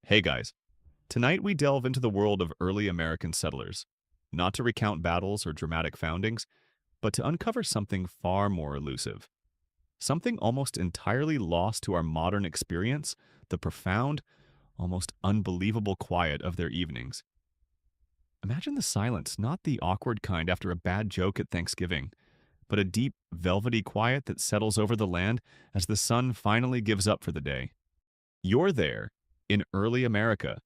Hey guys, tonight we delve into the world of early American settlers, not to recount battles or dramatic foundings, but to uncover something far more elusive. Something almost entirely lost to our modern experience, the profound, almost unbelievable quiet of their evenings. Imagine the silence, not the awkward kind after a bad joke at Thanksgiving, but a deep, velvety quiet that settles over the land as the sun finally gives up for the day. You're there, in early America,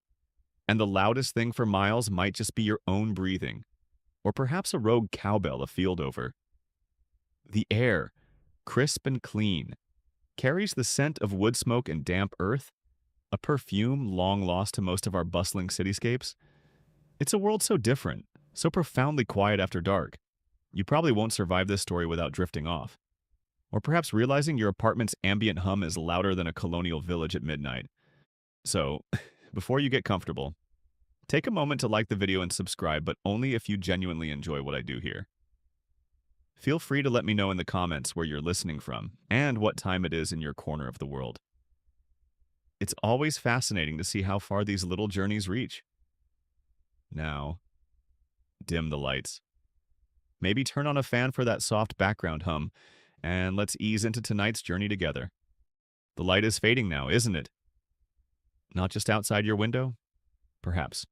and the loudest thing for miles might just be your own breathing, or perhaps a rogue cowbell a field over. The air, crisp and clean, carries the scent of wood smoke and damp earth, a perfume long lost to most of our bustling cityscapes. It's a world so different, so profoundly quiet after dark. You probably won't survive this story without drifting off. Or perhaps realizing your apartment's ambient hum is louder than a colonial village at midnight. So, before you get comfortable, take a moment to like the video and subscribe, but only if you genuinely enjoy what I do here. Feel free to let me know in the comments where you're listening from and what time it is in your corner of the world. It's always fascinating to see how far these little journeys reach. Now, dim the lights. Maybe turn on a fan for that soft background hum, and let's ease into tonight's journey together. The light is fading now, isn't it? Not just outside your window, perhaps,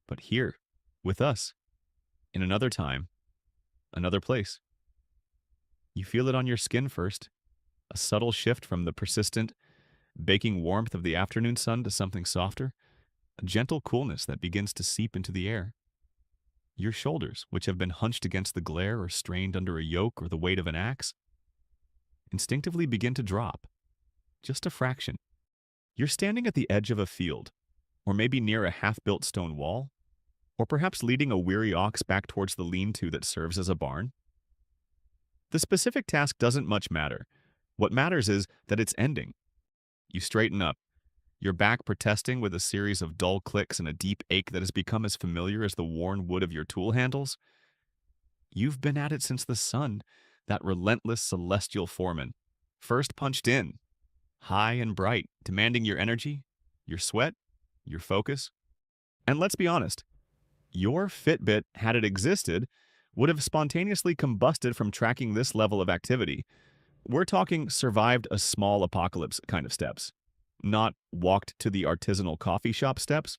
but here, with us, in another time, another place. You feel it on your skin first, a subtle shift from the persistent, baking warmth of the afternoon sun to something softer, a gentle coolness that begins to seep into the air. Your shoulders, which have been hunched against the glare or strained under a yoke or the weight of an axe, instinctively begin to drop, just a fraction. You're standing at the edge of a field, or maybe near a half-built stone wall, or perhaps leading a weary ox back towards the lean-to that serves as a barn. The specific task doesn't much matter. What matters is that it's ending. You straighten up, your back protesting with a series of dull clicks and a deep ache that has become as familiar as the worn wood of your tool handles. You've been at it since the sun, that relentless celestial foreman, first punched in, high and bright, demanding your energy, your sweat, your focus. And let's be honest, your Fitbit, had it existed, would have spontaneously combusted from tracking this level of activity. We're talking survived a small apocalypse kind of steps, not walked to the artisanal coffee shop steps.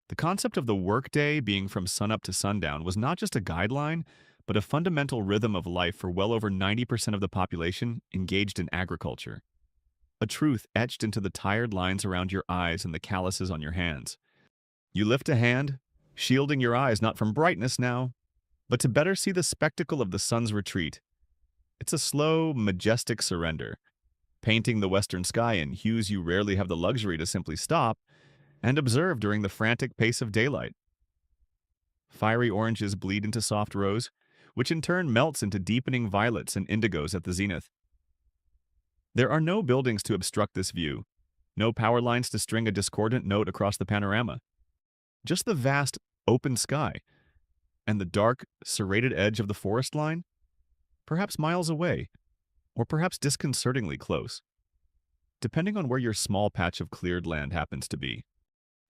The concept of the workday being from sunup to sundown was not just a guideline, but a fundamental rhythm of life for well over 90% of the population engaged in agriculture. A truth etched into the tired lines around your eyes and the calluses on your hands. You lift a hand, shielding your eyes not from brightness now, but to better see the spectacle of the sun's retreat. It's a slow, majestic surrender, painting the western sky in hues you rarely have the luxury to simply stop and observe during the frantic pace of daylight. Fiery oranges bleed into soft rose, which in turn melts into deepening violets and indigos at the zenith. There are no buildings to obstruct this view, no power lines to string a discordant note across the panorama. Just the vast, open sky, and the dark, serrated edge of the forest line, perhaps miles away, or perhaps disconcertingly close, depending on where your small patch of cleared land happens to be.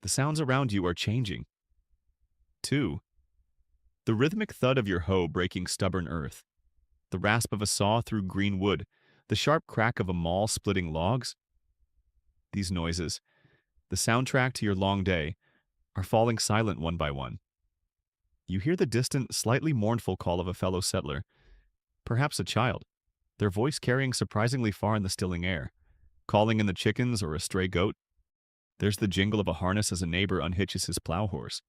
The sounds around you are changing. 2. The rhythmic thud of your hoe breaking stubborn earth, the rasp of a saw through green wood, the sharp crack of a maul splitting logs. These noises, the soundtrack to your long day, are falling silent one by one. You hear the distant, slightly mournful call of a fellow settler, perhaps a child, their voice carrying surprisingly far in the stilling air, calling in the chickens or a stray goat. There's the jingle of a harness as a neighbor unhitches his plow horse,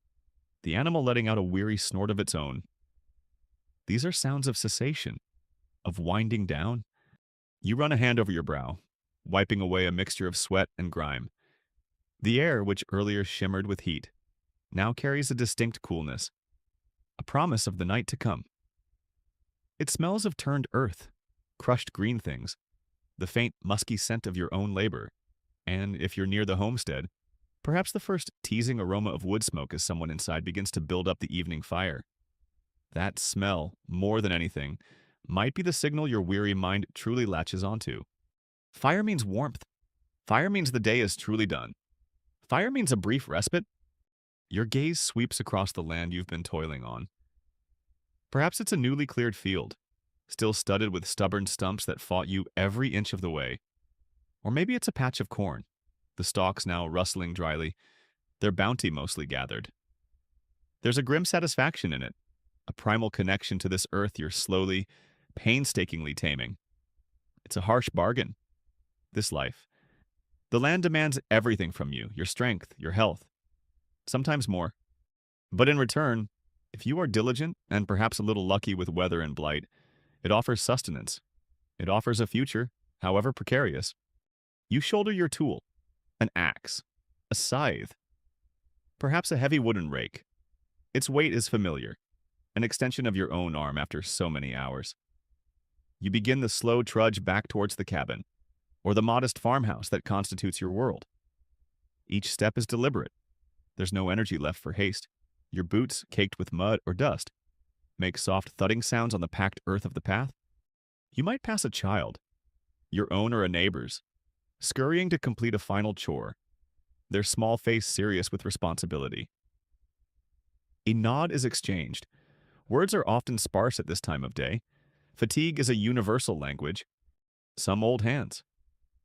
the animal letting out a weary snort of its own. These are sounds of cessation, of winding down. You run a hand over your brow, wiping away a mixture of sweat and grime. The air, which earlier shimmered with heat, now carries a distinct coolness, a promise of the night to come. It smells of turned earth, crushed green things, the faint musky scent of your own labor, and if you're near the homestead, perhaps the first teasing aroma of wood smoke as someone inside begins to build up the evening fire. That smell, more than anything, might be the signal your weary mind truly latches onto. Fire means warmth. Fire means the day is truly done. Fire means a brief respite. Your gaze sweeps across the land you've been toiling on. Perhaps it's a newly cleared field, still studded with stubborn stumps that fought you every inch of the way. Or maybe it's a patch of corn, the stalks now rustling dryly, their bounty mostly gathered. There's a grim satisfaction in it, a primal connection to this earth you're slowly, painstakingly taming. It's a harsh bargain, this life. The land demands everything from you, your strength, your health, sometimes more. But in return, if you are diligent and perhaps a little lucky with weather and blight, it offers sustenance. It offers a future, however precarious. You shoulder your tool, an axe, a scythe, perhaps a heavy wooden rake. Its weight is familiar, an extension of your own arm after so many hours. You begin the slow trudge back towards the cabin, or the modest farmhouse that constitutes your world. Each step is deliberate. There's no energy left for haste. Your boots, caked with mud or dust, make soft thudding sounds on the packed earth of the path. You might pass a child, your own or a neighbor's, scurrying to complete a final chore, their small face serious with responsibility. A nod is exchanged. Words are often sparse at this time of day. Fatigue is a universal language. Some old hands,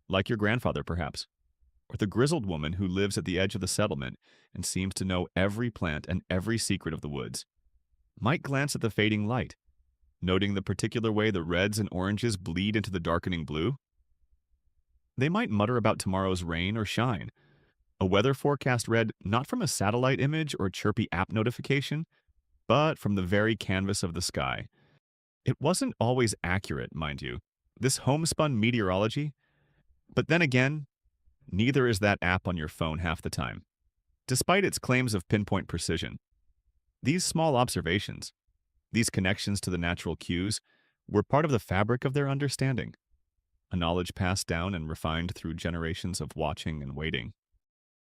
like your grandfather perhaps, or the grizzled woman who lives at the edge of the settlement and seems to know every plant and every secret of the woods, might glance at the fading light, noting the particular way the reds and oranges bleed into the darkening blue. They might mutter about tomorrow's rain or shine, a weather forecast read not from a satellite image or chirpy app notification, but from the very canvas of the sky. It wasn't always accurate, mind you, this homespun meteorology, but then again, neither is that app on your phone half the time, despite its claims of pinpoint precision. These small observations, these connections to the natural cues, were part of the fabric of their understanding, a knowledge passed down and refined through generations of watching and waiting.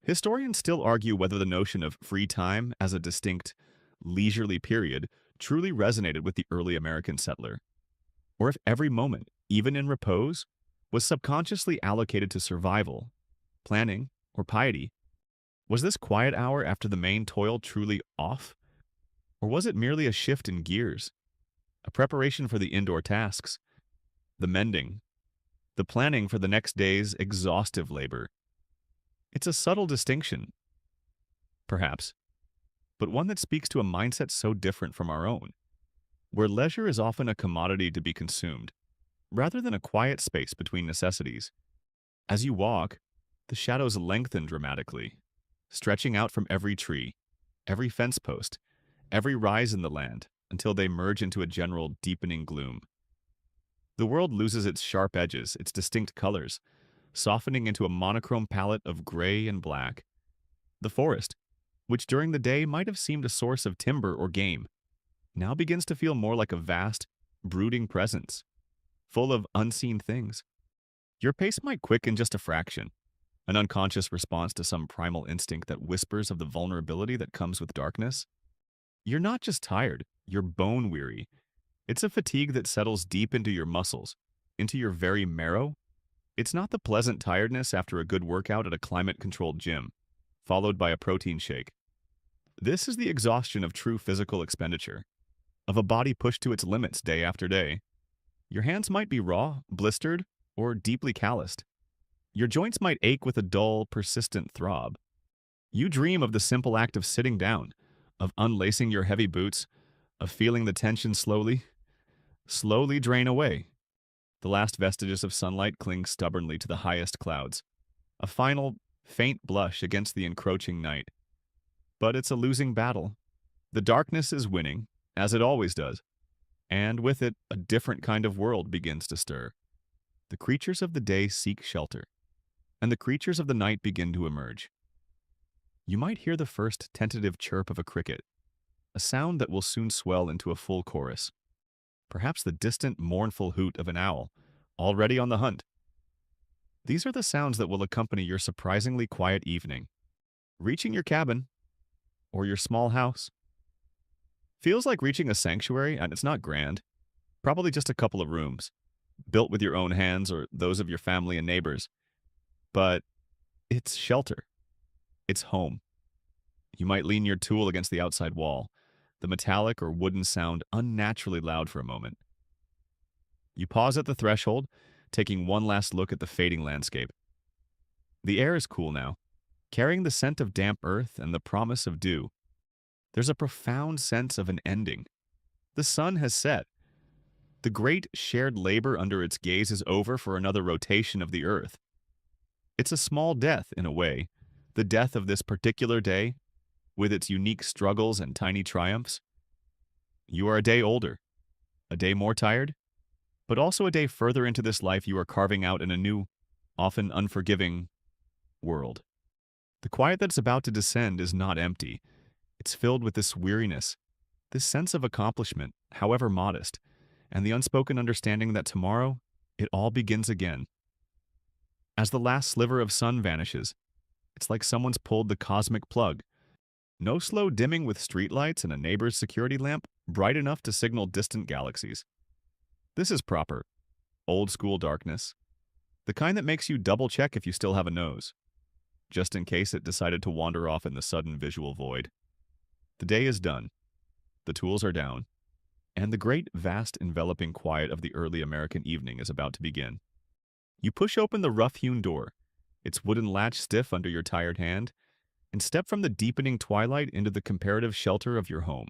Historians still argue whether the notion of free time as a distinct, leisurely period truly resonated with the early American settler, or if every moment, even in repose, was subconsciously allocated to survival, planning, or piety. Was this quiet hour after the main toil truly off? Or was it merely a shift in gears, a preparation for the indoor tasks, the mending, the planning for the next day's exhaustive labor? It's a subtle distinction, perhaps, but one that speaks to a mindset so different from our own, where leisure is often a commodity to be consumed, rather than a quiet space between necessities. As you walk, the shadows lengthen dramatically, stretching out from every tree, every fence post, every rise in the land, until they merge into a general deepening gloom. The world loses its sharp edges, its distinct colors, softening into a monochrome palette of gray and black. The forest, which during the day might have seemed a source of timber or game, now begins to feel more like a vast, brooding presence, full of unseen things. Your pace might quicken just a fraction, an unconscious response to some primal instinct that whispers of the vulnerability that comes with darkness. You're not just tired, you're bone-weary. It's a fatigue that settles deep into your muscles, into your very marrow. It's not the pleasant tiredness after a good workout at a climate-controlled gym, followed by a protein shake. This is the exhaustion of true physical expenditure, of a body pushed to its limits day after day. Your hands might be raw, blistered, or deeply calloused. Your joints might ache with a dull, persistent throb. You dream of the simple act of sitting down, of unlacing your heavy boots, of feeling the tension slowly drain away. The last vestiges of sunlight cling stubbornly to the highest clouds, a final, faint blush against the encroaching night. But it's a losing battle. The darkness is winning, as it always does, and with it, a different kind of world begins to stir. The creatures of the day seek shelter, and the creatures of the night begin to emerge. You might hear the first tentative chirp of a cricket, a sound that will soon swell into a full chorus. Perhaps the distant, mournful hoot of an owl, already on the hunt. These are the sounds that will accompany your surprisingly quiet evening. Reaching your cabin, or your small house, feels like reaching a sanctuary, and it's not grand. Probably just a couple of rooms, built with your own hands or those of your family and neighbors. But it's shelter. It's home. You might lean your tool against the outside wall, the metallic or wooden sound unnaturally loud for a moment. You pause at the threshold, taking one last look at the fading landscape. The air is cool now, carrying the scent of damp earth and the promise of dew. There's a profound sense of an ending. The sun has set. The great shared labor under its gaze is over for another rotation of the earth. It's a small death, in a way, the death of this particular day, with its unique struggles and tiny triumphs. You are a day older, a day more tired, but also a day further into this life you are carving out in a new, often unforgiving world. The quiet that's about to descend is not empty. It's filled with this weariness, this sense of accomplishment, however modest, and the unspoken understanding that tomorrow, it all begins again. As the last sliver of sun vanishes, it's like someone's pulled the cosmic plug. No slow dimming with streetlights and a neighbor's security lamp bright enough to signal distant galaxies. This is proper, old-school darkness, the kind that makes you double-check if you still have a nose, just in case it decided to wander off in the sudden visual void. The day is done. The tools are down. And the great, vast, enveloping quiet of the early American evening is about to begin. You push open the rough-hewn door, its wooden latch stiff under your tired hand, and step from the deepening twilight into the comparative shelter of your home.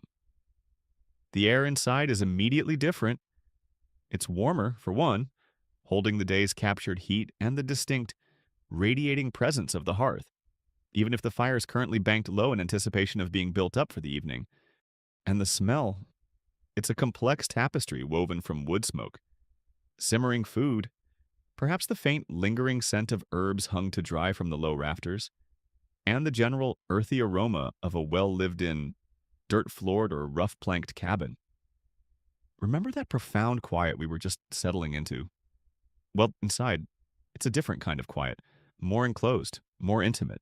The air inside is immediately different. It's warmer, for one, holding the day's captured heat and the distinct, radiating presence of the hearth, even if the fire is currently banked low in anticipation of being built up for the evening. And the smell, it's a complex tapestry woven from wood smoke, simmering food, perhaps the faint, lingering scent of herbs hung to dry from the low rafters, and the general earthy aroma of a well-lived-in, dirt-floored or rough-planked cabin. Remember that profound quiet we were just settling into? Well, inside, it's a different kind of quiet, more enclosed, more intimate,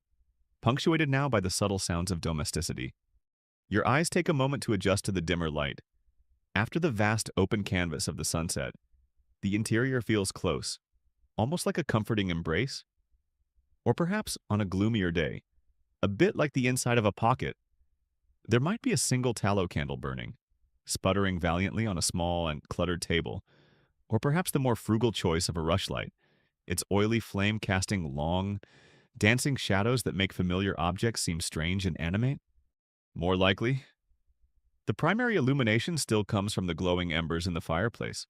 punctuated now by the subtle sounds of domesticity. Your eyes take a moment to adjust to the dimmer light. After the vast open canvas of the sunset, the interior feels close, almost like a comforting embrace. Or perhaps, on a gloomier day, a bit like the inside of a pocket, there might be a single tallow candle burning, sputtering valiantly on a small and cluttered table, or perhaps the more frugal choice of a rushlight, its oily flame casting long, dancing shadows that make familiar objects seem strange and animate. More likely, the primary illumination still comes from the glowing embers in the fireplace,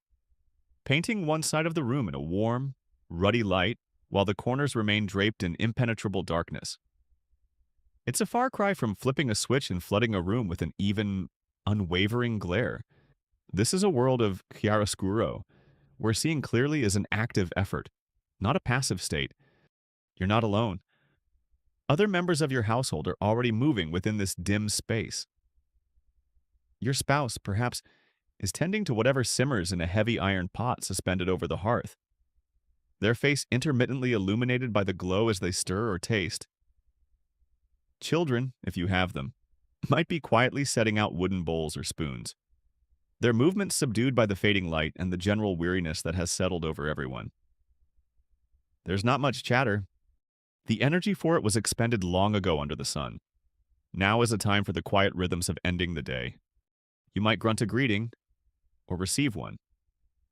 painting one side of the room in a warm, ruddy light while the corners remain draped in impenetrable darkness. It's a far cry from flipping a switch and flooding a room with an even, unwavering glare. This is a world of chiaroscuro, where seeing clearly is an active effort, not a passive state. You're not alone. Other members of your household are already moving within this dim space. Your spouse, perhaps, is tending to whatever simmers in a heavy iron pot suspended over the hearth, their face intermittently illuminated by the glow as they stir or taste. Children, if you have them, might be quietly setting out wooden bowls or spoons, their movements subdued by the fading light and the general weariness that has settled over everyone. There's not much chatter. The energy for it was expended long ago under the sun. Now is a time for the quiet rhythms of ending the day. You might grunt a greeting, or receive one.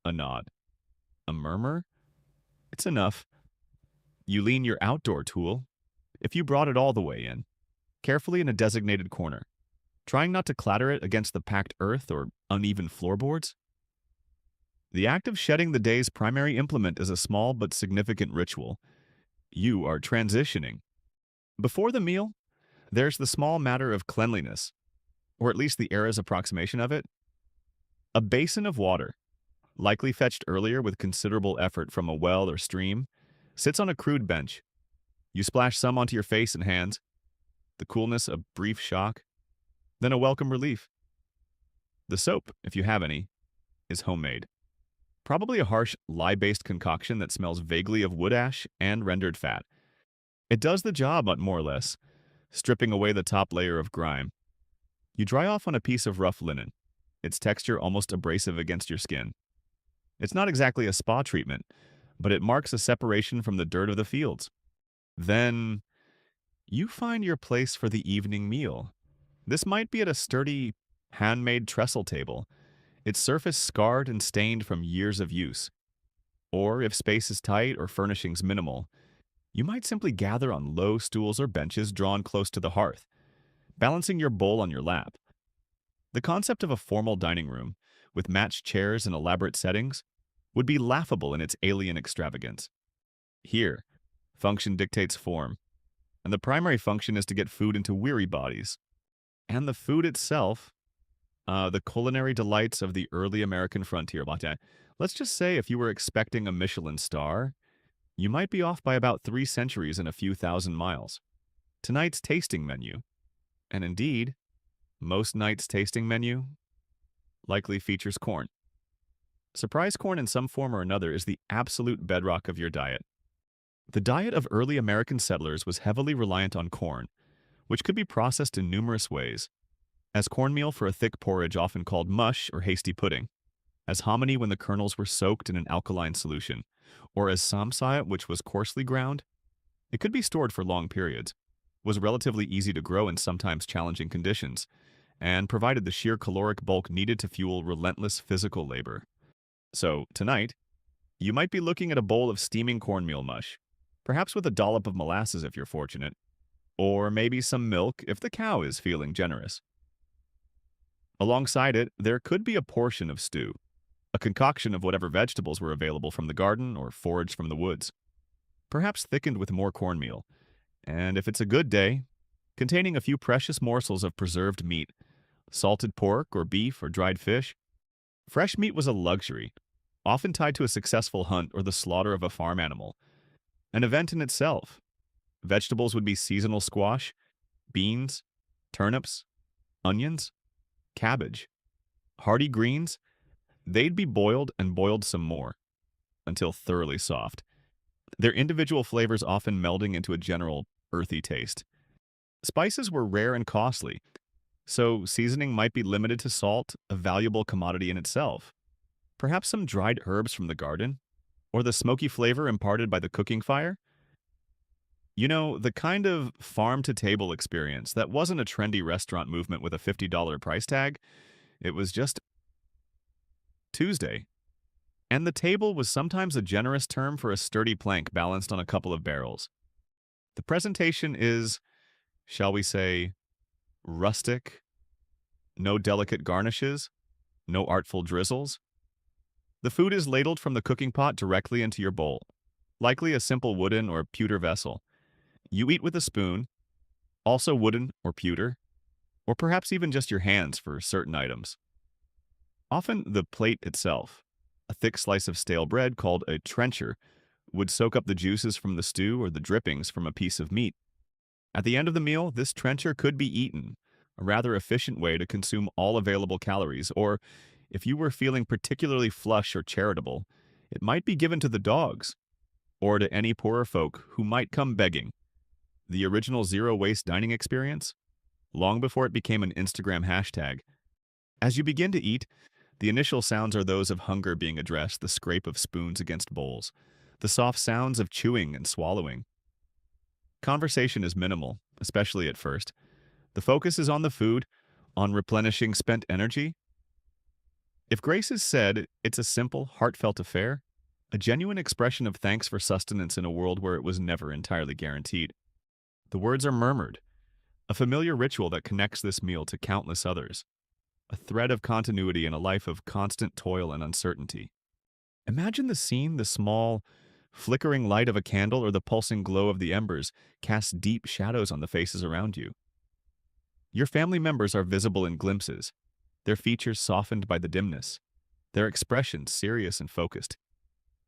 A nod. A murmur? It's enough. You lean your outdoor tool, if you brought it all the way in, carefully in a designated corner, trying not to clatter it against the packed earth or uneven floorboards. The act of shedding the day's primary implement is a small but significant ritual. You are transitioning. Before the meal, there's the small matter of cleanliness, or at least the era's approximation of it. A basin of water, likely fetched earlier with considerable effort from a well or stream, sits on a crude bench. You splash some onto your face and hands. The coolness a brief shock, then a welcome relief. The soap, if you have any, is homemade. Probably a harsh, lye-based concoction that smells vaguely of wood ash and rendered fat. It does the job, more or less, stripping away the top layer of grime. You dry off on a piece of rough linen, its texture almost abrasive against your skin. It's not exactly a spa treatment, but it marks a separation from the dirt of the fields. Then, You find your place for the evening meal. This might be at a sturdy, handmade trestle table, its surface scarred and stained from years of use. Or if space is tight or furnishings minimal, you might simply gather on low stools or benches drawn close to the hearth, balancing your bowl on your lap. The concept of a formal dining room, with matched chairs and elaborate settings, would be laughable in its alien extravagance. Here, function dictates form, and the primary function is to get food into weary bodies. And the food itself, the culinary delights of the early American frontier. Let's just say if you were expecting a Michelin star, you might be off by about 3 centuries and a few thousand miles. Tonight's tasting menu, and indeed, most nights' tasting menu, likely features corn. Surprise corn in some form or another is the absolute bedrock of your diet. The diet of early American settlers was heavily reliant on corn, which could be processed in numerous ways, as cornmeal for a thick porridge often called mush or hasty pudding, as hominy when the kernels were soaked in an alkaline solution, or as samsa, which was coarsely ground. It could be stored for long periods, was relatively easy to grow in sometimes challenging conditions, and provided the sheer caloric bulk needed to fuel relentless physical labor. So, tonight, you might be looking at a bowl of steaming cornmeal mush, perhaps with a dollop of molasses if you're fortunate, or maybe some milk if the cow is feeling generous. Alongside it, there could be a portion of stew, a concoction of whatever vegetables were available from the garden or foraged from the woods, perhaps thickened with more cornmeal, and if it's a good day, containing a few precious morsels of preserved meat, salted pork or beef or dried fish. Fresh meat was a luxury, often tied to a successful hunt or the slaughter of a farm animal, an event in itself. Vegetables would be seasonal squash, beans, turnips, onions, cabbage. Hardy greens, they'd be boiled and boiled some more, until thoroughly soft, their individual flavors often melding into a general earthy taste. Spices were rare and costly, so seasoning might be limited to salt, a valuable commodity in itself. Perhaps some dried herbs from the garden, or the smoky flavor imparted by the cooking fire. You know, the kind of farm-to-table experience that wasn't a trendy restaurant movement with a $50 price tag. It was just Tuesday. And the table was sometimes a generous term for a sturdy plank balanced on a couple of barrels. The presentation is, shall we say, rustic, no delicate garnishes, no artful drizzles. The food is ladled from the cooking pot directly into your bowl, likely a simple wooden or pewter vessel. You eat with a spoon, also wooden or pewter, or perhaps even just your hands for certain items. Often the plate itself, a thick slice of stale bread called a trencher, would soak up the juices from the stew or the drippings from a piece of meat. At the end of the meal, this trencher could be eaten, a rather efficient way to consume all available calories, or if you were feeling particularly flush or charitable, it might be given to the dogs, or to any poorer folk who might come begging. The original zero-waste dining experience, long before it became an Instagram hashtag. As you begin to eat, the initial sounds are those of hunger being addressed, the scrape of spoons against bowls, the soft sounds of chewing and swallowing. Conversation is minimal, especially at first. The focus is on the food, on replenishing spent energy. If grace is said, it's a simple, heartfelt affair, a genuine expression of thanks for sustenance in a world where it was never entirely guaranteed. The words are murmured, a familiar ritual that connects this meal to countless others, a thread of continuity in a life of constant toil and uncertainty. Imagine the scene, the small, flickering light of a candle or the pulsing glow of the embers casts deep shadows on the faces around you. Your family members are visible in glimpses, their features softened by the dimness, their expressions serious and focused.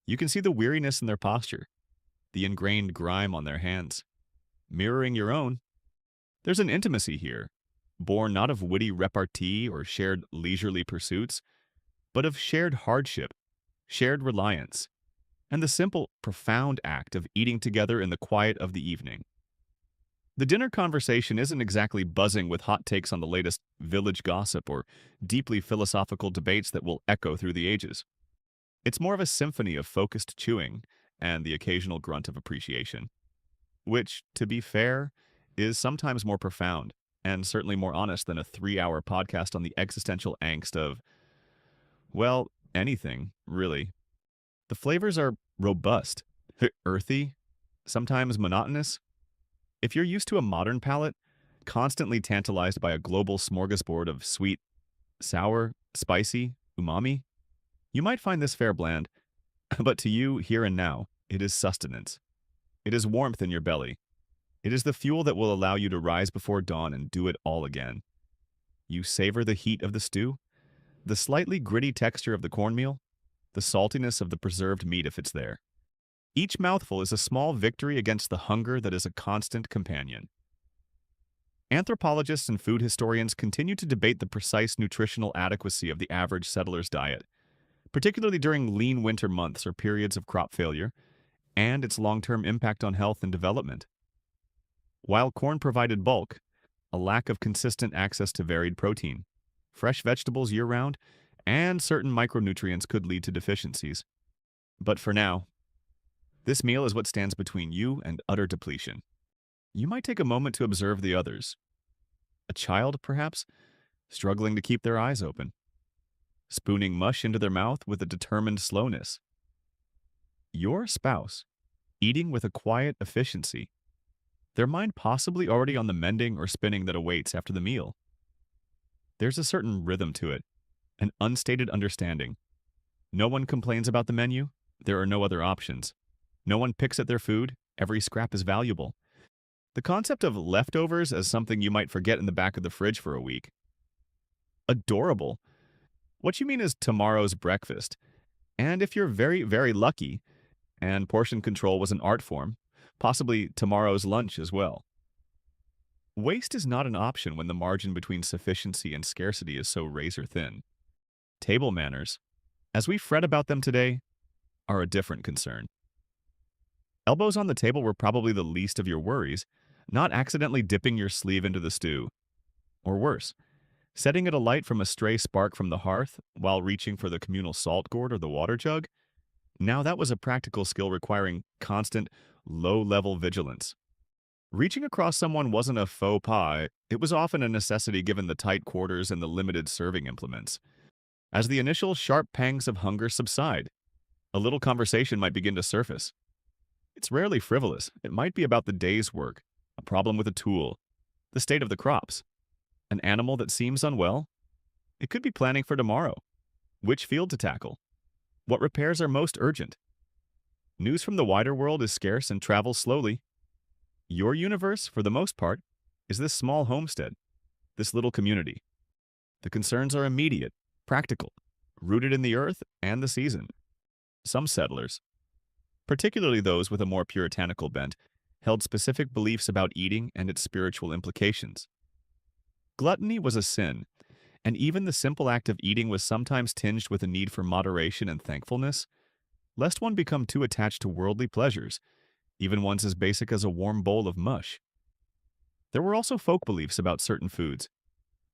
You can see the weariness in their posture, the ingrained grime on their hands. Mirroring your own, there's an intimacy here, born not of witty repartee or shared leisurely pursuits, but of shared hardship, shared reliance, and the simple, profound act of eating together in the quiet of the evening. The dinner conversation isn't exactly buzzing with hot takes on the latest village gossip or deeply philosophical debates that will echo through the ages. It's more of a symphony of focused chewing and the occasional grunt of appreciation, which, to be fair, is sometimes more profound and certainly more honest than a 3-hour podcast on the existential angst of, well, anything, really. The flavors are robust, earthy, sometimes monotonous. If you're used to a modern palate, constantly tantalized by a global smorgasbord of sweet, sour, spicy, umami, you might find this fare bland, but to you, here and now, it is sustenance. It is warmth in your belly. It is the fuel that will allow you to rise before dawn and do it all again. You savor the heat of the stew, the slightly gritty texture of the cornmeal, the saltiness of the preserved meat if it's there. Each mouthful is a small victory against the hunger that is a constant companion. Anthropologists and food historians continue to debate the precise nutritional adequacy of the average settler's diet, particularly during lean winter months or periods of crop failure, and its long-term impact on health and development. While corn provided bulk, a lack of consistent access to varied protein, fresh vegetables year-round, and certain micronutrients could lead to deficiencies. But for now, this meal is what stands between you and utter depletion. You might take a moment to observe the others. A child, perhaps, struggling to keep their eyes open, spooning mush into their mouth with a determined slowness. Your spouse, eating with a quiet efficiency, their mind possibly already on the mending or spinning that awaits after the meal. There's a certain rhythm to it, an unstated understanding. No one complains about the menu, there are no other options. No one picks at their food, every scrap is valuable. The concept of leftovers as something you might forget in the back of the fridge for a week. Adorable. What you mean is tomorrow's breakfast. And if you're very, very lucky, and portion control was an art form, possibly tomorrow's lunch as well. Waste is not an option when the margin between sufficiency and scarcity is so razor thin. Table manners, as we fret about them today, are a different concern. Elbows on the table were probably the least of your worries, not accidentally dipping your sleeve into the stew. Or worse, setting it alight from a stray spark from the hearth while reaching for the communal salt gourd or the water jug. Now that was a practical skill requiring constant, low-level vigilance. Reaching across someone wasn't a faux pas, it was often a necessity given the tight quarters and the limited serving implements. As the initial sharp pangs of hunger subside, a little conversation might begin to surface. It's rarely frivolous. It might be about the day's work, a problem with a tool, the state of the crops, an animal that seems unwell. It could be planning for tomorrow, which field to tackle, what repairs are most urgent. News from the wider world is scarce and travels slowly. Your universe, for the most part, is this small homestead, this little community. The concerns are immediate, practical, rooted in the earth and the season. Some settlers, particularly those with a more puritanical bent, held specific beliefs about eating and its spiritual implications. Gluttony was a sin, and even the simple act of eating was sometimes tinged with a need for moderation and thankfulness, lest one become too attached to worldly pleasures, even ones as basic as a warm bowl of mush. There were also folk beliefs about certain foods.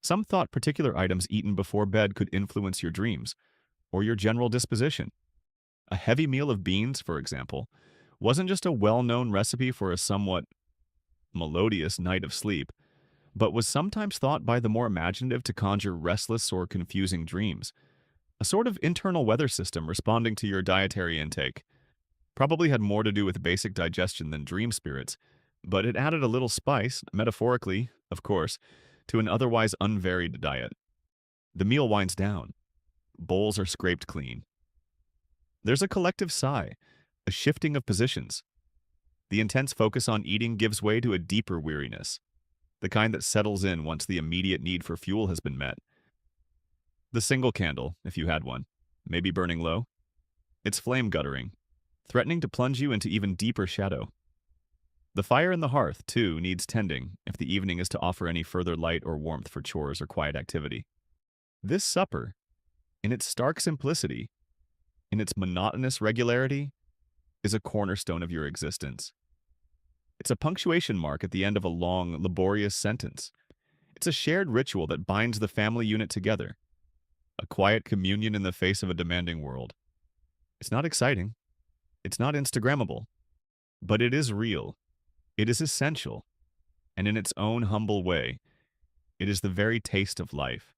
Some thought particular items eaten before bed could influence your dreams, or your general disposition. A heavy meal of beans, for example, wasn't just a well-known recipe for a somewhat melodious night of sleep, but was sometimes thought by the more imaginative to conjure restless or confusing dreams. A sort of internal weather system responding to your dietary intake. Probably had more to do with basic digestion than dream spirits, but it added a little spice, metaphorically, of course, to an otherwise unvaried diet. The meal winds down. Bowls are scraped clean. There's a collective sigh, a shifting of positions. The intense focus on eating gives way to a deeper weariness, the kind that settles in once the immediate need for fuel has been met. The single candle, if you had one, may be burning low. Its flame guttering, threatening to plunge you into even deeper shadow. The fire in the hearth, too, needs tending if the evening is to offer any further light or warmth for chores or quiet activity. This supper, in its stark simplicity, in its monotonous regularity, is a cornerstone of your existence. It's a punctuation mark at the end of a long, laborious sentence. It's a shared ritual that binds the family unit together, a quiet communion in the face of a demanding world. It's not exciting. It's not Instagrammable. But it is real. It is essential. and in its own humble way, it is the very taste of life,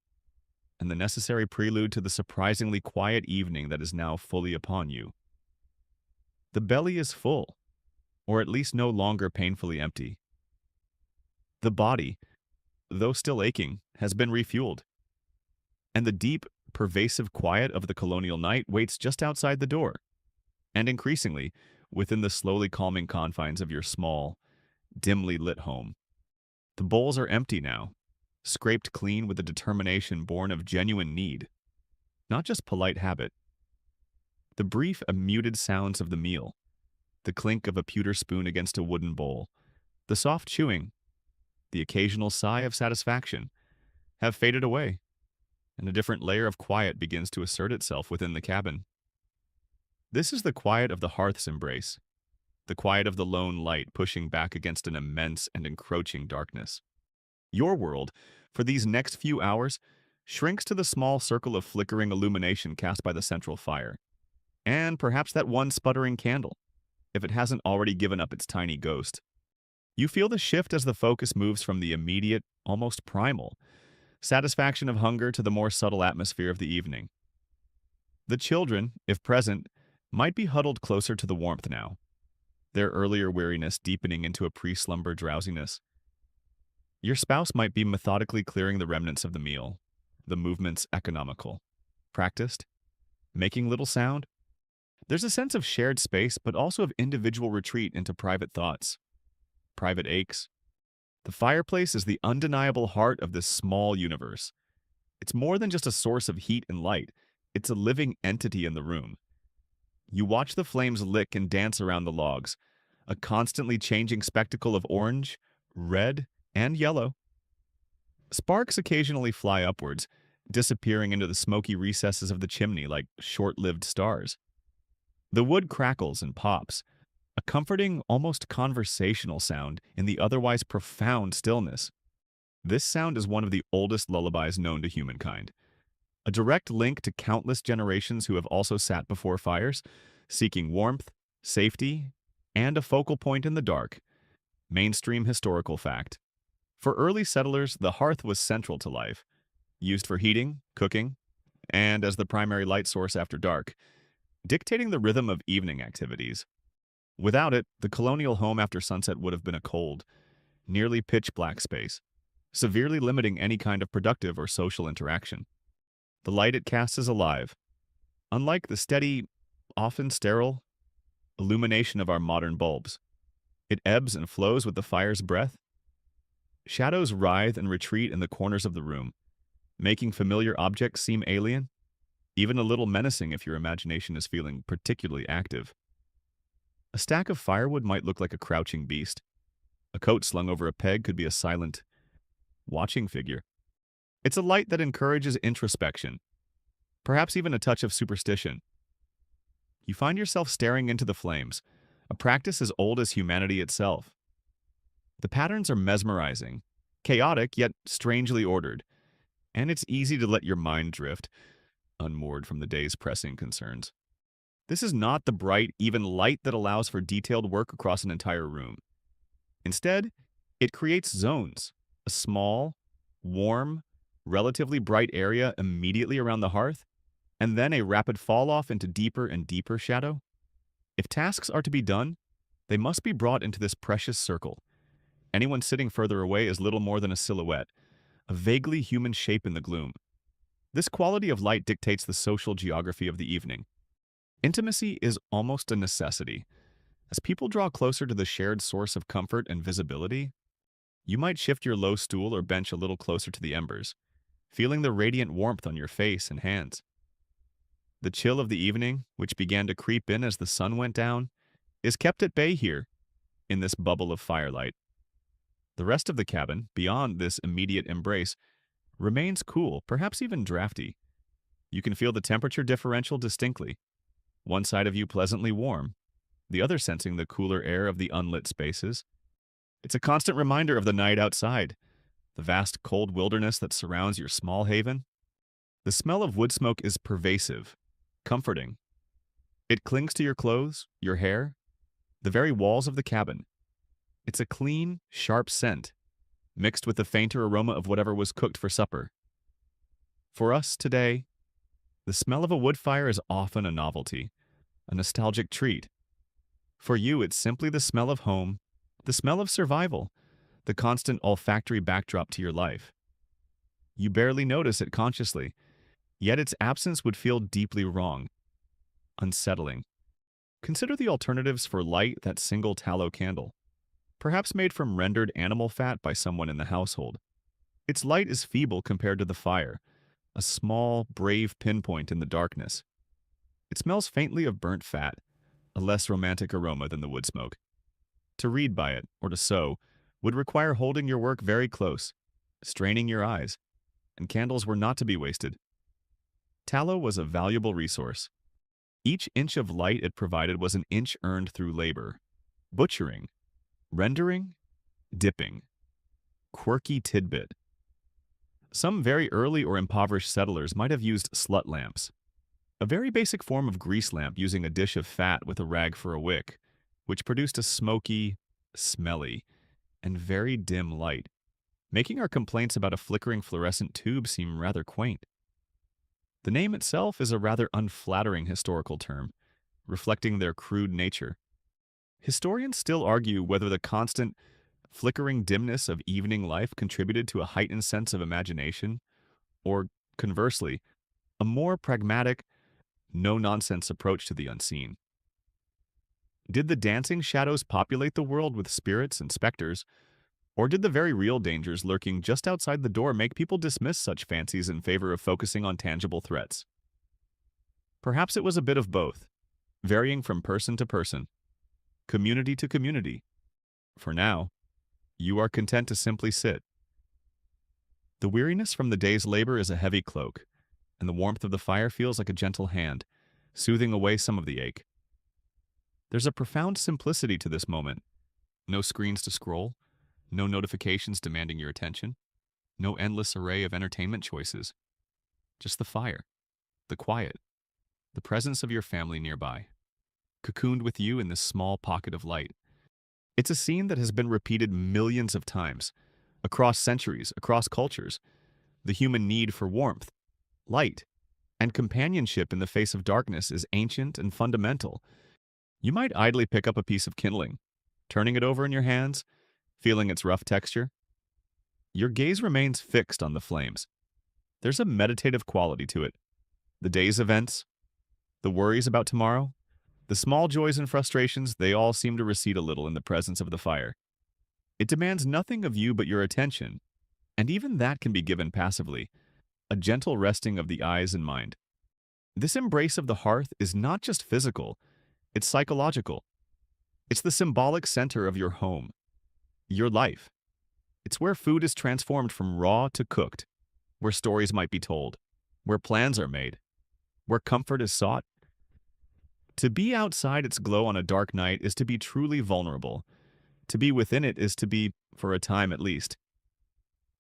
and the necessary prelude to the surprisingly quiet evening that is now fully upon you. The belly is full, or at least no longer painfully empty. The body, though still aching, has been refueled, and the deep, pervasive quiet of the colonial night waits just outside the door, and increasingly, within the slowly calming confines of your small, dimly lit home. The bowls are empty now, scraped clean with a determination born of genuine need, not just polite habit. The brief, muted sounds of the meal, the clink of a pewter spoon against a wooden bowl, the soft chewing, the occasional sigh of satisfaction, have faded away, and a different layer of quiet begins to assert itself within the cabin. This is the quiet of the hearth's embrace, the quiet of the lone light pushing back against an immense and encroaching darkness. Your world, for these next few hours, shrinks to the small circle of flickering illumination cast by the central fire, and perhaps that one sputtering candle, if it hasn't already given up its tiny ghost. You feel the shift as the focus moves from the immediate, almost primal, satisfaction of hunger to the more subtle atmosphere of the evening. The children, if present, might be huddled closer to the warmth now, their earlier weariness deepening into a pre-slumber drowsiness. Your spouse might be methodically clearing the remnants of the meal, the movements economical, practiced, making little sound. There's a sense of shared space, but also of individual retreat into private thoughts, private aches. The fireplace is the undeniable heart of this small universe. It's more than just a source of heat and light. It's a living entity in the room. You watch the flames lick and dance around the logs, a constantly changing spectacle of orange, red, and yellow. Sparks occasionally fly upwards, disappearing into the smoky recesses of the chimney like short-lived stars. The wood crackles and pops, a comforting, almost conversational sound in the otherwise profound stillness. This sound is one of the oldest lullabies known to humankind, a direct link to countless generations who have also sat before fires, seeking warmth, safety, and a focal point in the dark. Mainstream historical fact. For early settlers, the hearth was central to life, used for heating, cooking, and as the primary light source after dark, dictating the rhythm of evening activities. Without it, the colonial home after sunset would have been a cold, nearly pitch-black space, severely limiting any kind of productive or social interaction. The light it casts is alive. Unlike the steady, often sterile, illumination of our modern bulbs, it ebbs and flows with the fire's breath. Shadows writhe and retreat in the corners of the room, making familiar objects seem alien, even a little menacing if your imagination is feeling particularly active. A stack of firewood might look like a crouching beast. A coat slung over a peg could be a silent, watching figure. It's a light that encourages introspection, perhaps even a touch of superstition. You find yourself staring into the flames, a practice as old as humanity itself. The patterns are mesmerizing, chaotic yet strangely ordered, and it's easy to let your mind drift, unmoored from the day's pressing concerns. This is not the bright, even light that allows for detailed work across an entire room. Instead, it creates zones, a small, warm, relatively bright area immediately around the hearth, and then a rapid fall-off into deeper and deeper shadow. If tasks are to be done, they must be brought into this precious circle. Anyone sitting further away is little more than a silhouette, a vaguely human shape in the gloom. This quality of light dictates the social geography of the evening. Intimacy is almost a necessity. As people draw closer to the shared source of comfort and visibility, you might shift your low stool or bench a little closer to the embers, feeling the radiant warmth on your face and hands. The chill of the evening, which began to creep in as the sun went down, is kept at bay here, in this bubble of firelight. The rest of the cabin, beyond this immediate embrace, remains cool, perhaps even drafty. You can feel the temperature differential distinctly. One side of you pleasantly warm, the other sensing the cooler air of the unlit spaces. It's a constant reminder of the night outside, the vast cold wilderness that surrounds your small haven. The smell of wood smoke is pervasive, comforting. It clings to your clothes, your hair, the very walls of the cabin. It's a clean, sharp scent, mixed with the fainter aroma of whatever was cooked for supper. For us today, the smell of a wood fire is often a novelty, a nostalgic treat. For you, it's simply the smell of home, the smell of survival, the constant olfactory backdrop to your life. You barely notice it consciously, yet its absence would feel deeply wrong, unsettling. Consider the alternatives for light that single tallow candle, perhaps made from rendered animal fat by someone in the household. Its light is feeble compared to the fire, a small, brave pinpoint in the darkness. It smells faintly of burnt fat, a less romantic aroma than the wood smoke. To read by it, or to sew, would require holding your work very close, straining your eyes, and candles were not to be wasted. Tallow was a valuable resource. Each inch of light it provided was an inch earned through labor, butchering, rendering, dipping. Quirky tidbit. Some very early or impoverished settlers might have used slut lamps, a very basic form of grease lamp using a dish of fat with a rag for a wick, which produced a smoky, smelly, and very dim light, making our complaints about a flickering fluorescent tube seem rather quaint. The name itself is a rather unflattering historical term, reflecting their crude nature. Historians still argue whether the constant, flickering dimness of evening life contributed to a heightened sense of imagination, or, conversely, a more pragmatic, no-nonsense approach to the unseen. Did the dancing shadows populate the world with spirits and specters, or did the very real dangers lurking just outside the door make people dismiss such fancies in favor of focusing on tangible threats? Perhaps it was a bit of both, varying from person to person, community to community. For now, you are content to simply sit. The weariness from the day's labor is a heavy cloak, and the warmth of the fire feels like a gentle hand, soothing away some of the ache. There's a profound simplicity to this moment. No screens to scroll, no notifications demanding your attention, no endless array of entertainment choices. Just the fire, the quiet, the presence of your family nearby, cocooned with you in this small pocket of light. It's a scene that has been repeated millions of times, across centuries, across cultures. The human need for warmth, light, and companionship in the face of darkness is ancient and fundamental. You might idly pick up a piece of kindling, turning it over in your hands, feeling its rough texture. Your gaze remains fixed on the flames. There's a meditative quality to it. The day's events, the worries about tomorrow, the small joys and frustrations, they all seem to recede a little in the presence of the fire. It demands nothing of you but your attention, and even that can be given passively, a gentle resting of the eyes and mind. This embrace of the hearth is not just physical, it's psychological. It's the symbolic center of your home, your life. It's where food is transformed from raw to cooked, where stories might be told, where plans are made, where comfort is sought. To be outside its glow on a dark night is to be truly vulnerable. To be within it is to be, for a time at least,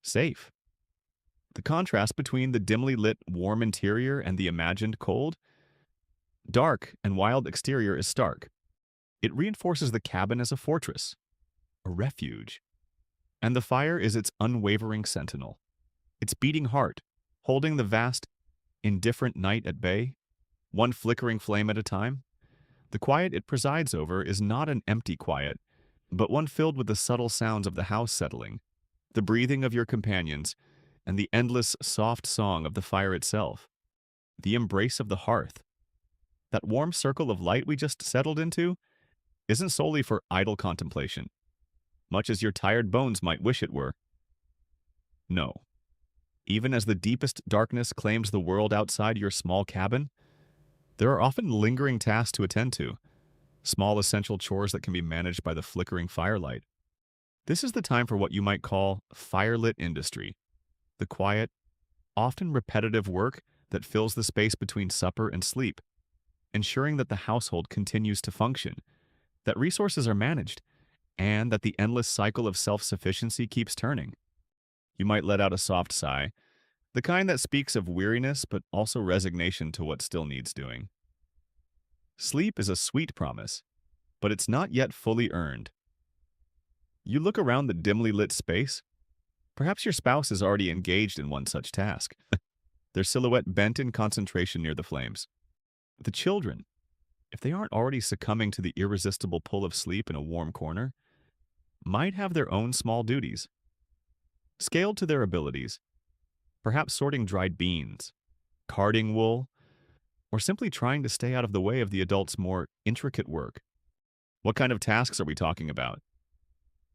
safe. The contrast between the dimly lit, warm interior and the imagined cold, dark and wild exterior is stark. It reinforces the cabin as a fortress, a refuge. And the fire is its unwavering sentinel, its beating heart, holding the vast, indifferent night at bay, one flickering flame at a time. The quiet it presides over is not an empty quiet, but one filled with the subtle sounds of the house settling, the breathing of your companions, and the endless, soft song of the fire itself, the embrace of the hearth. That warm circle of light we just settled into isn't solely for idle contemplation, much as your tired bones might wish it were. No. Even as the deepest darkness claims the world outside your small cabin, there are often lingering tasks to attend to, small essential chores that can be managed by the flickering firelight. This is the time for what you might call firelit industry, the quiet, often repetitive work that fills the space between supper and sleep, ensuring that the household continues to function, that resources are managed, and that the endless cycle of self-sufficiency keeps turning. You might let out a soft sigh, the kind that speaks of weariness but also resignation to what still needs doing. Sleep is a sweet promise, but it's not yet fully earned. You look around the dimly lit space, Perhaps your spouse is already engaged in one such task, their silhouette bent in concentration near the flames. The children, if they aren't already succumbing to the irresistible pull of sleep in a warm corner, might have their own small duties. Scaled to their abilities, perhaps sorting dried beans, carding wool, or simply trying to stay out of the way of the adult's more intricate work. What kind of tasks are we talking about?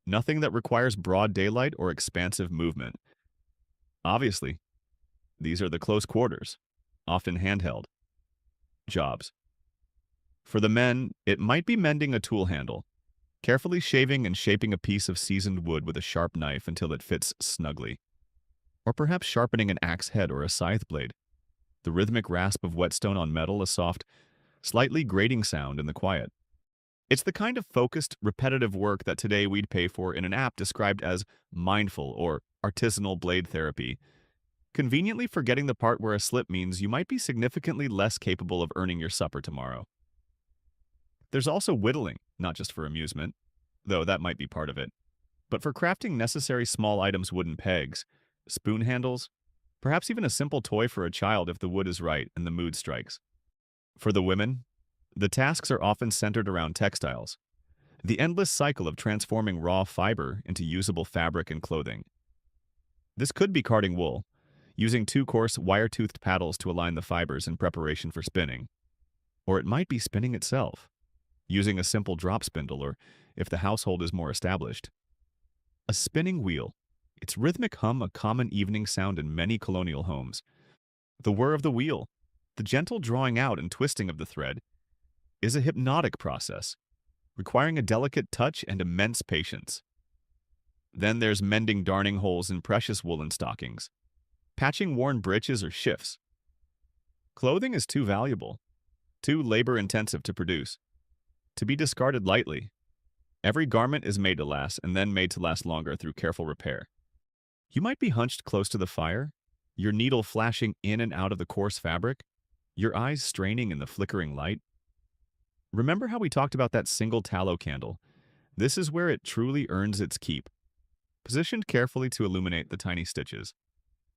Nothing that requires broad daylight or expansive movement. Obviously, these are the close quarters, often handheld, jobs. For the men, it might be mending a tool handle, carefully shaving and shaping a piece of seasoned wood with a sharp knife until it fits snugly. Or perhaps sharpening an axe head or a scythe blade. The rhythmic rasp of whetstone on metal, a soft, slightly grating sound in the quiet. It's the kind of focused, repetitive work that today we'd pay for in an app described as mindful or artisanal blade therapy, conveniently forgetting the part where a slip means you might be significantly less capable of earning your supper tomorrow. There's also whittling, not just for amusement, though that might be part of it, but for crafting necessary small items, wooden pegs, spoon handles, perhaps even a simple toy for a child if the wood is right and the mood strikes. For the women, the tasks are often centered around textiles, the endless cycle of transforming raw fiber into usable fabric and clothing. This could be carding wool, using two coarse wire-toothed paddles to align the fibers in preparation for spinning. Or it might be spinning itself, using a simple drop spindle, or if the household is more established. A spinning wheel, its rhythmic hum a common evening sound in many colonial homes. The whir of the wheel, the gentle drawing out and twisting of the thread, is a hypnotic process, requiring a delicate touch and immense patience. Then there's mending darning holes in precious woolen stockings, patching worn breeches or shifts. Clothing is too valuable, too labor-intensive to produce, to be discarded lightly. Every garment is made to last and then made to last longer through careful repair. You might be hunched close to the fire, your needle flashing in and out of the coarse fabric, your eyes straining in the flickering light. Remember how we talked about that single tallow candle? This is where it truly earns its keep, positioned carefully to illuminate the tiny stitches,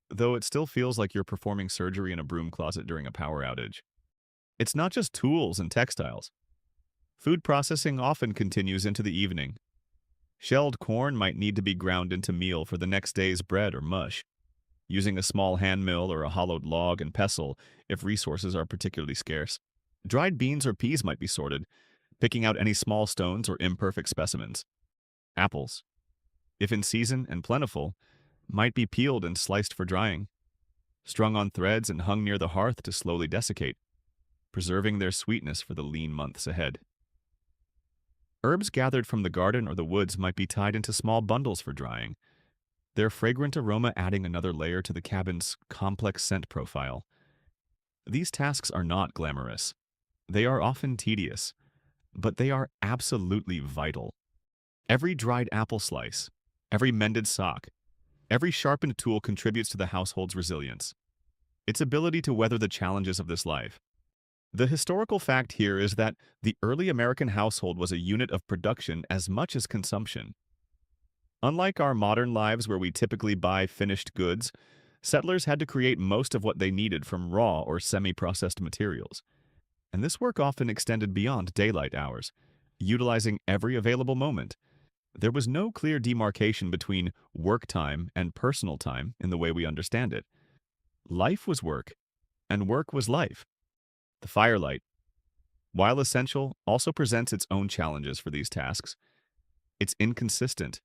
though it still feels like you're performing surgery in a broom closet during a power outage. It's not just tools and textiles. Food processing often continues into the evening. Shelled corn might need to be ground into meal for the next day's bread or mush, using a small hand mill or a hollowed log and pestle if resources are particularly scarce. Dried beans or peas might be sorted, picking out any small stones or imperfect specimens. Apples, if in season and plentiful, might be peeled and sliced for drying, strung on threads and hung near the hearth to slowly desiccate, preserving their sweetness for the lean months ahead. Herbs gathered from the garden or the woods might be tied into small bundles for drying, their fragrant aroma adding another layer to the cabin's complex scent profile. These tasks are not glamorous. They are often tedious, but they are absolutely vital. Every dried apple slice, every mended sock, every sharpened tool contributes to the household's resilience, its ability to weather the challenges of this life. The historical fact here is that the early American household was a unit of production as much as consumption. Unlike our modern lives where we typically buy finished goods, settlers had to create most of what they needed from raw or semi-processed materials. And this work often extended beyond daylight hours, utilizing every available moment. There was no clear demarcation between work time and personal time in the way we understand it. Life was work, and work was life. The firelight, while essential, also presents its own challenges for these tasks. It's inconsistent.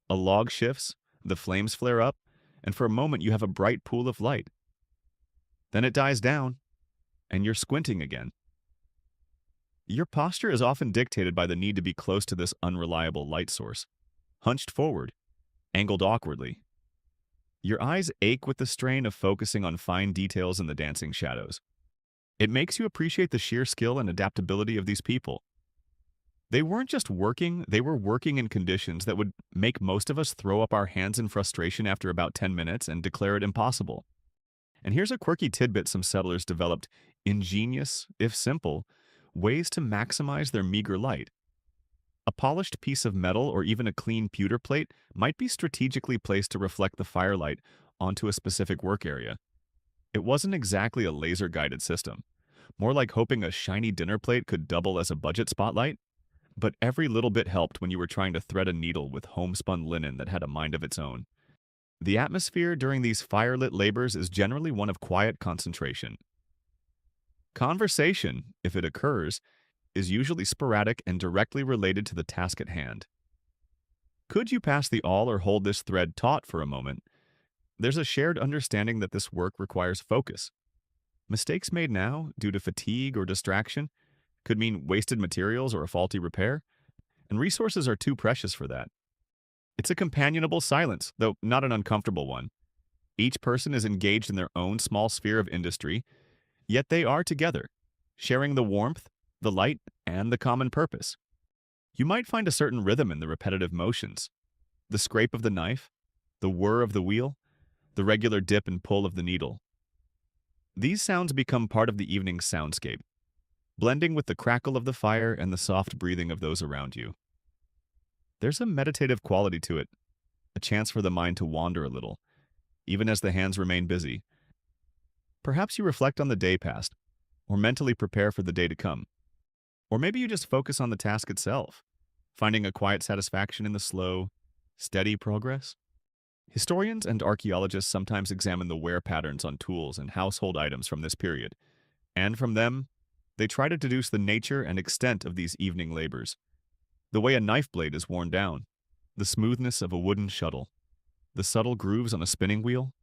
A log shifts, the flames flare up, and for a moment you have a bright pool of light. Then it dies down, and you're squinting again. Your posture is often dictated by the need to be close to this unreliable light source, hunched forward, angled awkwardly. Your eyes ache with the strain of focusing on fine details in the dancing shadows. It makes you appreciate the sheer skill and adaptability of these people. They weren't just working, they were working in conditions that would make most of us throw up our hands in frustration after about 10 minutes and declare it impossible. And here's a quirky tidbit some settlers developed: ingenious, if simple, ways to maximize their meager light. A polished piece of metal or even a clean pewter plate might be strategically placed to reflect the firelight onto a specific work area. It wasn't exactly a laser-guided system, more like hoping a shiny dinner plate could double as a budget spotlight, but every little bit helped when you were trying to thread a needle with homespun linen that had a mind of its own. The atmosphere during these firelit labors is generally one of quiet concentration. Conversation, if it occurs, is usually sporadic and directly related to the task at hand. Could you pass the awl or hold this thread taut for a moment? There's a shared understanding that this work requires focus. Mistakes made now, due to fatigue or distraction, could mean wasted materials or a faulty repair, and resources are too precious for that. It's a companionable silence, though not an uncomfortable one. Each person is engaged in their own small sphere of industry, yet they are together, sharing the warmth, the light, and the common purpose. You might find a certain rhythm in the repetitive motions. The scrape of the knife, the whir of the wheel, the regular dip and pull of the needle. These sounds become part of the evening's soundscape, blending with the crackle of the fire and the soft breathing of those around you. There's a meditative quality to it, a chance for the mind to wander a little, even as the hands remain busy. Perhaps you reflect on the day past, or mentally prepare for the day to come. Or maybe you just focus on the task itself, finding a quiet satisfaction in the slow, steady progress. Historians and archaeologists sometimes examine the wear patterns on tools and household items from this period, and from them, they try to deduce the nature and extent of these evening labors. The way a knife blade is worn down, the smoothness of a wooden shuttle, the subtle grooves on a spinning wheel,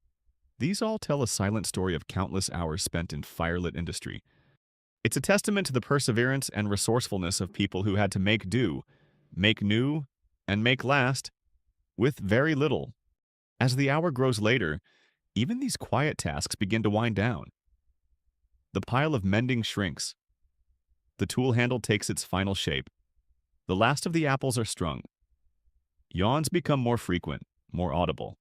these all tell a silent story of countless hours spent in firelit industry. It's a testament to the perseverance and resourcefulness of people who had to make do, make new, and make last with very little. As the hour grows later, even these quiet tasks begin to wind down. The pile of mending shrinks. The tool handle takes its final shape. The last of the apples are strung. Yawns become more frequent, more audible.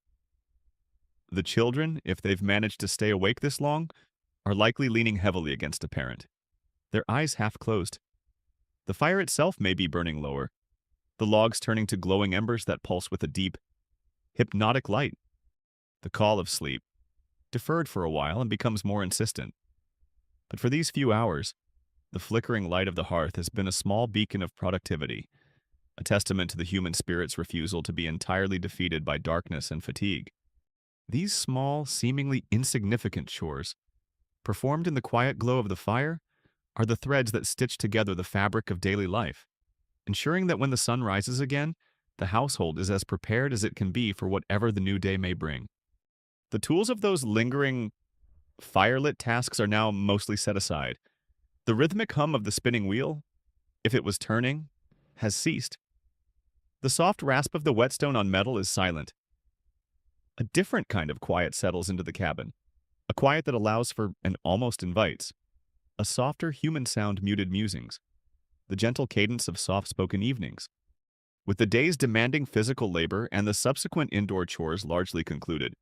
The children, if they've managed to stay awake this long, are likely leaning heavily against a parent, their eyes half closed. The fire itself may be burning lower, the logs turning to glowing embers that pulse with a deep, hypnotic light. The call of sleep, deferred for a while and becomes more insistent. But for these few hours, the flickering light of the hearth has been a small beacon of productivity, a testament to the human spirit's refusal to be entirely defeated by darkness and fatigue. These small, seemingly insignificant chores, performed in the quiet glow of the fire, are the threads that stitch together the fabric of daily life, ensuring that when the sun rises again, the household is as prepared as it can be for whatever the new day may bring. The tools of those lingering, firelit tasks are now mostly set aside. The rhythmic hum of the spinning wheel, if it was turning, has ceased. The soft rasp of the whetstone on metal is silent. A different kind of quiet settles into the cabin, a quiet that allows for and almost invites a softer human sound muted musings, the gentle cadence of soft-spoken evenings. With the day's demanding physical labor and the subsequent indoor chores largely concluded,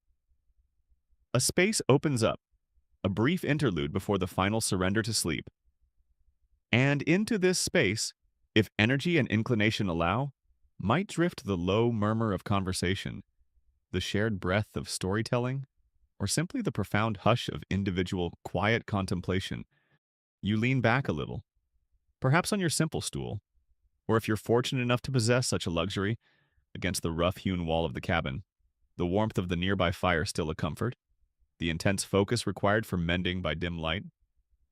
a space opens up, a brief interlude before the final surrender to sleep. And into this space, if energy and inclination allow, might drift the low murmur of conversation, the shared breath of storytelling, or simply the profound hush of individual, quiet contemplation. You lean back a little, perhaps on your simple stool, or if you're fortunate enough to possess such a luxury, against the rough-hewn wall of the cabin, the warmth of the nearby fire still a comfort, the intense focus required for mending by dim light,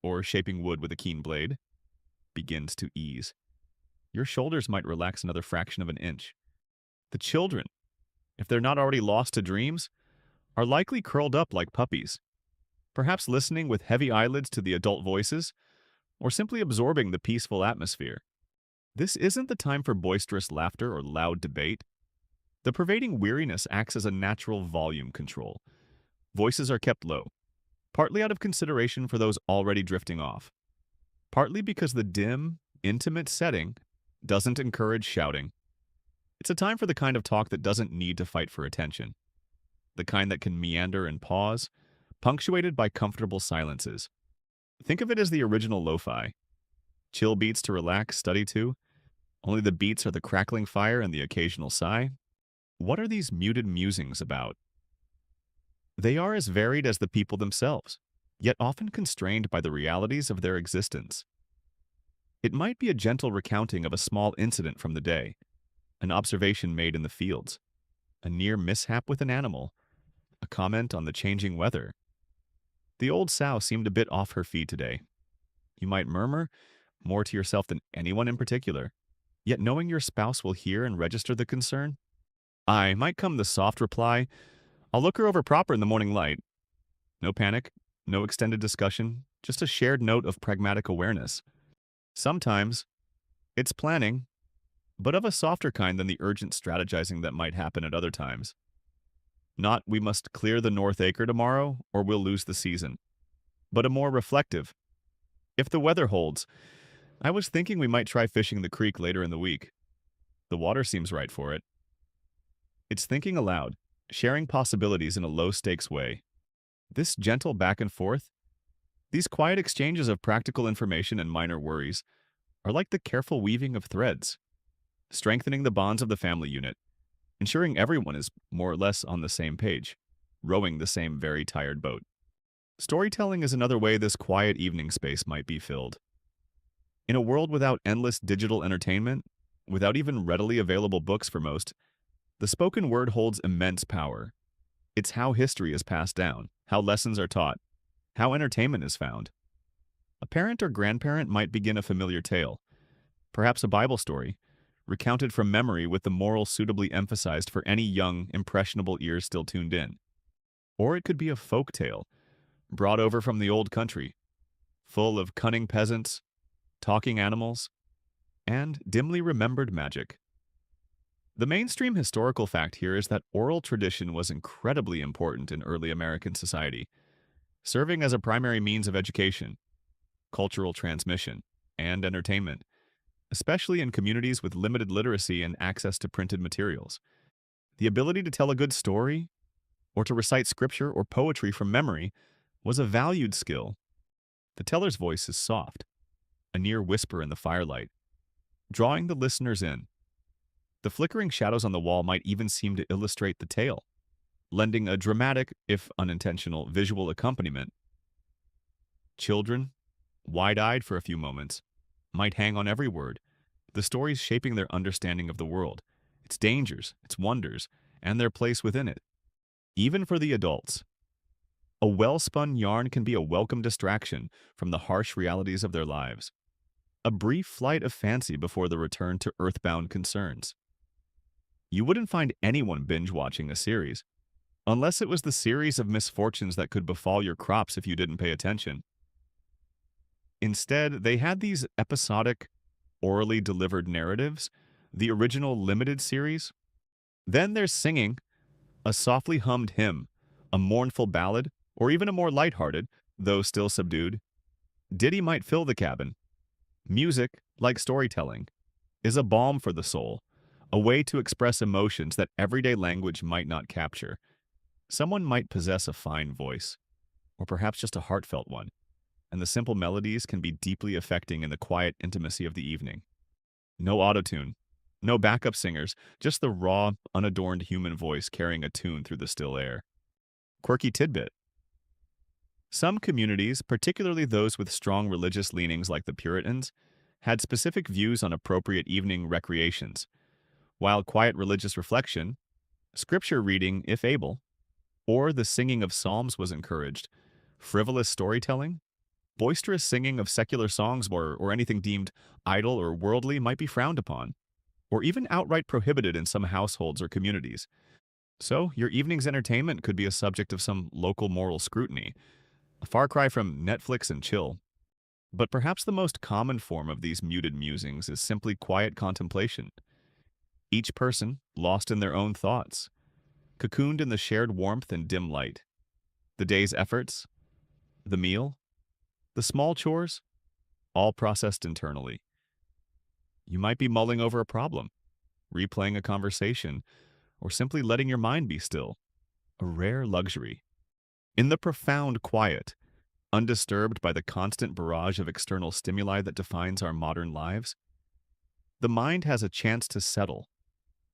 or shaping wood with a keen blade, begins to ease. Your shoulders might relax another fraction of an inch. The children, if they're not already lost to dreams, are likely curled up like puppies, perhaps listening with heavy eyelids to the adult voices, or simply absorbing the peaceful atmosphere. This isn't the time for boisterous laughter or loud debate. The pervading weariness acts as a natural volume control. Voices are kept low, partly out of consideration for those already drifting off, partly because the dim, intimate setting doesn't encourage shouting. It's a time for the kind of talk that doesn't need to fight for attention, the kind that can meander and pause, punctuated by comfortable silences. Think of it as the original lo-fi. Chill beats to relax, study to, Only the beats are the crackling fire and the occasional sigh? What are these muted musings about? They are as varied as the people themselves, yet often constrained by the realities of their existence. It might be a gentle recounting of a small incident from the day, an observation made in the fields, a near mishap with an animal, a comment on the changing weather. The old sow seemed a bit off her feed today. You might murmur, more to yourself than anyone in particular, yet knowing your spouse will hear and register the concern. I might come the soft reply, I'll look her over proper in the morning light. No panic, no extended discussion, just a shared note of pragmatic awareness. Sometimes, it's planning, but of a softer kind than the urgent strategizing that might happen at other times. Not we must clear the North Acre tomorrow or we'll lose the season, but a more reflective. If the weather holds, I was thinking we might try fishing the creek later in the week. The water seems right for it. It's thinking aloud, sharing possibilities in a low-stakes way. This gentle back and forth, these quiet exchanges of practical information and minor worries, are like the careful weaving of threads, strengthening the bonds of the family unit, ensuring everyone is more or less on the same page, rowing the same very tired boat. Storytelling is another way this quiet evening space might be filled. In a world without endless digital entertainment, without even readily available books for most, the spoken word holds immense power. It's how history is passed down, how lessons are taught, how entertainment is found. A parent or grandparent might begin a familiar tale, perhaps a Bible story, recounted from memory with the moral suitably emphasized for any young, impressionable ears still tuned in. Or it could be a folk tale, brought over from the old country, full of cunning peasants, talking animals, and dimly remembered magic. The mainstream historical fact here is that oral tradition was incredibly important in early American society, serving as a primary means of education, cultural transmission, and entertainment, especially in communities with limited literacy and access to printed materials. The ability to tell a good story, or to recite scripture or poetry from memory, was a valued skill. The teller's voice is soft, a near whisper in the firelight, drawing the listeners in. The flickering shadows on the wall might even seem to illustrate the tale, lending a dramatic, if unintentional, visual accompaniment. Children, wide-eyed for a few moments, might hang on every word, the stories shaping their understanding of the world, its dangers, its wonders, and their place within it. Even for the adults, a well-spun yarn can be a welcome distraction from the harsh realities of their lives, a brief flight of fancy before the return to earthbound concerns. You wouldn't find anyone binge-watching a series, unless it was the series of misfortunes that could befall your crops if you didn't pay attention. Instead, they had these episodic, orally delivered narratives, the original limited series. Then there's singing, a softly hummed hymn, a mournful ballad, or even a more lighthearted, though still subdued, ditty might fill the cabin. Music, like storytelling, is a balm for the soul, a way to express emotions that everyday language might not capture. Someone might possess a fine voice, or perhaps just a heartfelt one, and the simple melodies can be deeply affecting in the quiet intimacy of the evening. No autotune, no backup singers, just the raw, unadorned human voice carrying a tune through the still air. Quirky tidbit. Some communities, particularly those with strong religious leanings like the Puritans, had specific views on appropriate evening recreations. While quiet religious reflection, scripture reading, if able, or the singing of psalms was encouraged, frivolous storytelling, boisterous singing of secular songs or anything deemed idle or worldly might be frowned upon, or even outright prohibited in some households or communities. So, your evening's entertainment could be a subject of some local moral scrutiny, a far cry from Netflix and chill. But perhaps the most common form of these muted musings is simply quiet contemplation. Each person lost in their own thoughts, cocooned in the shared warmth and dim light. The day's efforts, the meal, the small chores, all processed internally. You might be mulling over a problem, replaying a conversation, or simply letting your mind be still, a rare luxury. In the profound quiet, undisturbed by the constant barrage of external stimuli that defines our modern lives, the mind has a chance to settle,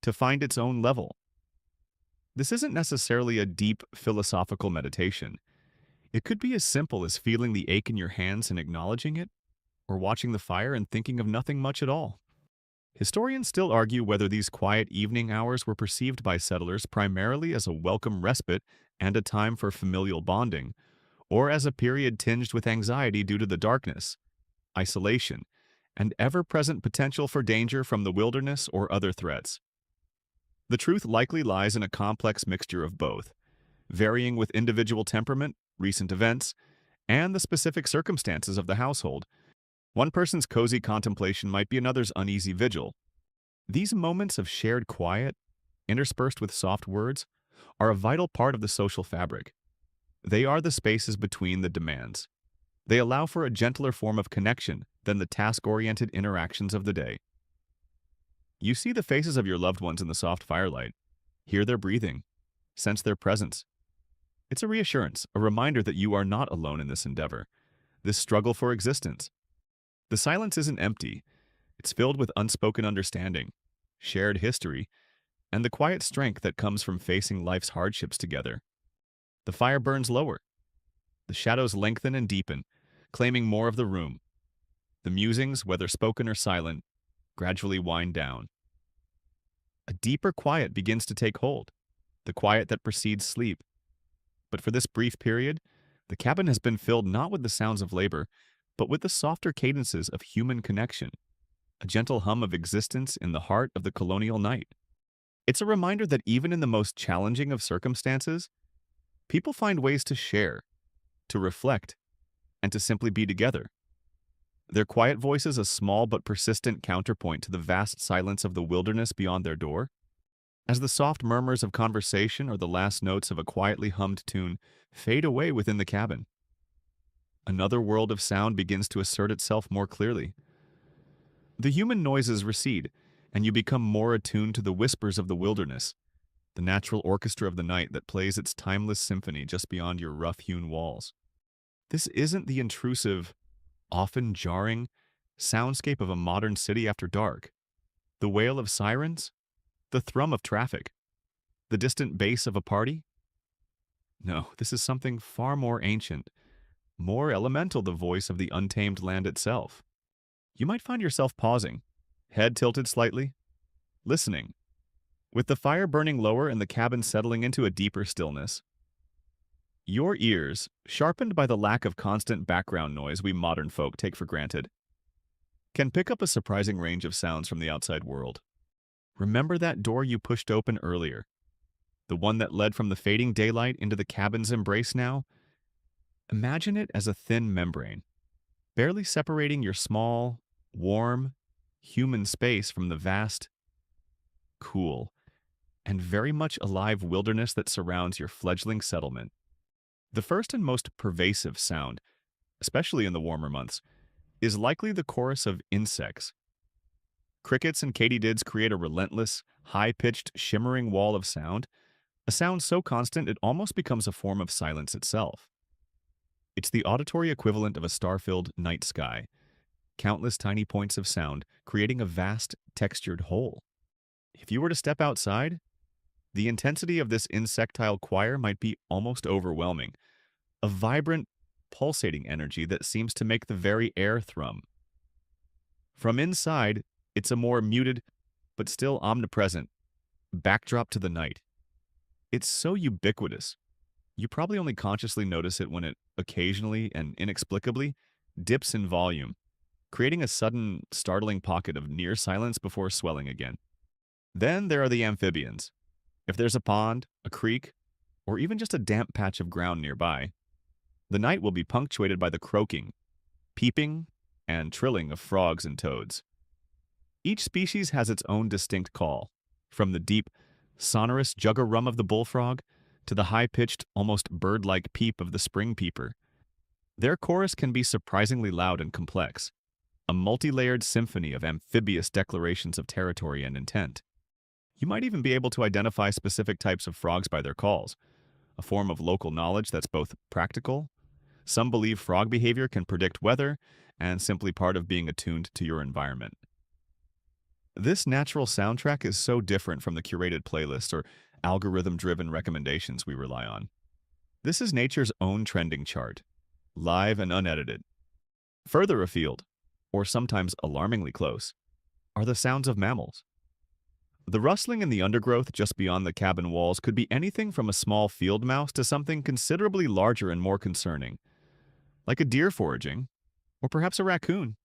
to find its own level. This isn't necessarily a deep philosophical meditation. It could be as simple as feeling the ache in your hands and acknowledging it, or watching the fire and thinking of nothing much at all. Historians still argue whether these quiet evening hours were perceived by settlers primarily as a welcome respite and a time for familial bonding, or as a period tinged with anxiety due to the darkness, isolation, and ever-present potential for danger from the wilderness or other threats. The truth likely lies in a complex mixture of both, varying with individual temperament, recent events, and the specific circumstances of the household. One person's cozy contemplation might be another's uneasy vigil. These moments of shared quiet, interspersed with soft words, are a vital part of the social fabric. They are the spaces between the demands. They allow for a gentler form of connection than the task-oriented interactions of the day. You see the faces of your loved ones in the soft firelight, hear their breathing, sense their presence. It's a reassurance, a reminder that you are not alone in this endeavor, this struggle for existence. The silence isn't empty. It's filled with unspoken understanding, shared history, and the quiet strength that comes from facing life's hardships together. The fire burns lower. The shadows lengthen and deepen, claiming more of the room. The musings, whether spoken or silent, gradually wind down. A deeper quiet begins to take hold, the quiet that precedes sleep. But for this brief period, the cabin has been filled not with the sounds of labor, but with the softer cadences of human connection, a gentle hum of existence in the heart of the colonial night. It's a reminder that even in the most challenging of circumstances, people find ways to share, to reflect, and to simply be together. Their quiet voices a small but persistent counterpoint to the vast silence of the wilderness beyond their door. As the soft murmurs of conversation or the last notes of a quietly hummed tune fade away within the cabin, another world of sound begins to assert itself more clearly. The human noises recede, and you become more attuned to the whispers of the wilderness, the natural orchestra of the night that plays its timeless symphony just beyond your rough-hewn walls. This isn't the intrusive, often jarring, soundscape of a modern city after dark. The wail of sirens? The thrum of traffic? The distant bass of a party? No, this is something far more ancient, more elemental, the voice of the untamed land itself. You might find yourself pausing, head tilted slightly, listening, with the fire burning lower and the cabin settling into a deeper stillness. Your ears, sharpened by the lack of constant background noise we modern folk take for granted, can pick up a surprising range of sounds from the outside world. Remember that door you pushed open earlier, the one that led from the fading daylight into the cabin's embrace now? Imagine it as a thin membrane, barely separating your small, warm, human space from the vast, cool, and very much alive wilderness that surrounds your fledgling settlement. The first and most pervasive sound, especially in the warmer months, is likely the chorus of insects. Crickets and katydids create a relentless, high-pitched, shimmering wall of sound, a sound so constant it almost becomes a form of silence itself. It's the auditory equivalent of a star-filled night sky, countless tiny points of sound creating a vast, textured whole. If you were to step outside, the intensity of this insectile choir might be almost overwhelming, a vibrant, pulsating energy that seems to make the very air thrum. From inside, it's a more muted, but still omnipresent, backdrop to the night. It's so ubiquitous, you probably only consciously notice it when it occasionally and inexplicably dips in volume, creating a sudden, startling pocket of near silence before swelling again. Then there are the amphibians. If there's a pond, a creek, or even just a damp patch of ground nearby, the night will be punctuated by the croaking, peeping, and trilling of frogs and toads. Each species has its own distinct call, from the deep, sonorous jugger-rum of the bullfrog to the high-pitched, almost bird-like peep of the spring peeper. Their chorus can be surprisingly loud and complex, a multi-layered symphony of amphibious declarations of territory and intent. You might even be able to identify specific types of frogs by their calls, a form of local knowledge that's both practical. Some believe frog behavior can predict weather and simply part of being attuned to your environment. This natural soundtrack is so different from the curated playlist or algorithm-driven recommendations we rely on. This is nature's own trending chart, live and unedited. Further afield, or sometimes alarmingly close, are the sounds of mammals. The rustling in the undergrowth just beyond the cabin walls could be anything from a small field mouse to something considerably larger and more concerning, like a deer foraging, or perhaps a raccoon,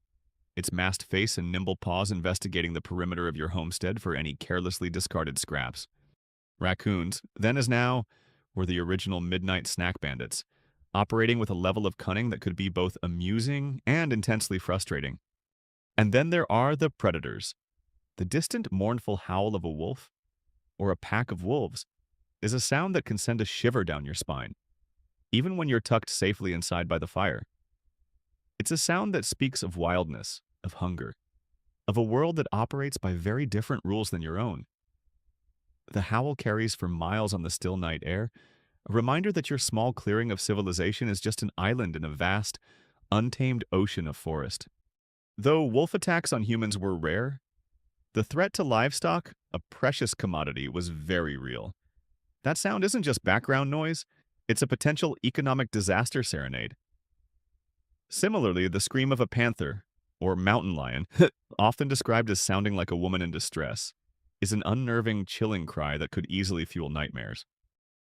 its masked face and nimble paws investigating the perimeter of your homestead for any carelessly discarded scraps. Raccoons, then as now, were the original midnight snack bandits, operating with a level of cunning that could be both amusing and intensely frustrating. And then there are the predators. The distant, mournful howl of a wolf, or a pack of wolves, is a sound that can send a shiver down your spine, even when you're tucked safely inside by the fire. It's a sound that speaks of wildness, of hunger, of a world that operates by very different rules than your own. The howl carries for miles on the still night air, a reminder that your small clearing of civilization is just an island in a vast, untamed ocean of forest. Though wolf attacks on humans were rare, the threat to livestock, a precious commodity, was very real. That sound isn't just background noise, it's a potential economic disaster serenade. Similarly, the scream of a panther, or mountain lion, often described as sounding like a woman in distress, is an unnerving, chilling cry that could easily fuel nightmares.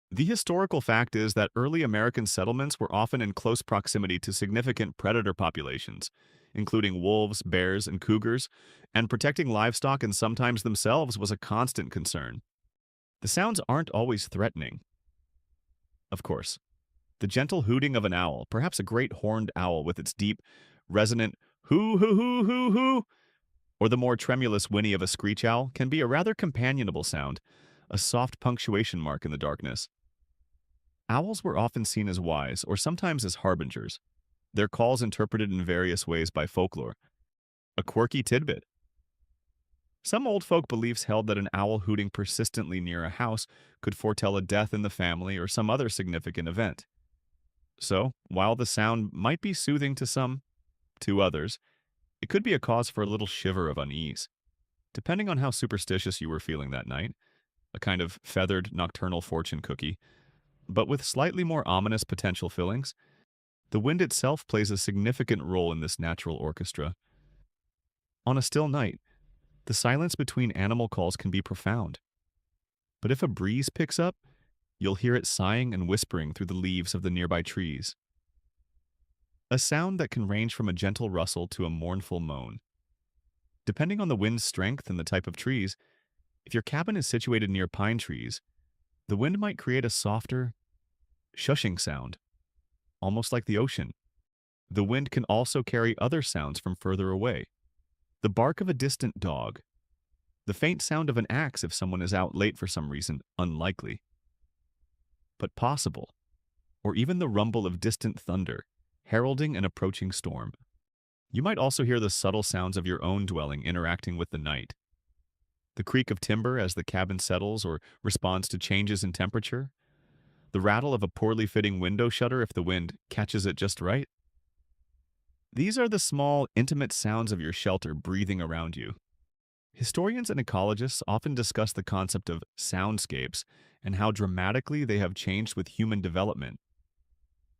The historical fact is that early American settlements were often in close proximity to significant predator populations, including wolves, bears, and cougars, and protecting livestock and sometimes themselves was a constant concern. The sounds aren't always threatening. Of course, the gentle hooting of an owl, perhaps a great horned owl with its deep, resonant hoo hoo hoo hoo hoo, or the more tremulous whinny of a screech owl, can be a rather companionable sound, a soft punctuation mark in the darkness. Owls were often seen as wise, or sometimes as harbingers, their calls interpreted in various ways by folklore. A quirky tidbit. Some old folk beliefs held that an owl hooting persistently near a house could foretell a death in the family or some other significant event. So, while the sound might be soothing to some, to others, it could be a cause for a little shiver of unease. Depending on how superstitious you were feeling that night, a kind of feathered nocturnal fortune cookie, but with slightly more ominous potential fillings, the wind itself plays a significant role in this natural orchestra. On a still night, the silence between animal calls can be profound. But if a breeze picks up, you'll hear it sighing and whispering through the leaves of the nearby trees. A sound that can range from a gentle rustle to a mournful moan. Depending on the wind's strength and the type of trees, if your cabin is situated near pine trees, the wind might create a softer, shushing sound, almost like the ocean. The wind can also carry other sounds from further away. The bark of a distant dog, the faint sound of an axe if someone is out late for some reason, unlikely, but possible, or even the rumble of distant thunder, heralding an approaching storm. You might also hear the subtle sounds of your own dwelling interacting with the night. The creak of timber as the cabin settles or responds to changes in temperature. The rattle of a poorly fitting window shutter if the wind catches it just right. These are the small, intimate sounds of your shelter breathing around you. Historians and ecologists often discuss the concept of soundscapes and how dramatically they have changed with human development.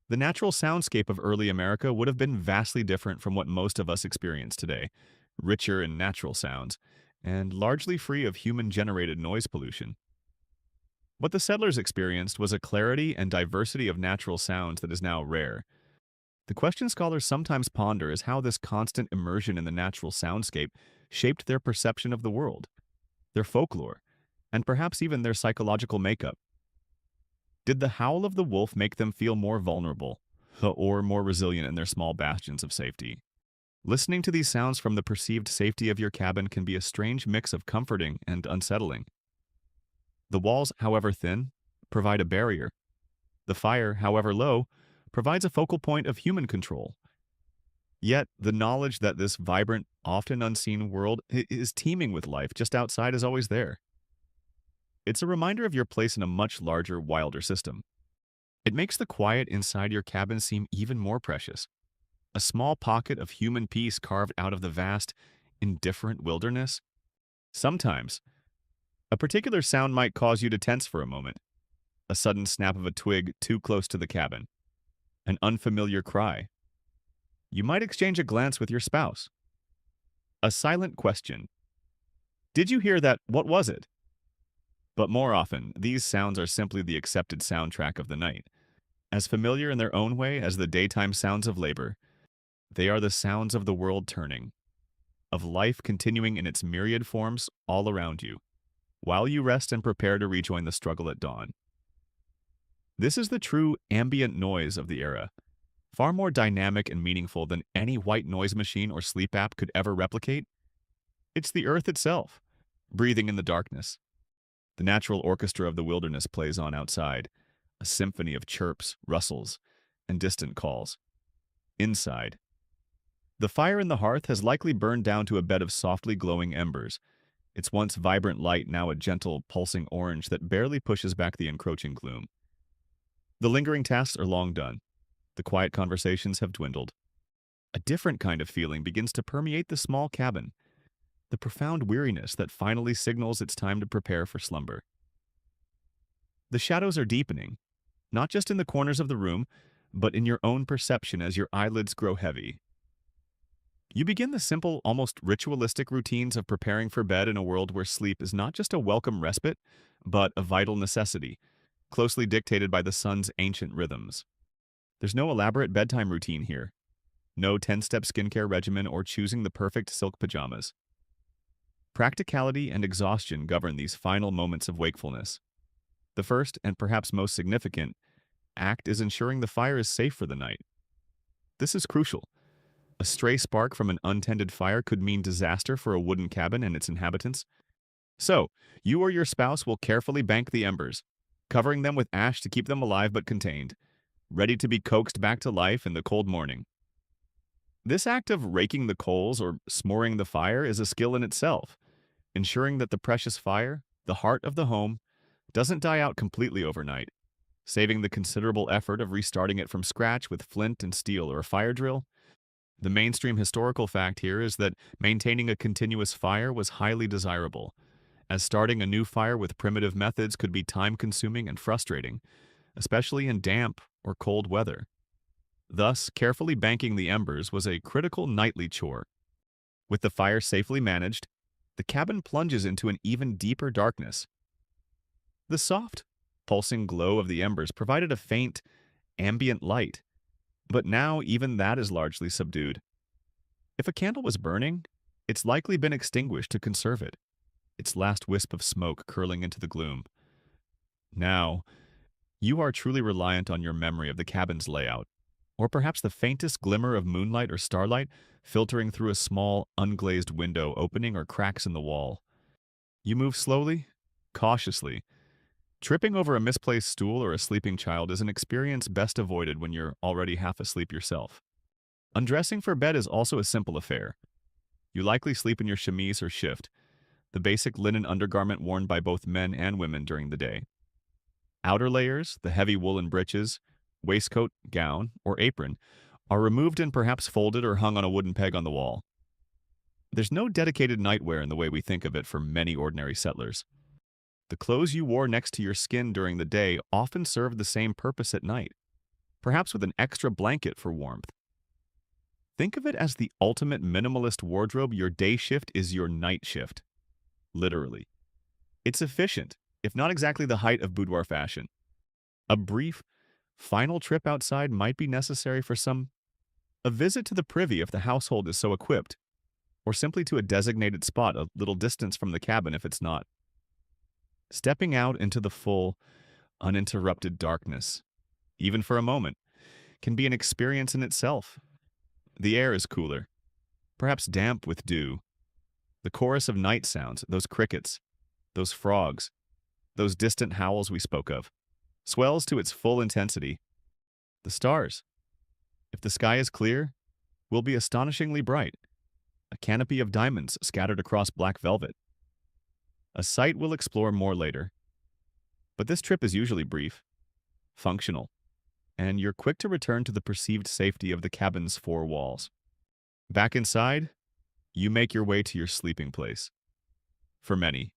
The natural soundscape of early America would have been vastly different from what most of us experience today, richer in natural sounds, and largely free of human-generated noise pollution. What the settlers experienced was a clarity and diversity of natural sounds that is now rare. The question scholars sometimes ponder is how this constant immersion in the natural soundscape shaped their perception of the world, their folklore, and perhaps even their psychological makeup. Did the howl of the wolf make them feel more vulnerable, or more resilient in their small bastions of safety? Listening to these sounds from the perceived safety of your cabin can be a strange mix of comforting and unsettling. The walls, however thin, provide a barrier. The fire, however low, provides a focal point of human control. Yet, the knowledge that this vibrant, often unseen world is teeming with life just outside is always there. It's a reminder of your place in a much larger, wilder system. It makes the quiet inside your cabin seem even more precious. A small pocket of human peace carved out of the vast, indifferent wilderness. Sometimes, a particular sound might cause you to tense for a moment. A sudden snap of a twig too close to the cabin, an unfamiliar cry. You might exchange a glance with your spouse. A silent question. Did you hear that? What was it? But more often, these sounds are simply the accepted soundtrack of the night. As familiar in their own way as the daytime sounds of labor, they are the sounds of the world turning, of life continuing in its myriad forms all around you, while you rest and prepare to rejoin the struggle at dawn. This is the true ambient noise of the era, far more dynamic and meaningful than any white noise machine or sleep app could ever replicate. It's the earth itself, breathing in the darkness. The natural orchestra of the wilderness plays on outside, a symphony of chirps, rustles, and distant calls. Inside, the fire in the hearth has likely burned down to a bed of softly glowing embers, its once vibrant light now a gentle, pulsing orange that barely pushes back the encroaching gloom. The lingering tasks are long done. The quiet conversations have dwindled. A different kind of feeling begins to permeate the small cabin, the profound weariness that finally signals it's time to prepare for slumber. The shadows are deepening, not just in the corners of the room, but in your own perception as your eyelids grow heavy. You begin the simple, almost ritualistic routines of preparing for bed in a world where sleep is not just a welcome respite, but a vital necessity, closely dictated by the sun's ancient rhythms. There's no elaborate bedtime routine here, no 10-step skincare regimen or choosing the perfect silk pajamas. Practicality and exhaustion govern these final moments of wakefulness. The first, and perhaps most significant, act is ensuring the fire is safe for the night. This is crucial. A stray spark from an untended fire could mean disaster for a wooden cabin and its inhabitants. So, you or your spouse will carefully bank the embers, covering them with ash to keep them alive but contained, ready to be coaxed back to life in the cold morning. This act of raking the coals or smoring the fire is a skill in itself, ensuring that the precious fire, the heart of the home, doesn't die out completely overnight, saving the considerable effort of restarting it from scratch with flint and steel or a fire drill. The mainstream historical fact here is that maintaining a continuous fire was highly desirable, as starting a new fire with primitive methods could be time-consuming and frustrating, especially in damp or cold weather. Thus, carefully banking the embers was a critical nightly chore. With the fire safely managed, the cabin plunges into an even deeper darkness. The soft, pulsing glow of the embers provided a faint, ambient light, but now even that is largely subdued. If a candle was burning, it's likely been extinguished to conserve it, its last wisp of smoke curling into the gloom. Now, you are truly reliant on your memory of the cabin's layout, or perhaps the faintest glimmer of moonlight or starlight filtering through a small, unglazed window opening or cracks in the wall. You move slowly, cautiously. Tripping over a misplaced stool or a sleeping child is an experience best avoided when you're already half asleep yourself. Undressing for bed is also a simple affair. You likely sleep in your chemise or shift, the basic linen undergarment worn by both men and women during the day. Outer layers, the heavy woolen breeches, waistcoat, gown, or apron, are removed and perhaps folded or hung on a wooden peg on the wall. There's no dedicated nightwear in the way we think of it for many ordinary settlers. The clothes you wore next to your skin during the day often served the same purpose at night, perhaps with an extra blanket for warmth. Think of it as the ultimate minimalist wardrobe. Your day shift is your night shift. Literally. It's efficient, if not exactly the height of boudoir fashion. A brief, final trip outside might be necessary for some. A visit to the privy if the household is so equipped, or simply to a designated spot a little distance from the cabin if it's not. Stepping out into the full, uninterrupted darkness, even for a moment, can be an experience in itself. The air is cooler, perhaps damp with dew. The chorus of night sounds, those crickets, those frogs, those distant howls we spoke of, swells to its full intensity. The stars, if the sky is clear, will be astonishingly bright, a canopy of diamonds scattered across black velvet. A sight we'll explore more later. But this trip is usually brief, functional, and you're quick to return to the perceived safety of the cabin's four walls. Back inside, you make your way to your sleeping place. for many.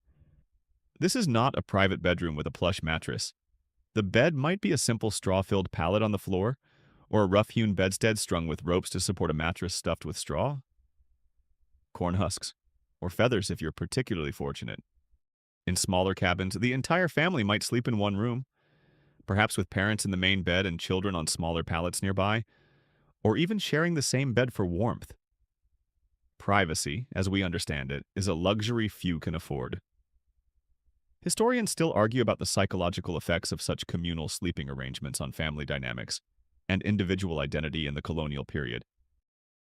This is not a private bedroom with a plush mattress. The bed might be a simple straw-filled pallet on the floor, or a rough-hewn bedstead strung with ropes to support a mattress stuffed with straw, corn husks, or feathers if you're particularly fortunate. In smaller cabins, the entire family might sleep in one room, perhaps with parents in the main bed and children on smaller pallets nearby, or even sharing the same bed for warmth. Privacy, as we understand it, is a luxury few can afford. Historians still argue about the psychological effects of such communal sleeping arrangements on family dynamics and individual identity in the colonial period.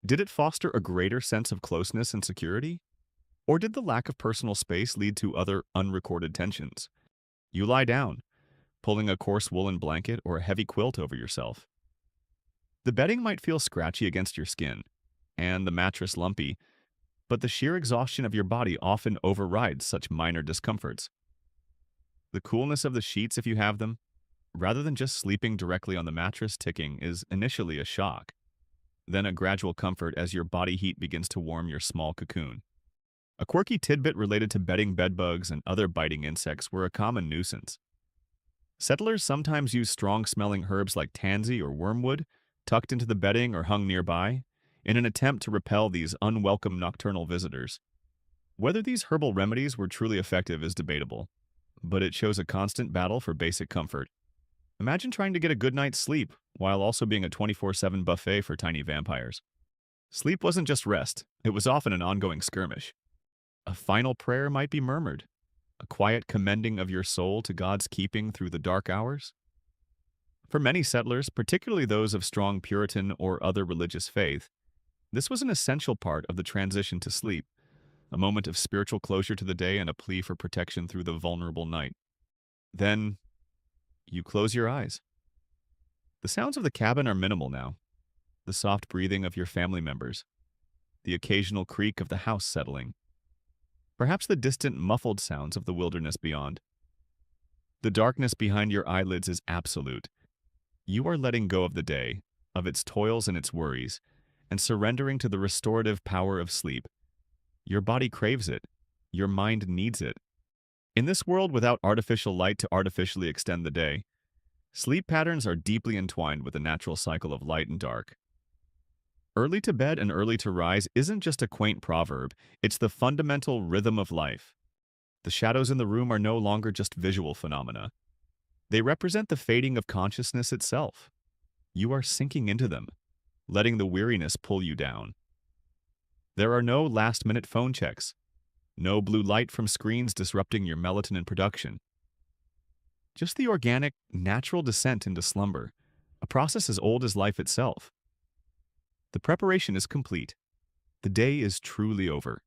Did it foster a greater sense of closeness and security? Or did the lack of personal space lead to other unrecorded tensions? You lie down, pulling a coarse woolen blanket or a heavy quilt over yourself. The bedding might feel scratchy against your skin, and the mattress lumpy, but the sheer exhaustion of your body often overrides such minor discomforts. The coolness of the sheets, if you have them, rather than just sleeping directly on the mattress ticking, is initially a shock, then a gradual comfort as your body heat begins to warm your small cocoon. A quirky tidbit related to bedding bedbugs and other biting insects were a common nuisance. Settlers sometimes used strong-smelling herbs like tansy or wormwood, tucked into the bedding or hung nearby, in an attempt to repel these unwelcome nocturnal visitors. Whether these herbal remedies were truly effective is debatable, but it shows a constant battle for basic comfort. Imagine trying to get a good night's sleep while also being a 24/7 buffet for tiny vampires. Sleep wasn't just rest, it was often an ongoing skirmish. A final prayer might be murmured, a quiet commending of your soul to God's keeping through the dark hours. For many settlers, particularly those of strong Puritan or other religious faith, this was an essential part of the transition to sleep, a moment of spiritual closure to the day and a plea for protection through the vulnerable night. Then, you close your eyes. The sounds of the cabin are minimal now. The soft breathing of your family members, the occasional creak of the house settling, perhaps the distant muffled sounds of the wilderness beyond. The darkness behind your eyelids is absolute. You are letting go of the day, of its toils and its worries, and surrendering to the restorative power of sleep. Your body craves it. Your mind needs it. In this world without artificial light to artificially extend the day, sleep patterns are deeply entwined with the natural cycle of light and dark. Early to bed and early to rise isn't just a quaint proverb, it's the fundamental rhythm of life. The shadows in the room are no longer just visual phenomena. They represent the fading of consciousness itself. You are sinking into them, letting the weariness pull you down. There are no last-minute phone checks, no blue light from screens disrupting your melatonin production. Just the organic, natural descent into slumber, a process as old as life itself. The preparation is complete. The day is truly over.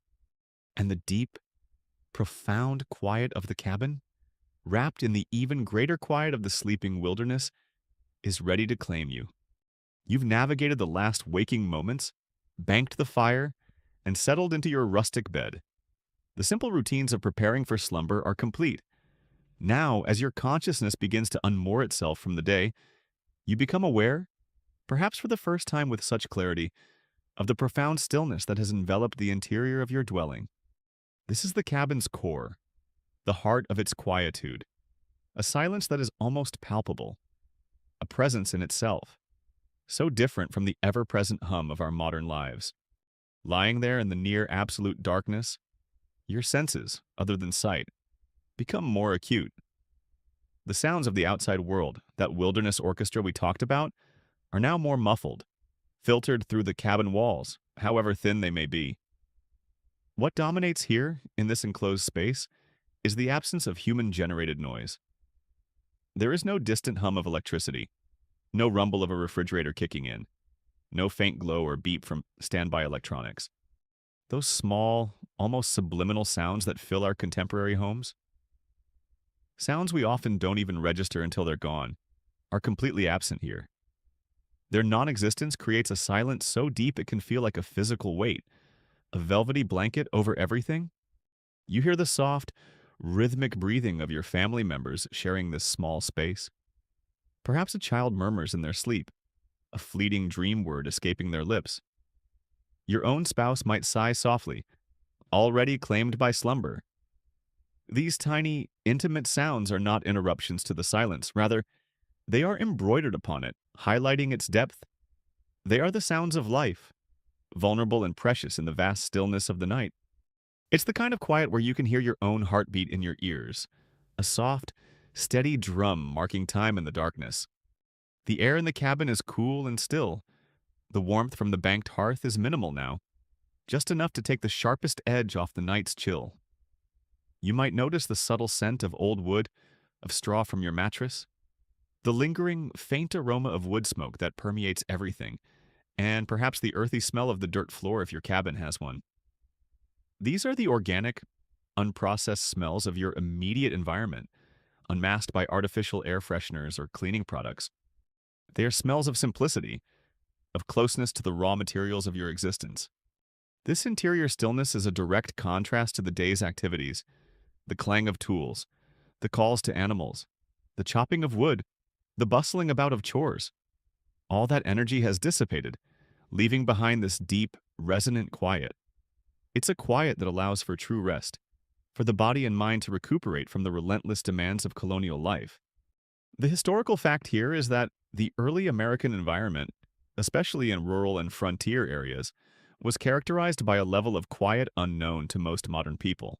And the deep, profound quiet of the cabin, wrapped in the even greater quiet of the sleeping wilderness, is ready to claim you. You've navigated the last waking moments, banked the fire, and settled into your rustic bed. The simple routines of preparing for slumber are complete. Now, as your consciousness begins to unmoor itself from the day, you become aware, perhaps for the first time with such clarity, of the profound stillness that has enveloped the interior of your dwelling. This is the cabin's core, the heart of its quietude, a silence that is almost palpable, a presence in itself, so different from the ever-present hum of our modern lives. Lying there in the near absolute darkness, your senses, other than sight, become more acute. The sounds of the outside world, that wilderness orchestra we talked about, are now more muffled, filtered through the cabin walls, however thin they may be. What dominates here, in this enclosed space, is the absence of human-generated noise. There is no distant hum of electricity, no rumble of a refrigerator kicking in, no faint glow or beep from standby electronics. Those small, almost subliminal sounds that fill our contemporary homes, sounds we often don't even register until they're gone, are completely absent here. Their non-existence creates a silence so deep it can feel like a physical weight, a velvety blanket over everything. You hear the soft, rhythmic breathing of your family members sharing this small space. Perhaps a child murmurs in their sleep, a fleeting dream word escaping their lips. Your own spouse might sigh softly, already claimed by slumber, These tiny, intimate sounds are not interruptions to the silence. Rather, they are embroidered upon it, highlighting its depth. They are the sounds of life, vulnerable and precious in the vast stillness of the night. It's the kind of quiet where you can hear your own heartbeat in your ears, a soft, steady drum marking time in the darkness. The air in the cabin is cool and still. The warmth from the banked hearth is minimal now, just enough to take the sharpest edge off the night's chill. You might notice the subtle scent of old wood, of straw from your mattress, the lingering, faint aroma of wood smoke that permeates everything, and perhaps the earthy smell of the dirt floor if your cabin has one. These are the organic, unprocessed smells of your immediate environment, unmasked by artificial air fresheners or cleaning products. They are smells of simplicity, of closeness to the raw materials of your existence. This interior stillness is a direct contrast to the day's activities, the clang of tools, the calls to animals, the chopping of wood, the bustling about of chores. All that energy has dissipated, leaving behind this deep, resonant quiet. It's a quiet that allows for true rest, for the body and mind to recuperate from the relentless demands of colonial life. The historical fact here is that the early American environment, especially in rural and frontier areas, was characterized by a level of quiet unknown to most modern people.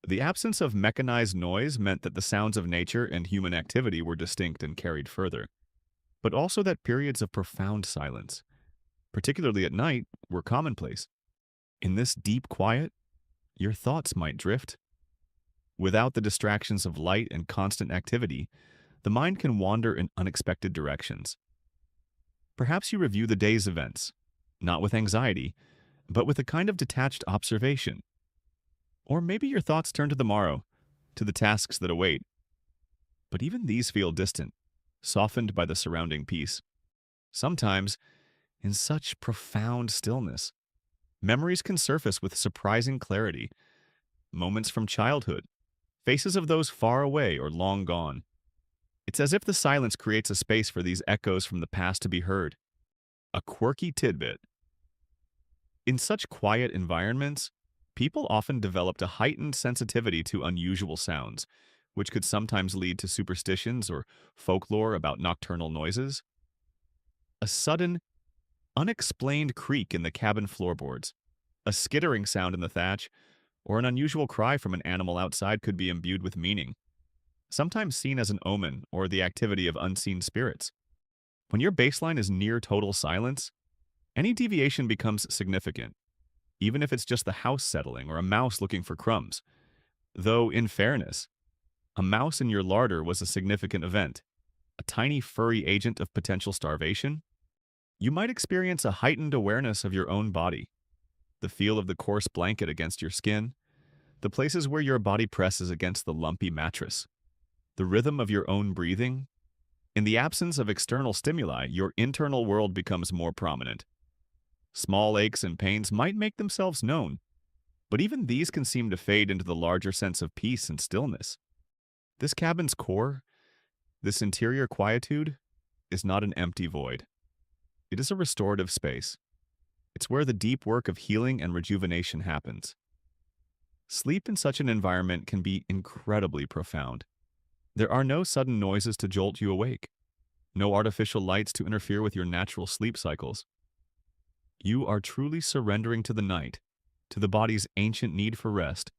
The absence of mechanized noise meant that the sounds of nature and human activity were distinct and carried further, but also that periods of profound silence, particularly at night, were commonplace. In this deep quiet, your thoughts might drift. Without the distractions of light and constant activity, the mind can wander in unexpected directions. Perhaps you review the day's events, not with anxiety, but with a kind of detached observation. Or maybe your thoughts turn to the morrow, to the tasks that await. But even these feel distant, softened by the surrounding peace. Sometimes, in such profound stillness, memories can surface with surprising clarity. Moments from childhood, faces of those far away or long gone. It's as if the silence creates a space for these echoes from the past to be heard. A quirky tidbit. In such quiet environments, people often developed a heightened sensitivity to unusual sounds, which could sometimes lead to superstitions or folklore about nocturnal noises. A sudden, unexplained creak in the cabin floorboards, a skittering sound in the thatch, or an unusual cry from an animal outside could be imbued with meaning, sometimes seen as an omen or the activity of unseen spirits. When your baseline is near total silence, any deviation becomes significant, even if it's just the house settling or a mouse looking for crumbs. Though, in fairness, a mouse in your larder was a significant event, a tiny furry agent of potential starvation. You might experience a heightened awareness of your own body, the feel of the coarse blanket against your skin, the places where your body presses against the lumpy mattress, the rhythm of your own breathing. In the absence of external stimuli, your internal world becomes more prominent. Small aches and pains might make themselves known, but even these can seem to fade into the larger sense of peace and stillness. This cabin's core, this interior quietude, is not an empty void. It is a restorative space. It's where the deep work of healing and rejuvenation happens. Sleep in such an environment can be incredibly profound. There are no sudden noises to jolt you awake, no artificial lights to interfere with your natural sleep cycles. You are truly surrendering to the night, to the body's ancient need for rest.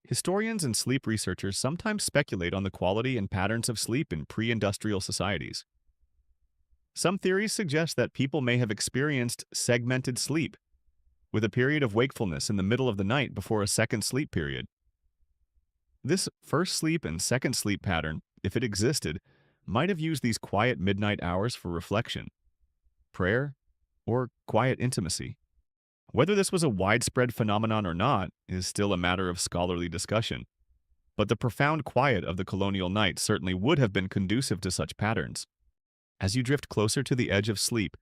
Historians and sleep researchers sometimes speculate on the quality and patterns of sleep in pre-industrial societies. Some theories suggest that people may have experienced segmented sleep, with a period of wakefulness in the middle of the night before a second sleep period. This first sleep and second sleep pattern, if it existed, might have used these quiet midnight hours for reflection, prayer, or quiet intimacy. Whether this was a widespread phenomenon or not is still a matter of scholarly discussion, but the profound quiet of the colonial night certainly would have been conducive to such patterns. As you drift closer to the edge of sleep,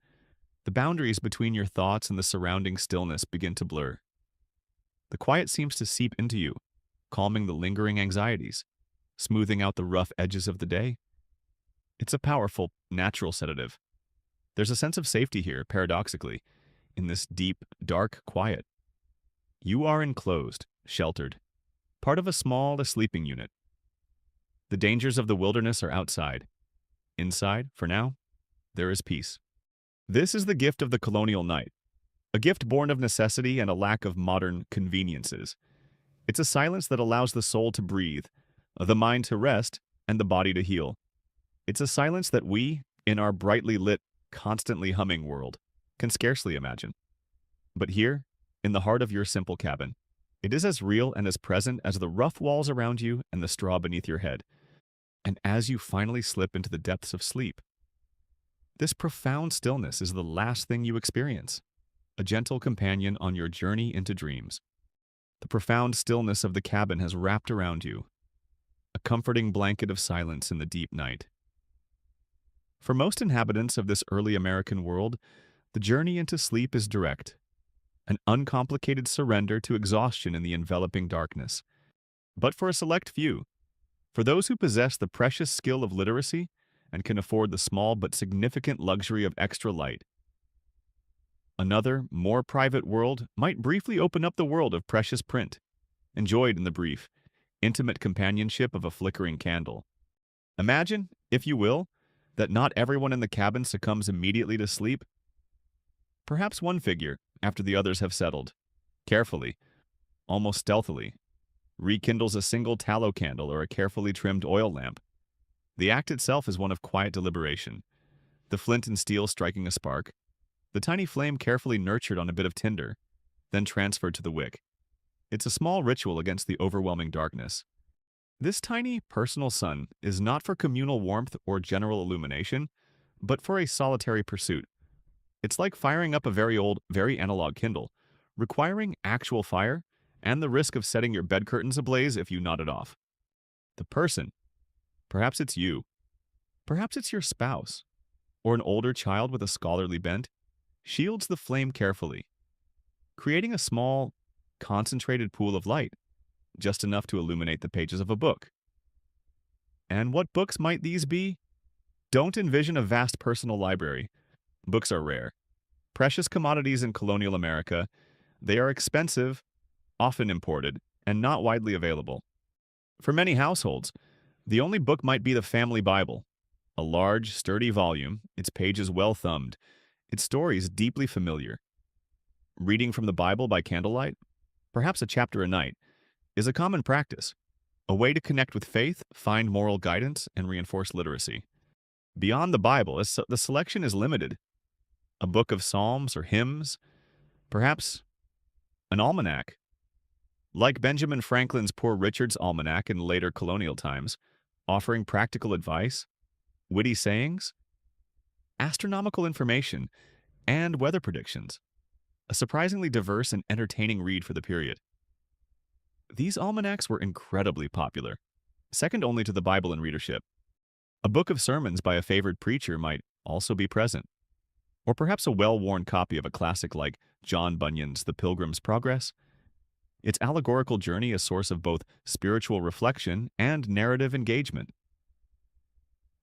the boundaries between your thoughts and the surrounding stillness begin to blur. The quiet seems to seep into you, calming the lingering anxieties, smoothing out the rough edges of the day. It's a powerful, natural sedative. There's a sense of safety here, paradoxically, in this deep, dark quiet. You are enclosed, sheltered, part of a small sleeping unit. The dangers of the wilderness are outside. Inside, for now, there is peace. This is the gift of the colonial night, a gift born of necessity and a lack of modern conveniences. It's a silence that allows the soul to breathe, the mind to rest, and the body to heal. It's a silence that we, in our brightly lit, constantly humming world, can scarcely imagine. But here, in the heart of your simple cabin, it is as real and as present as the rough walls around you and the straw beneath your head. And as you finally slip into the depths of sleep, this profound stillness is the last thing you experience, a gentle companion on your journey into dreams. The profound stillness of the cabin has wrapped around you, a comforting blanket of silence in the deep night. For most inhabitants of this early American world, the journey into sleep is direct, an uncomplicated surrender to exhaustion in the enveloping darkness. But for a select few, for those who possess the precious skill of literacy and can afford the small but significant luxury of extra light, another, more private world might briefly open up the world of precious print, enjoyed in the brief, intimate companionship of a flickering candle. Imagine, if you will, that not everyone in the cabin succumbs immediately to sleep. Perhaps one figure, after the others have settled, carefully, almost stealthily, rekindles a single tallow candle or a carefully trimmed oil lamp. The act itself is one of quiet deliberation, the flint and steel striking a spark, the tiny flame carefully nurtured on a bit of tinder, then transferred to the wick. It's a small ritual against the overwhelming darkness. This tiny, personal sun is not for communal warmth or general illumination, but for a solitary pursuit. It's like firing up a very old, very analog Kindle, requiring actual fire and the risk of setting your bed curtains ablaze if you nod it off. The person, perhaps it's you, perhaps it's your spouse, or an older child with a scholarly bent, shields the flame carefully, creating a small, concentrated pool of light, just enough to illuminate the pages of a book. And what books might these be? Don't envision a vast personal library. Books are rare. Precious commodities in colonial America, they are expensive, often imported, and not widely available. For many households, the only book might be the family Bible, a large, sturdy volume, its pages well thumbed, its stories deeply familiar. Reading from the Bible by candlelight, perhaps a chapter a night, is a common practice, a way to connect with faith, find moral guidance, and reinforce literacy. Beyond the Bible, the selection is limited. A book of psalms or hymns, perhaps an almanac. Like Benjamin Franklin's Poor Richard's Almanac in later colonial times, offering practical advice, witty sayings, astronomical information, and weather predictions. A surprisingly diverse and entertaining read for the period. These almanacs were incredibly popular, second only to the Bible in readership. A book of sermons by a favored preacher might also be present, or perhaps a well-worn copy of a classic like John Bunyan's The Pilgrim's Progress. Its allegorical journey a source of both spiritual reflection and narrative engagement.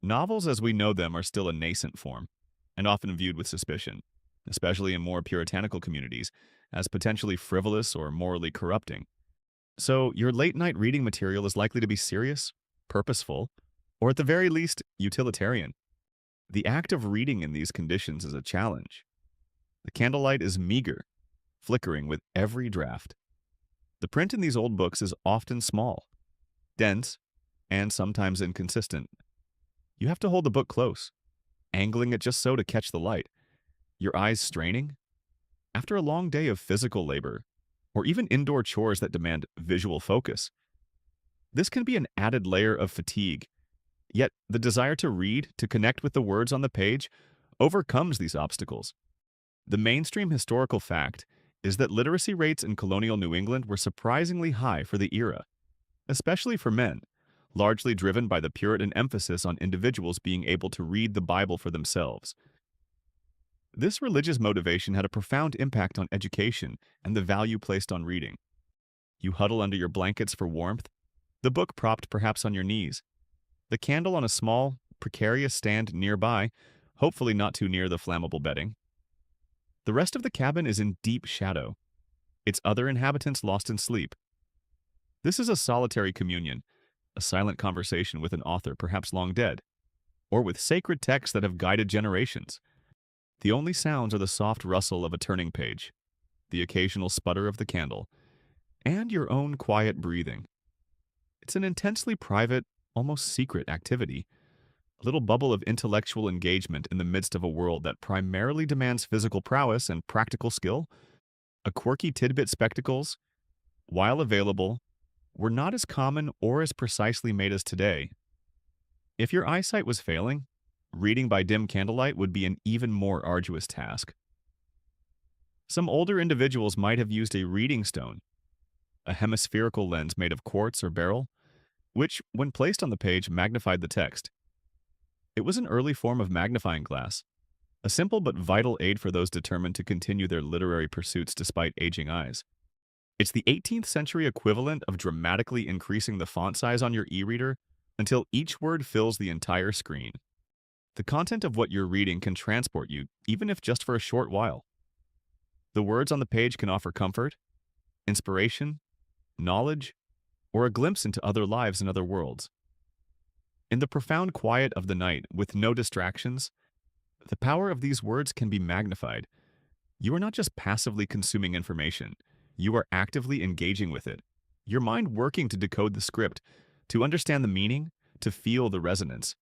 Novels as we know them are still a nascent form, and often viewed with suspicion, especially in more puritanical communities, as potentially frivolous or morally corrupting. So your late-night reading material is likely to be serious, purposeful, or at the very least, utilitarian. The act of reading in these conditions is a challenge. The candlelight is meager, flickering with every draft. The print in these old books is often small, dense, and sometimes inconsistent. You have to hold the book close, angling it just so to catch the light, your eyes straining. After a long day of physical labor, or even indoor chores that demand visual focus, this can be an added layer of fatigue. Yet the desire to read, to connect with the words on the page, overcomes these obstacles. The mainstream historical fact is that literacy rates in colonial New England were surprisingly high for the era, especially for men, largely driven by the Puritan emphasis on individuals being able to read the Bible for themselves. This religious motivation had a profound impact on education and the value placed on reading. You huddle under your blankets for warmth, the book propped perhaps on your knees, the candle on a small, precarious stand nearby, hopefully not too near the flammable bedding. The rest of the cabin is in deep shadow, its other inhabitants lost in sleep. This is a solitary communion, a silent conversation with an author perhaps long dead, or with sacred texts that have guided generations. The only sounds are the soft rustle of a turning page, the occasional sputter of the candle, and your own quiet breathing. It's an intensely private, almost secret activity, a little bubble of intellectual engagement in the midst of a world that primarily demands physical prowess and practical skill. A quirky tidbit spectacles, while available, were not as common or as precisely made as today. If your eyesight was failing, reading by dim candlelight would be an even more arduous task. Some older individuals might have used a reading stone, a hemispherical lens made of quartz or beryl, which, when placed on the page, magnified the text. It was an early form of magnifying glass, a simple but vital aid for those determined to continue their literary pursuits despite aging eyes. It's the 18th century equivalent of dramatically increasing the font size on your e-reader until each word fills the entire screen. The content of what you're reading can transport you, even if just for a short while. The words on the page can offer comfort, inspiration, knowledge, or a glimpse into other lives and other worlds. In the profound quiet of the night, with no distractions, the power of these words can be magnified. You are not just passively consuming information, you are actively engaging with it, your mind working to decode the script, to understand the meaning, to feel the resonance.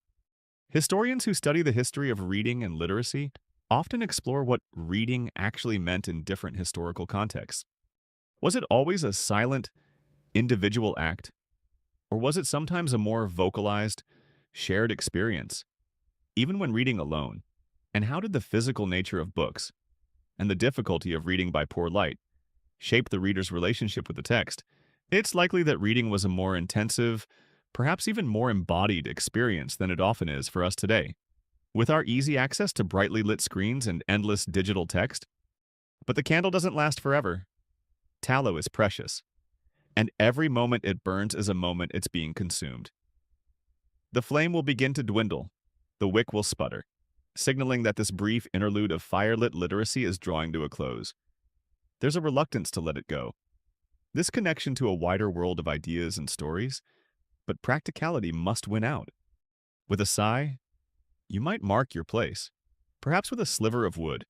Historians who study the history of reading and literacy often explore what reading actually meant in different historical contexts. Was it always a silent, individual act, or was it sometimes a more vocalized, shared experience, even when reading alone? And how did the physical nature of books and the difficulty of reading by poor light shape the reader's relationship with the text? It's likely that reading was a more intensive, perhaps even more embodied experience than it often is for us today, with our easy access to brightly lit screens and endless digital text. But the candle doesn't last forever. Tallow is precious, and every moment it burns is a moment it's being consumed. The flame will begin to dwindle, the wick will sputter, signaling that this brief interlude of firelit literacy is drawing to a close. There's a reluctance to let it go. This connection to a wider world of ideas and stories, but practicality must win out. With a sigh, you might mark your place, perhaps with a sliver of wood,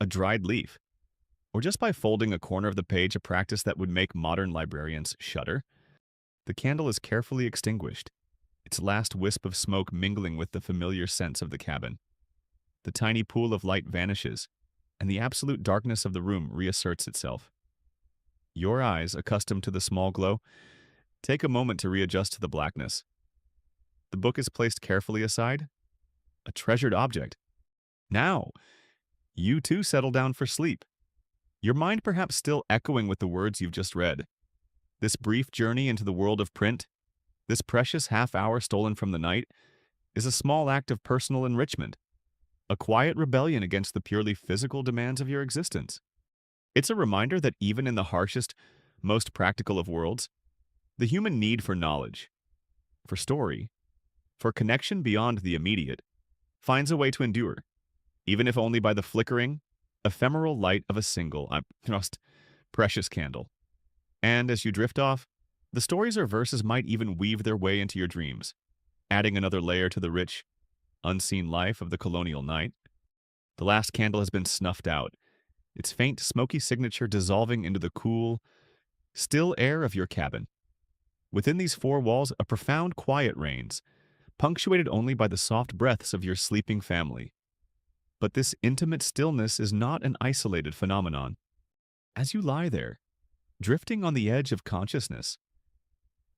a dried leaf, or just by folding a corner of the page, a practice that would make modern librarians shudder. The candle is carefully extinguished, its last wisp of smoke mingling with the familiar scents of the cabin. The tiny pool of light vanishes, and the absolute darkness of the room reasserts itself. Your eyes, accustomed to the small glow, take a moment to readjust to the blackness. The book is placed carefully aside, a treasured object. Now, you too settle down for sleep, your mind perhaps still echoing with the words you've just read. This brief journey into the world of print, this precious half-hour stolen from the night, is a small act of personal enrichment, a quiet rebellion against the purely physical demands of your existence. It's a reminder that even in the harshest, most practical of worlds, the human need for knowledge, for story, for connection beyond the immediate, finds a way to endure, even if only by the flickering, ephemeral light of a single, precious candle. And as you drift off, the stories or verses might even weave their way into your dreams, adding another layer to the rich, unseen life of the colonial night. The last candle has been snuffed out, its faint, smoky signature dissolving into the cool, still air of your cabin. Within these four walls, a profound quiet reigns, punctuated only by the soft breaths of your sleeping family. But this intimate stillness is not an isolated phenomenon. As you lie there, drifting on the edge of consciousness,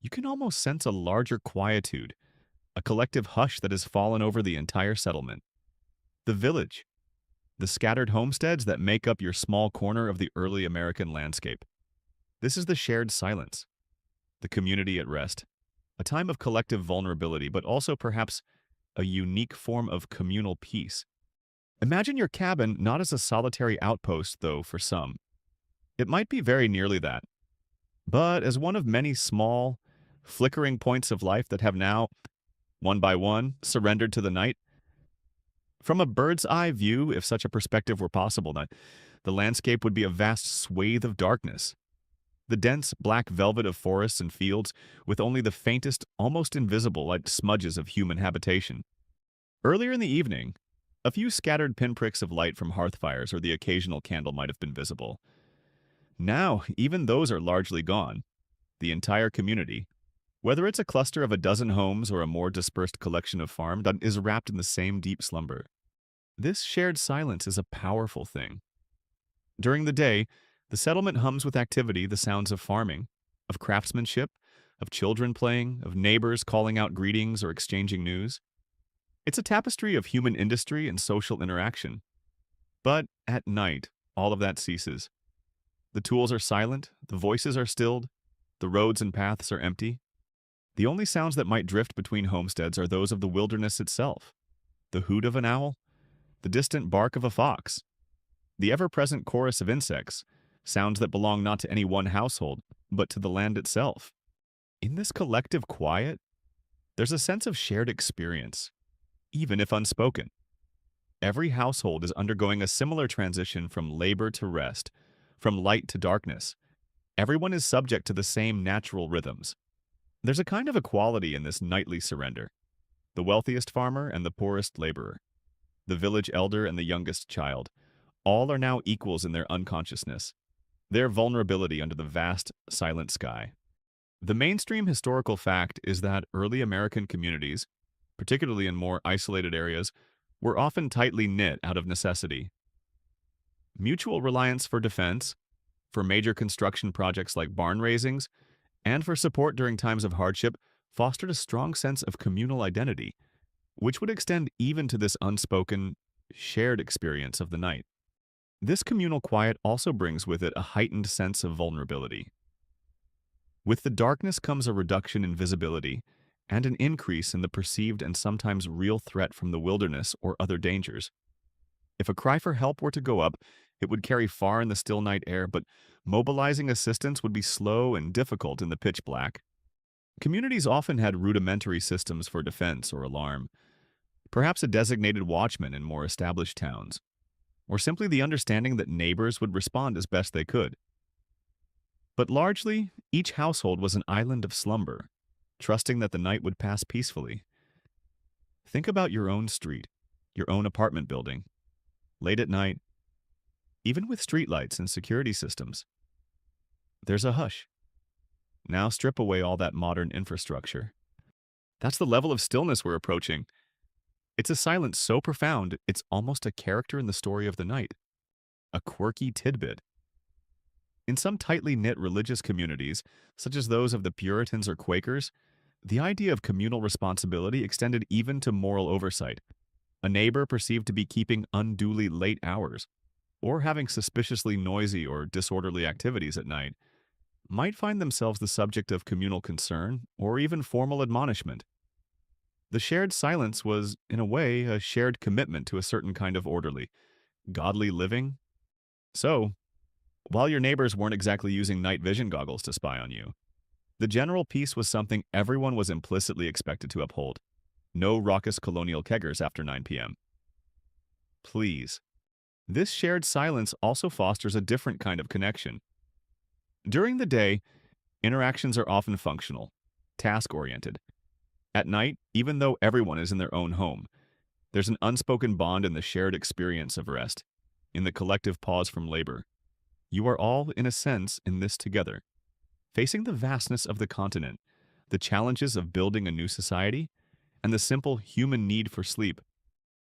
you can almost sense a larger quietude, a collective hush that has fallen over the entire settlement. The village, the scattered homesteads that make up your small corner of the early American landscape. This is the shared silence, the community at rest, a time of collective vulnerability, but also perhaps a unique form of communal peace. Imagine your cabin not as a solitary outpost, though, for some. It might be very nearly that, but as one of many small, flickering points of life that have now, one by one, surrendered to the night. From a bird's eye view, if such a perspective were possible, the landscape would be a vast swathe of darkness. The dense black velvet of forests and fields with only the faintest, almost invisible like smudges of human habitation. Earlier in the evening, a few scattered pinpricks of light from hearth fires or the occasional candle might have been visible. Now, even those are largely gone. The entire community, whether it's a cluster of a dozen homes or a more dispersed collection of farms, is wrapped in the same deep slumber. This shared silence is a powerful thing. During the day, the settlement hums with activity, the sounds of farming, of craftsmanship, of children playing, of neighbors calling out greetings or exchanging news. It's a tapestry of human industry and social interaction. But at night, all of that ceases. The tools are silent, the voices are stilled, the roads and paths are empty. The only sounds that might drift between homesteads are those of the wilderness itself. The hoot of an owl, the distant bark of a fox, the ever-present chorus of insects, sounds that belong not to any one household, but to the land itself. In this collective quiet, there's a sense of shared experience, even if unspoken. Every household is undergoing a similar transition from labor to rest, from light to darkness. Everyone is subject to the same natural rhythms. There's a kind of equality in this nightly surrender. The wealthiest farmer and the poorest laborer, the village elder and the youngest child, all are now equals in their unconsciousness, their vulnerability under the vast, silent sky. The mainstream historical fact is that early American communities, particularly in more isolated areas, were often tightly knit out of necessity. Mutual reliance for defense, for major construction projects like barn raisings, and for support during times of hardship fostered a strong sense of communal identity, which would extend even to this unspoken, shared experience of the night. This communal quiet also brings with it a heightened sense of vulnerability. With the darkness comes a reduction in visibility and an increase in the perceived and sometimes real threat from the wilderness or other dangers. If a cry for help were to go up, it would carry far in the still night air, but mobilizing assistance would be slow and difficult in the pitch black. Communities often had rudimentary systems for defense or alarm, perhaps a designated watchman in more established towns, or simply the understanding that neighbors would respond as best they could. But largely, each household was an island of slumber, trusting that the night would pass peacefully. Think about your own street, your own apartment building. Late at night, even with streetlights and security systems, there's a hush. Now strip away all that modern infrastructure. That's the level of stillness we're approaching. It's a silence so profound, it's almost a character in the story of the night, a quirky tidbit. In some tightly knit religious communities, such as those of the Puritans or Quakers, the idea of communal responsibility extended even to moral oversight. A neighbor perceived to be keeping unduly late hours, or having suspiciously noisy or disorderly activities at night, might find themselves the subject of communal concern or even formal admonishment. The shared silence was, in a way, a shared commitment to a certain kind of orderly, godly living. So, while your neighbors weren't exactly using night vision goggles to spy on you, the general peace was something everyone was implicitly expected to uphold. No raucous colonial keggers after 9 p.m. Please. This shared silence also fosters a different kind of connection. During the day, interactions are often functional, task-oriented. At night, even though everyone is in their own home, there's an unspoken bond in the shared experience of rest, in the collective pause from labor. You are all, in a sense, in this together. Facing the vastness of the continent, the challenges of building a new society, and the simple human need for sleep.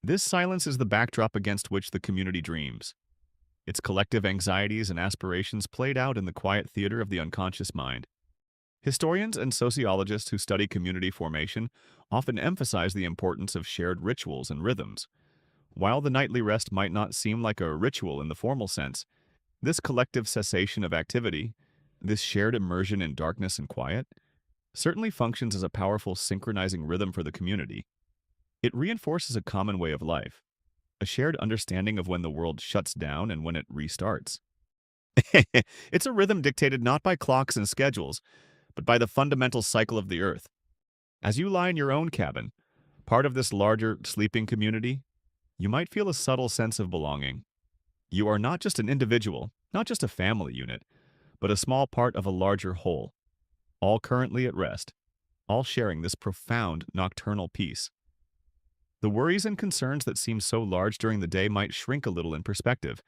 This silence is the backdrop against which the community dreams. Its collective anxieties and aspirations played out in the quiet theater of the unconscious mind. Historians and sociologists who study community formation often emphasize the importance of shared rituals and rhythms. While the nightly rest might not seem like a ritual in the formal sense, this collective cessation of activity, this shared immersion in darkness and quiet, certainly functions as a powerful synchronizing rhythm for the community. It reinforces a common way of life, a shared understanding of when the world shuts down and when it restarts. It's a rhythm dictated not by clocks and schedules, but by the fundamental cycle of the earth. As you lie in your own cabin, part of this larger sleeping community, you might feel a subtle sense of belonging. You are not just an individual, not just a family unit, but a small part of a larger whole, all currently at rest, all sharing this profound nocturnal peace. The worries and concerns that seem so large during the day might shrink a little in perspective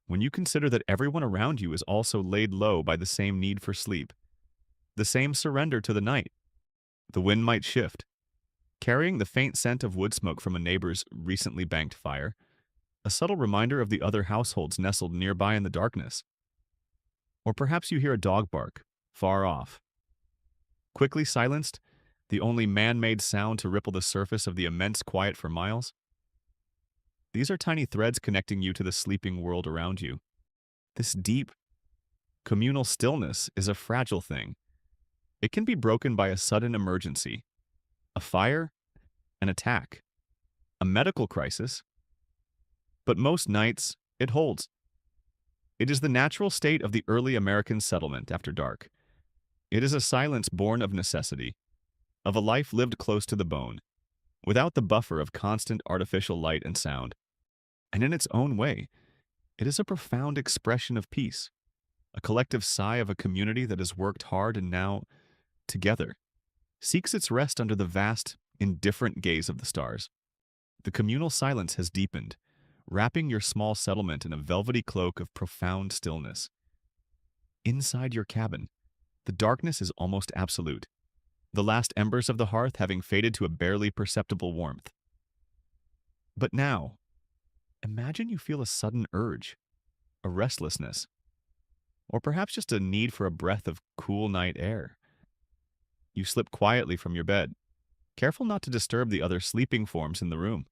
when you consider that everyone around you is also laid low by the same need for sleep, the same surrender to the night. The wind might shift, carrying the faint scent of wood smoke from a neighbor's recently banked fire, a subtle reminder of the other households nestled nearby in the darkness. Or perhaps you hear a dog bark, far off. Quickly silenced, the only man-made sound to ripple the surface of the immense quiet for miles. These are tiny threads connecting you to the sleeping world around you. This deep, communal stillness is a fragile thing. It can be broken by a sudden emergency, a fire, an attack, a medical crisis. But most nights, it holds. It is the natural state of the early American settlement after dark. It is a silence born of necessity, of a life lived close to the bone, without the buffer of constant artificial light and sound. And in its own way, it is a profound expression of peace, a collective sigh of a community that has worked hard and now, together, seeks its rest under the vast, indifferent gaze of the stars. The communal silence has deepened, wrapping your small settlement in a velvety cloak of profound stillness. Inside your cabin, the darkness is almost absolute, the last embers of the hearth having faded to a barely perceptible warmth. But now, imagine you feel a sudden urge, a restlessness, or perhaps just a need for a breath of cool night air. You slip quietly from your bed, careful not to disturb the other sleeping forms in the room.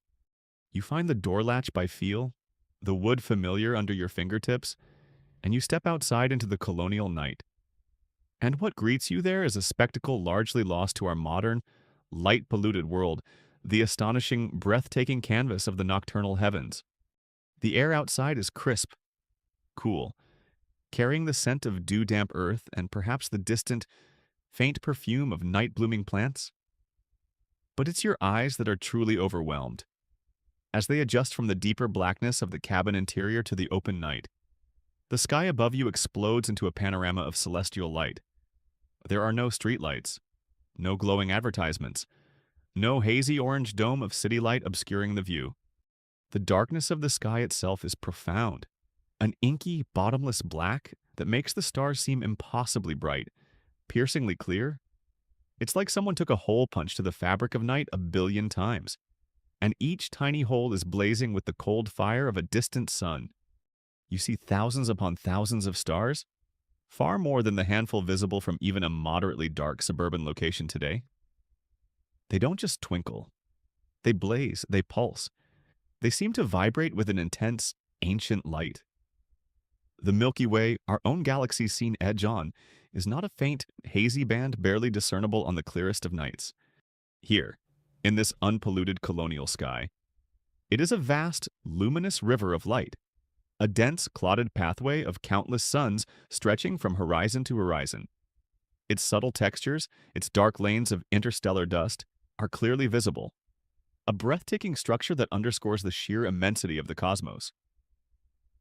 You find the door latch by feel, the wood familiar under your fingertips, and you step outside into the colonial night. And what greets you there is a spectacle largely lost to our modern, light-polluted world, the astonishing, breathtaking canvas of the nocturnal heavens. The air outside is crisp, cool, carrying the scent of dew-damp earth and perhaps the distant, faint perfume of night-blooming plants. But it's your eyes that are truly overwhelmed, as they adjust from the deeper blackness of the cabin interior to the open night. The sky above you explodes into a panorama of celestial light. There are no streetlights, no glowing advertisements, no hazy orange dome of city light obscuring the view. The darkness of the sky itself is profound, an inky, bottomless black that makes the stars seem impossibly bright, piercingly clear. It's like someone took a hole punch to the fabric of night 1,000,000,000 times, and each tiny hole is blazing with the cold fire of a distant sun. You see thousands upon thousands of stars, far more than the handful visible from even a moderately dark suburban location today. They don't just twinkle. They blaze, they pulse. They seem to vibrate with an intense, ancient light. The Milky Way, our own galaxy's seen edge on, is not a faint, hazy band barely discernible on the clearest of nights. Here, in this unpolluted colonial sky, it is a vast, luminous river of light, a dense, clotted pathway of countless suns stretching from horizon to horizon. Its subtle textures, its dark lanes of interstellar dust, are clearly visible, a breathtaking structure that underscores the sheer immensity of the cosmos.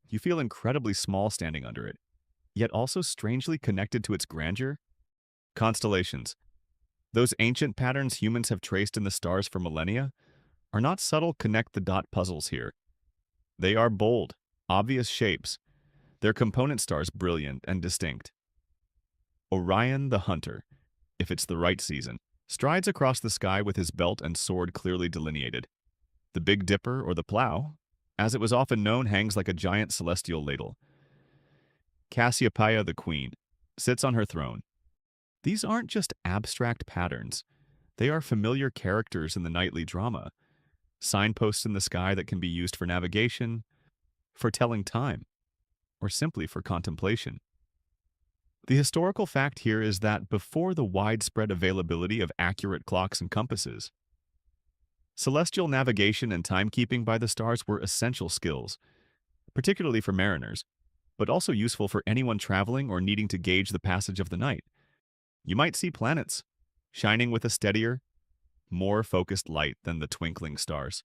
You feel incredibly small standing under it, yet also strangely connected to its grandeur. Constellations, those ancient patterns humans have traced in the stars for millennia, are not subtle connect-the-dot puzzles here. They are bold, obvious shapes, their component stars brilliant and distinct. Orion the Hunter, if it's the right season, strides across the sky with his belt and sword clearly delineated. The Big Dipper, or the Plow, as it was often known, hangs like a giant celestial ladle. Cassiopeia the Queen sits on her throne. These aren't just abstract patterns. They are familiar characters in the nightly drama, signposts in the sky that can be used for navigation, for telling time, or simply for contemplation. The historical fact here is that before the widespread availability of accurate clocks and compasses, celestial navigation and timekeeping by the stars were essential skills, particularly for mariners, but also useful for anyone traveling or needing to gauge the passage of the night. You might see planets, shining with a steadier, more focused light than the twinkling stars.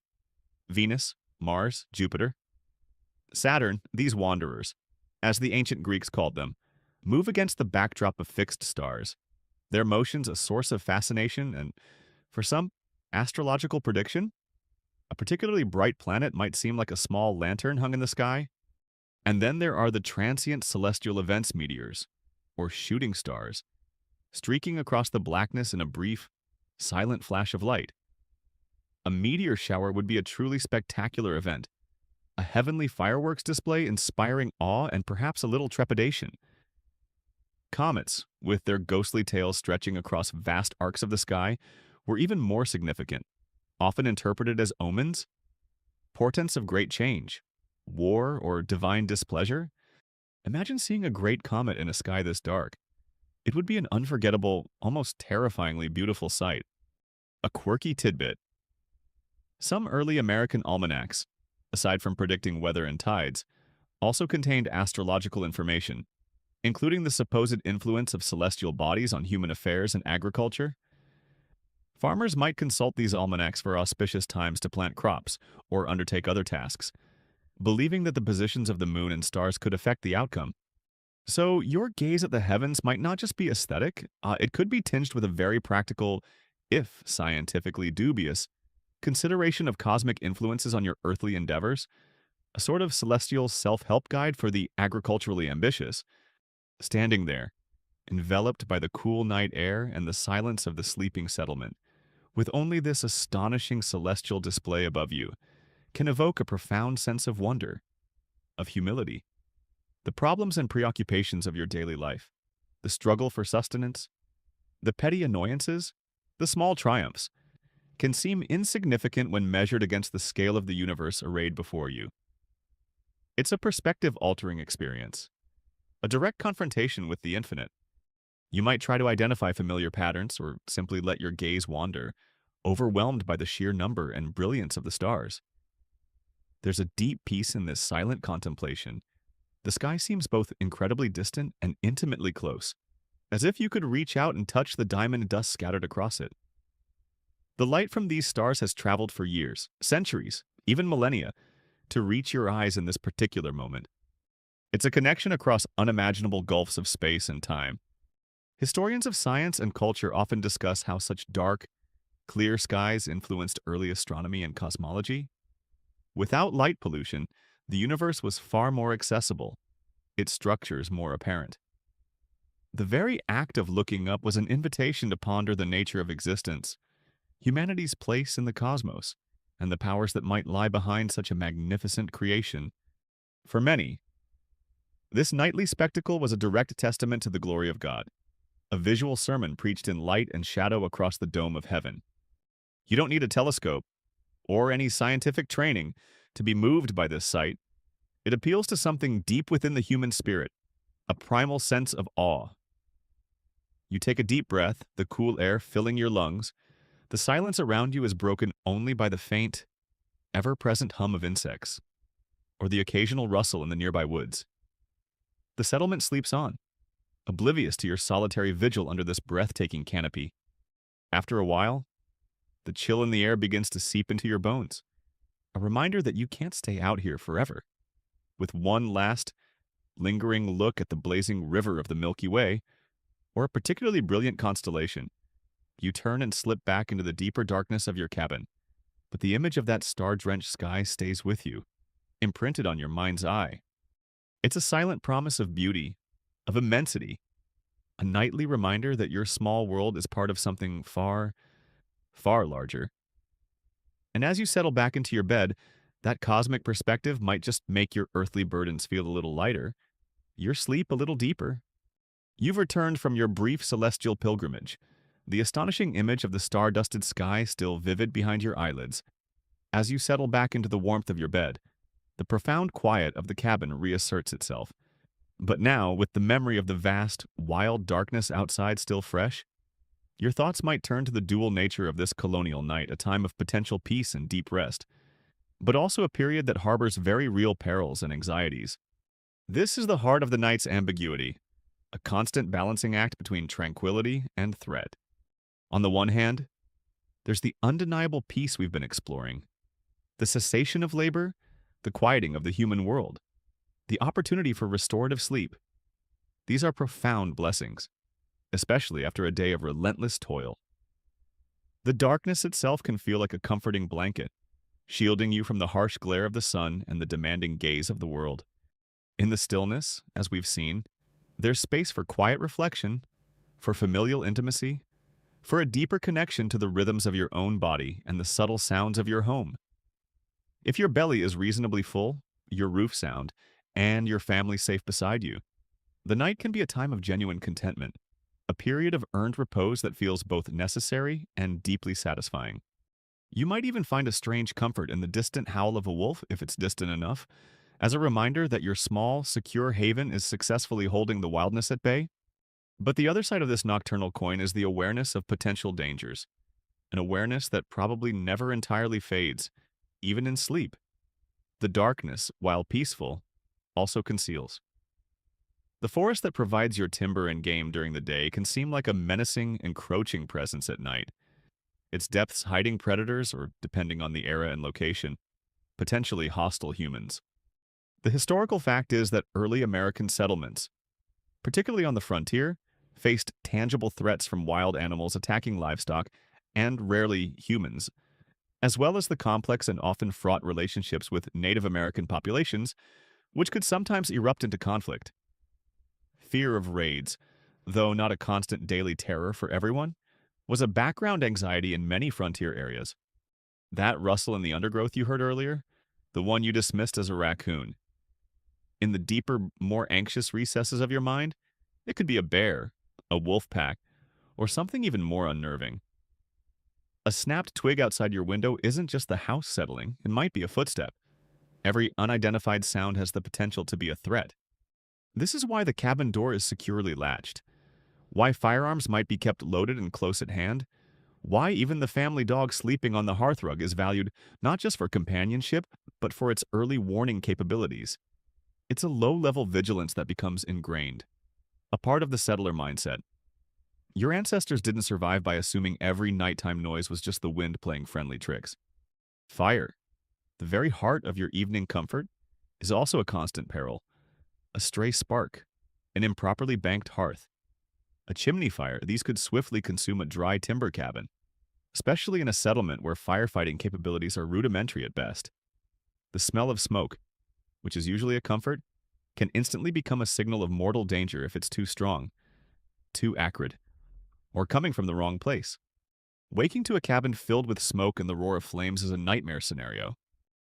Venus, Mars, Jupiter. Saturn, these wanderers, as the ancient Greeks called them, move against the backdrop of fixed stars, their motions a source of fascination and, for some, astrological prediction. A particularly bright planet might seem like a small lantern hung in the sky. And then there are the transient celestial events meteors, or shooting stars, streaking across the blackness in a brief, silent flash of light. A meteor shower would be a truly spectacular event, a heavenly fireworks display inspiring awe and perhaps a little trepidation. Comets, with their ghostly tails stretching across vast arcs of the sky, were even more significant, often interpreted as omens, portents of great change, war, or divine displeasure. Imagine seeing a great comet in a sky this dark. It would be an unforgettable, almost terrifyingly beautiful sight. A quirky tidbit. Some early American almanacs, aside from predicting weather and tides, also contained astrological information, including the supposed influence of celestial bodies on human affairs and agriculture. Farmers might consult these almanacs for auspicious times to plant crops or undertake other tasks, believing that the positions of the moon and stars could affect the outcome. So your gaze at the heavens might not just be aesthetic, it could be tinged with a very practical, if scientifically dubious, consideration of cosmic influences on your earthly endeavors, a sort of celestial self-help guide for the agriculturally ambitious. Standing there, enveloped by the cool night air and the silence of the sleeping settlement, with only this astonishing celestial display above you, can evoke a profound sense of wonder, of humility. The problems and preoccupations of your daily life, the struggle for sustenance, the petty annoyances, the small triumphs, can seem insignificant when measured against the scale of the universe arrayed before you. It's a perspective-altering experience, a direct confrontation with the infinite. You might try to identify familiar patterns or simply let your gaze wander, overwhelmed by the sheer number and brilliance of the stars. There's a deep peace in this silent contemplation. The sky seems both incredibly distant and intimately close, as if you could reach out and touch the diamond dust scattered across it. The light from these stars has traveled for years, centuries, even millennia, to reach your eyes in this particular moment. It's a connection across unimaginable gulfs of space and time. Historians of science and culture often discuss how such dark, clear skies influenced early astronomy and cosmology. Without light pollution, the universe was far more accessible, its structures more apparent. The very act of looking up was an invitation to ponder the nature of existence, humanity's place in the cosmos, and the powers that might lie behind such a magnificent creation. For many, this nightly spectacle was a direct testament to the glory of God, a visual sermon preached in light and shadow across the dome of heaven. You don't need a telescope or any scientific training to be moved by this sight. It appeals to something deep within the human spirit, a primal sense of awe. You take a deep breath, the cool air filling your lungs. The silence around you is broken only by the faint, ever-present hum of insects, or the occasional rustle in the nearby woods. The settlement sleeps on, oblivious to your solitary vigil under this breathtaking canopy. After a while, the chill in the air begins to seep into your bones, a reminder that you can't stay out here forever. With one last, lingering look at the blazing river of the Milky Way, or a particularly brilliant constellation, you turn and slip back into the deeper darkness of your cabin. But the image of that star-drenched sky stays with you, imprinted on your mind's eye. It's a silent promise of beauty, of immensity, a nightly reminder that your small world is part of something far, far larger. And as you settle back into your bed, that cosmic perspective might just make your earthly burdens feel a little lighter, your sleep a little deeper. You've returned from your brief celestial pilgrimage, the astonishing image of the star-dusted sky still vivid behind your eyelids. As you settle back into the warmth of your bed, the profound quiet of the cabin reasserts itself. But now, with the memory of the vast, wild darkness outside still fresh, your thoughts might turn to the dual nature of this colonial night, a time of potential peace and deep rest, but also a period that harbors very real perils and anxieties. This is the heart of the night's ambiguity, a constant balancing act between tranquility and threat. On the one hand, there's the undeniable peace we've been exploring, the cessation of labor, the quieting of the human world, the opportunity for restorative sleep. These are profound blessings, especially after a day of relentless toil. The darkness itself can feel like a comforting blanket, shielding you from the harsh glare of the sun and the demanding gaze of the world. In the stillness, as we've seen, there's space for quiet reflection, for familial intimacy, for a deeper connection to the rhythms of your own body and the subtle sounds of your home. If your belly is reasonably full, your roof sound, and your family safe beside you, the night can be a time of genuine contentment, a period of earned repose that feels both necessary and deeply satisfying. You might even find a strange comfort in the distant howl of a wolf, if it's distant enough, as a reminder that your small, secure haven is successfully holding the wildness at bay. But the other side of this nocturnal coin is the awareness of potential dangers, an awareness that probably never entirely fades, even in sleep. The darkness, while peaceful, also conceals. The forest that provides your timber and game during the day can seem like a menacing, encroaching presence at night, its depths hiding predators or, depending on the era and location, potentially hostile humans. The historical fact is that early American settlements, particularly on the frontier, faced tangible threats from wild animals attacking livestock and, rarely, humans, as well as the complex and often fraught relationships with Native American populations, which could sometimes erupt into conflict. Fear of raids, though not a constant daily terror for everyone, was a background anxiety in many frontier areas. That rustle in the undergrowth you heard earlier, the one you dismissed as a raccoon. In the deeper, more anxious recesses of your mind, it could be a bear, a wolf pack, or something even more unnerving. A snapped twig outside your window isn't just the house settling, it might be a footstep. Every unidentified sound has the potential to be a threat. This is why the cabin door is securely latched, why firearms might be kept loaded and close at hand, why even the family dog sleeping on the hearthrug is valued not just for companionship, but for its early warning capabilities. It's a low-level vigilance that becomes ingrained, a part of the settler mindset. Your ancestors didn't survive by assuming every nighttime noise was just the wind playing friendly tricks. Fire, the very heart of your evening comfort, is also a constant peril. A stray spark, an improperly banked hearth, a chimney fire, these could swiftly consume a dry timber cabin, especially in a settlement where firefighting capabilities are rudimentary at best. The smell of smoke, which is usually a comfort, can instantly become a signal of mortal danger if it's too strong, too acrid, or coming from the wrong place. Waking to a cabin filled with smoke and the roar of flames is a nightmare scenario.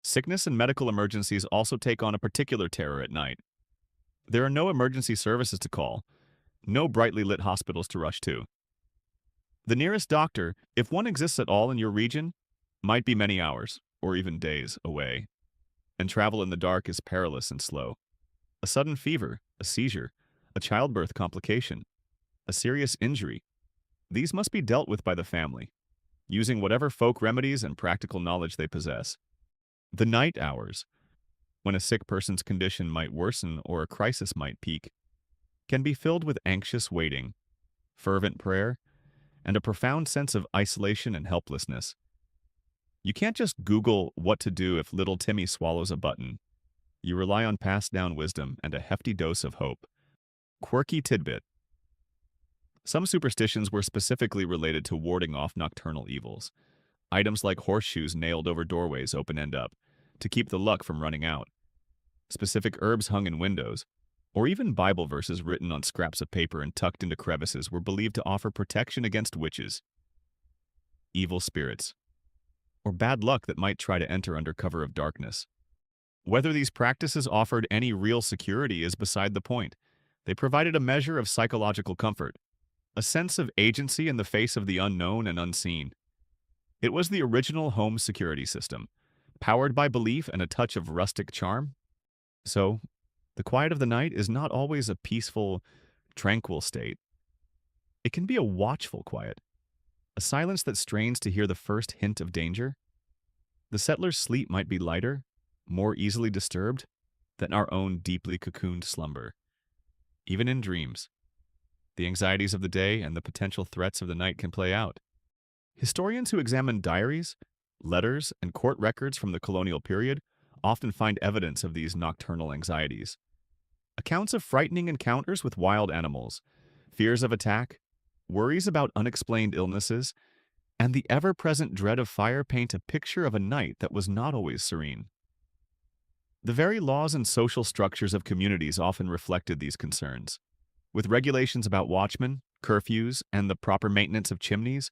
Sickness and medical emergencies also take on a particular terror at night. There are no emergency services to call, no brightly lit hospitals to rush to. The nearest doctor, if one exists at all in your region, might be many hours, or even days, away. And travel in the dark is perilous and slow. A sudden fever, a seizure, a childbirth complication, a serious injury, these must be dealt with by the family, using whatever folk remedies and practical knowledge they possess. The night hours, when a sick person's condition might worsen or a crisis might peak, can be filled with anxious waiting, fervent prayer, and a profound sense of isolation and helplessness. You can't just Google what to do if little Timmy swallows a button. You rely on passed-down wisdom and a hefty dose of hope. Quirky tidbit. Some superstitions were specifically related to warding off nocturnal evils. Items like horseshoes nailed over doorways open-end up, to keep the luck from running out. Specific herbs hung in windows, or even Bible verses written on scraps of paper and tucked into crevices were believed to offer protection against witches, evil spirits, or bad luck that might try to enter under cover of darkness. Whether these practices offered any real security is beside the point. They provided a measure of psychological comfort, a sense of agency in the face of the unknown and unseen. It was the original home security system, powered by belief and a touch of rustic charm. So, the quiet of the night is not always a peaceful, tranquil state. It can be a watchful quiet, a silence that strains to hear the first hint of danger. The settler's sleep might be lighter, more easily disturbed, than our own deeply cocooned slumber. Even in dreams, the anxieties of the day and the potential threats of the night can play out. Historians who examine diaries, letters, and court records from the colonial period often find evidence of these nocturnal anxieties. Accounts of frightening encounters with wild animals, fears of attack, worries about unexplained illnesses, and the ever-present dread of fire paint a picture of a night that was not always serene. The very laws and social structures of communities often reflected these concerns. With regulations about watchmen, curfews, and the proper maintenance of chimneys.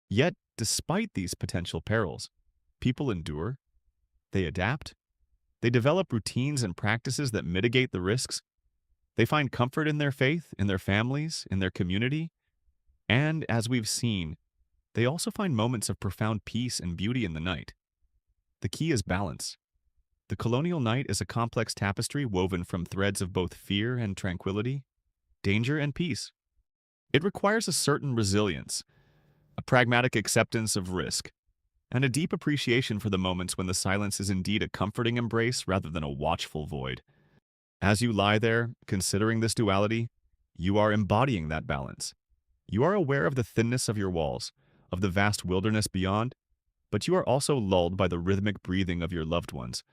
Yet, despite these potential perils, people endure, they adapt, they develop routines and practices that mitigate the risks, they find comfort in their faith, in their families, in their community, and, as we've seen, they also find moments of profound peace and beauty in the night. The key is balance. The colonial night is a complex tapestry woven from threads of both fear and tranquility, danger and peace. It requires a certain resilience, a pragmatic acceptance of risk, and a deep appreciation for the moments when the silence is indeed a comforting embrace rather than a watchful void. As you lie there, considering this duality, you are embodying that balance. You are aware of the thinness of your walls, of the vast wilderness beyond, but you are also lulled by the rhythmic breathing of your loved ones,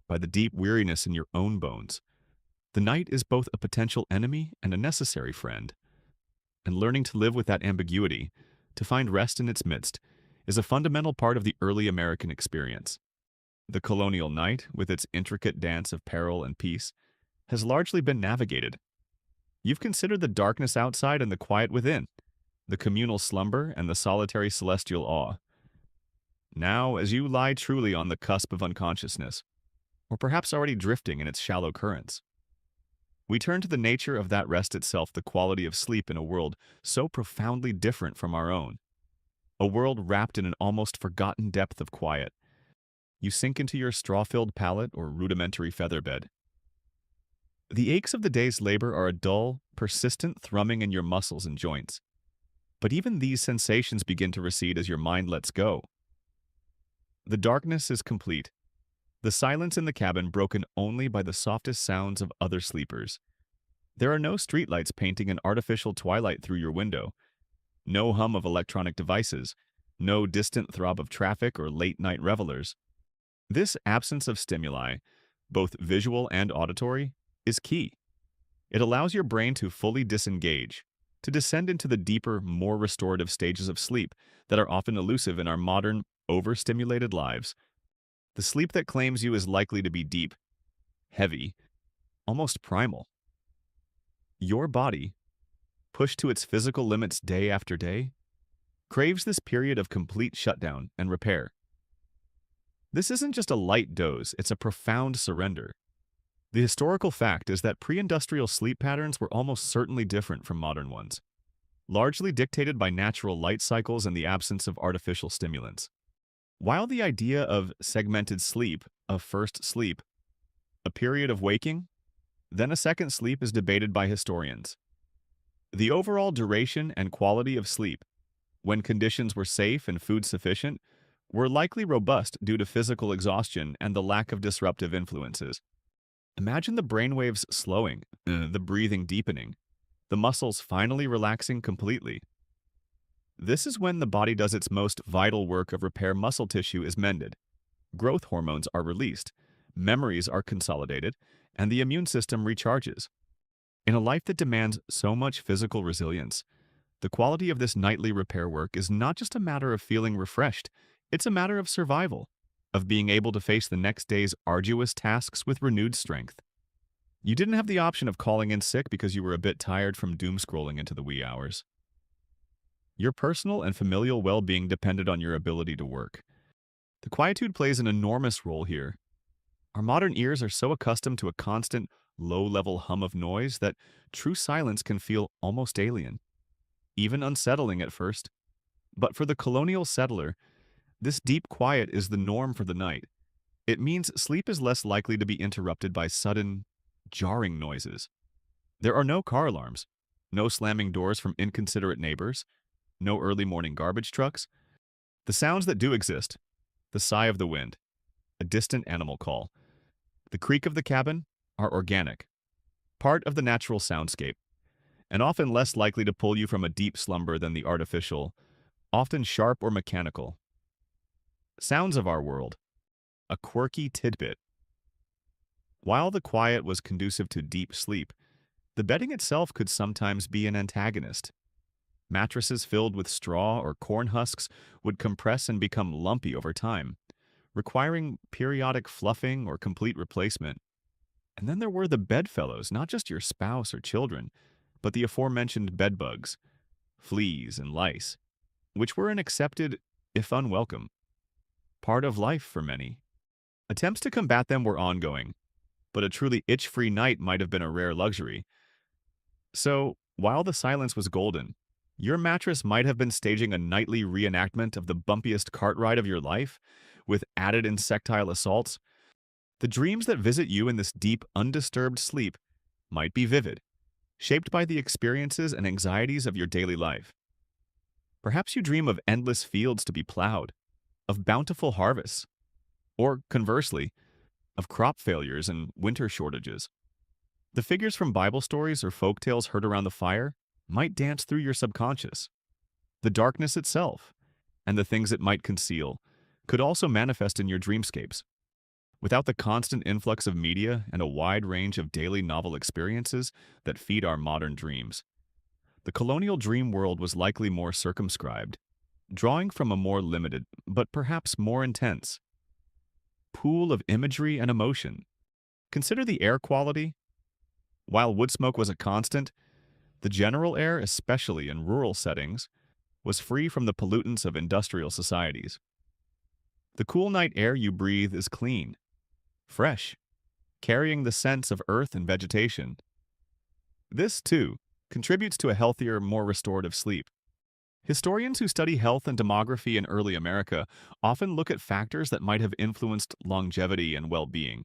by the deep weariness in your own bones. The night is both a potential enemy and a necessary friend. And learning to live with that ambiguity, to find rest in its midst, is a fundamental part of the early American experience. The colonial night, with its intricate dance of peril and peace, has largely been navigated. You've considered the darkness outside and the quiet within, the communal slumber and the solitary celestial awe. Now, as you lie truly on the cusp of unconsciousness, or perhaps already drifting in its shallow currents, we turn to the nature of that rest itself, the quality of sleep in a world so profoundly different from our own. A world wrapped in an almost forgotten depth of quiet. You sink into your straw-filled pallet or rudimentary featherbed. The aches of the day's labor are a dull, persistent thrumming in your muscles and joints. But even these sensations begin to recede as your mind lets go. The darkness is complete. The silence in the cabin broken only by the softest sounds of other sleepers. There are no streetlights painting an artificial twilight through your window, no hum of electronic devices, no distant throb of traffic or late-night revelers. This absence of stimuli, both visual and auditory, is key. It allows your brain to fully disengage, to descend into the deeper, more restorative stages of sleep that are often elusive in our modern, overstimulated lives. The sleep that claims you is likely to be deep, heavy, almost primal. Your body, pushed to its physical limits day after day, craves this period of complete shutdown and repair. This isn't just a light doze, it's a profound surrender. The historical fact is that pre-industrial sleep patterns were almost certainly different from modern ones, largely dictated by natural light cycles and the absence of artificial stimulants. While the idea of segmented sleep, of first sleep, a period of waking, then a second sleep is debated by historians. The overall duration and quality of sleep, when conditions were safe and food sufficient, were likely robust due to physical exhaustion and the lack of disruptive influences. Imagine the brainwaves slowing, the breathing deepening, the muscles finally relaxing completely. This is when the body does its most vital work of repair. Muscle tissue is mended, growth hormones are released, memories are consolidated, and the immune system recharges. In a life that demands so much physical resilience, the quality of this nightly repair work is not just a matter of feeling refreshed, it's a matter of survival, of being able to face the next day's arduous tasks with renewed strength. You didn't have the option of calling in sick because you were a bit tired from doom scrolling into the wee hours. Your personal and familial well-being depended on your ability to work. The quietude plays an enormous role here. Our modern ears are so accustomed to a constant, low-level hum of noise that true silence can feel almost alien, even unsettling at first. But for the colonial settler, this deep quiet is the norm for the night. It means sleep is less likely to be interrupted by sudden, jarring noises. There are no car alarms, no slamming doors from inconsiderate neighbors, no early morning garbage trucks. The sounds that do exist, the sigh of the wind, a distant animal call, the creak of the cabin, are organic, part of the natural soundscape, and often less likely to pull you from a deep slumber than the artificial, often sharp or mechanical sounds of our world. A quirky tidbit. While the quiet was conducive to deep sleep, the bedding itself could sometimes be an antagonist. Mattresses filled with straw or corn husks would compress and become lumpy over time, requiring periodic fluffing or complete replacement. And then there were the bedfellows, not just your spouse or children, but the aforementioned bedbugs, fleas, and lice, which were an accepted, if unwelcome, part of life for many. Attempts to combat them were ongoing, but a truly itch-free night might have been a rare luxury. So, while the silence was golden, your mattress might have been staging a nightly reenactment of the bumpiest cart ride of your life, with added insectile assaults. The dreams that visit you in this deep, undisturbed sleep might be vivid, shaped by the experiences and anxieties of your daily life. Perhaps you dream of endless fields to be plowed, of bountiful harvests, or conversely, of crop failures and winter shortages. The figures from Bible stories or folk tales heard around the fire might dance through your subconscious. The darkness itself, and the things it might conceal, could also manifest in your dreamscapes. Without the constant influx of media and a wide range of daily novel experiences that feed our modern dreams, the colonial dream world was likely more circumscribed, drawing from a more limited, but perhaps more intense, pool of imagery and emotion. Consider the air quality. While wood smoke was a constant, the general air, especially in rural settings, was free from the pollutants of industrial societies. The cool night air you breathe is clean, fresh, carrying the scents of earth and vegetation. This, too, contributes to a healthier, more restorative sleep. Historians who study health and demography in early America often look at factors that might have influenced longevity and well-being.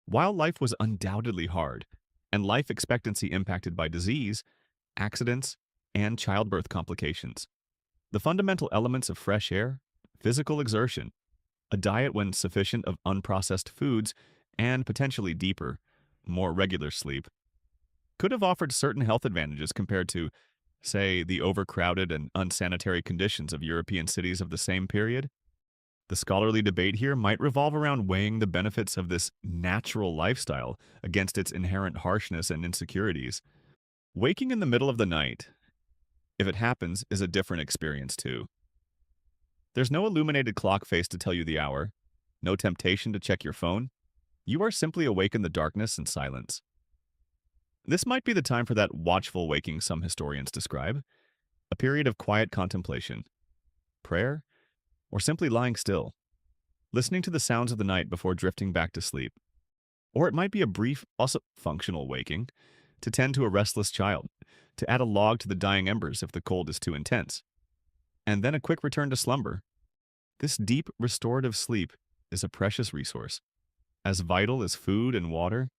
While life was undoubtedly hard, and life expectancy impacted by disease, accidents, and childbirth complications, the fundamental elements of fresh air, physical exertion, a diet when sufficient of unprocessed foods, and potentially deeper, more regular sleep, could have offered certain health advantages compared to, say, the overcrowded and unsanitary conditions of European cities of the same period. The scholarly debate here might revolve around weighing the benefits of this natural lifestyle against its inherent harshness and insecurities. Waking in the middle of the night, if it happens, is a different experience too. There's no illuminated clock face to tell you the hour, no temptation to check your phone. You are simply awake in the darkness and silence. This might be the time for that watchful waking some historians describe, a period of quiet contemplation, prayer, or simply lying still, listening to the sounds of the night before drifting back to sleep. Or it might be a brief, also functional waking, to tend to a restless child, to add a log to the dying embers if the cold is too intense, and then a quick return to slumber. This deep, restorative sleep is a precious resource. As vital as food and water,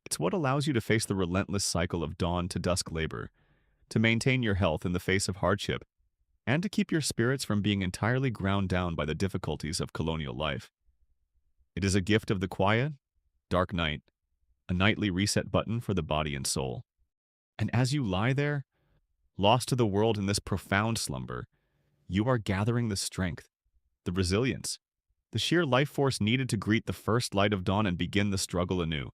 it's what allows you to face the relentless cycle of dawn to dusk labor, to maintain your health in the face of hardship, and to keep your spirits from being entirely ground down by the difficulties of colonial life. It is a gift of the quiet, dark night, a nightly reset button for the body and soul. And as you lie there, lost to the world in this profound slumber, you are gathering the strength, the resilience, the sheer life force needed to greet the first light of dawn and begin the struggle anew.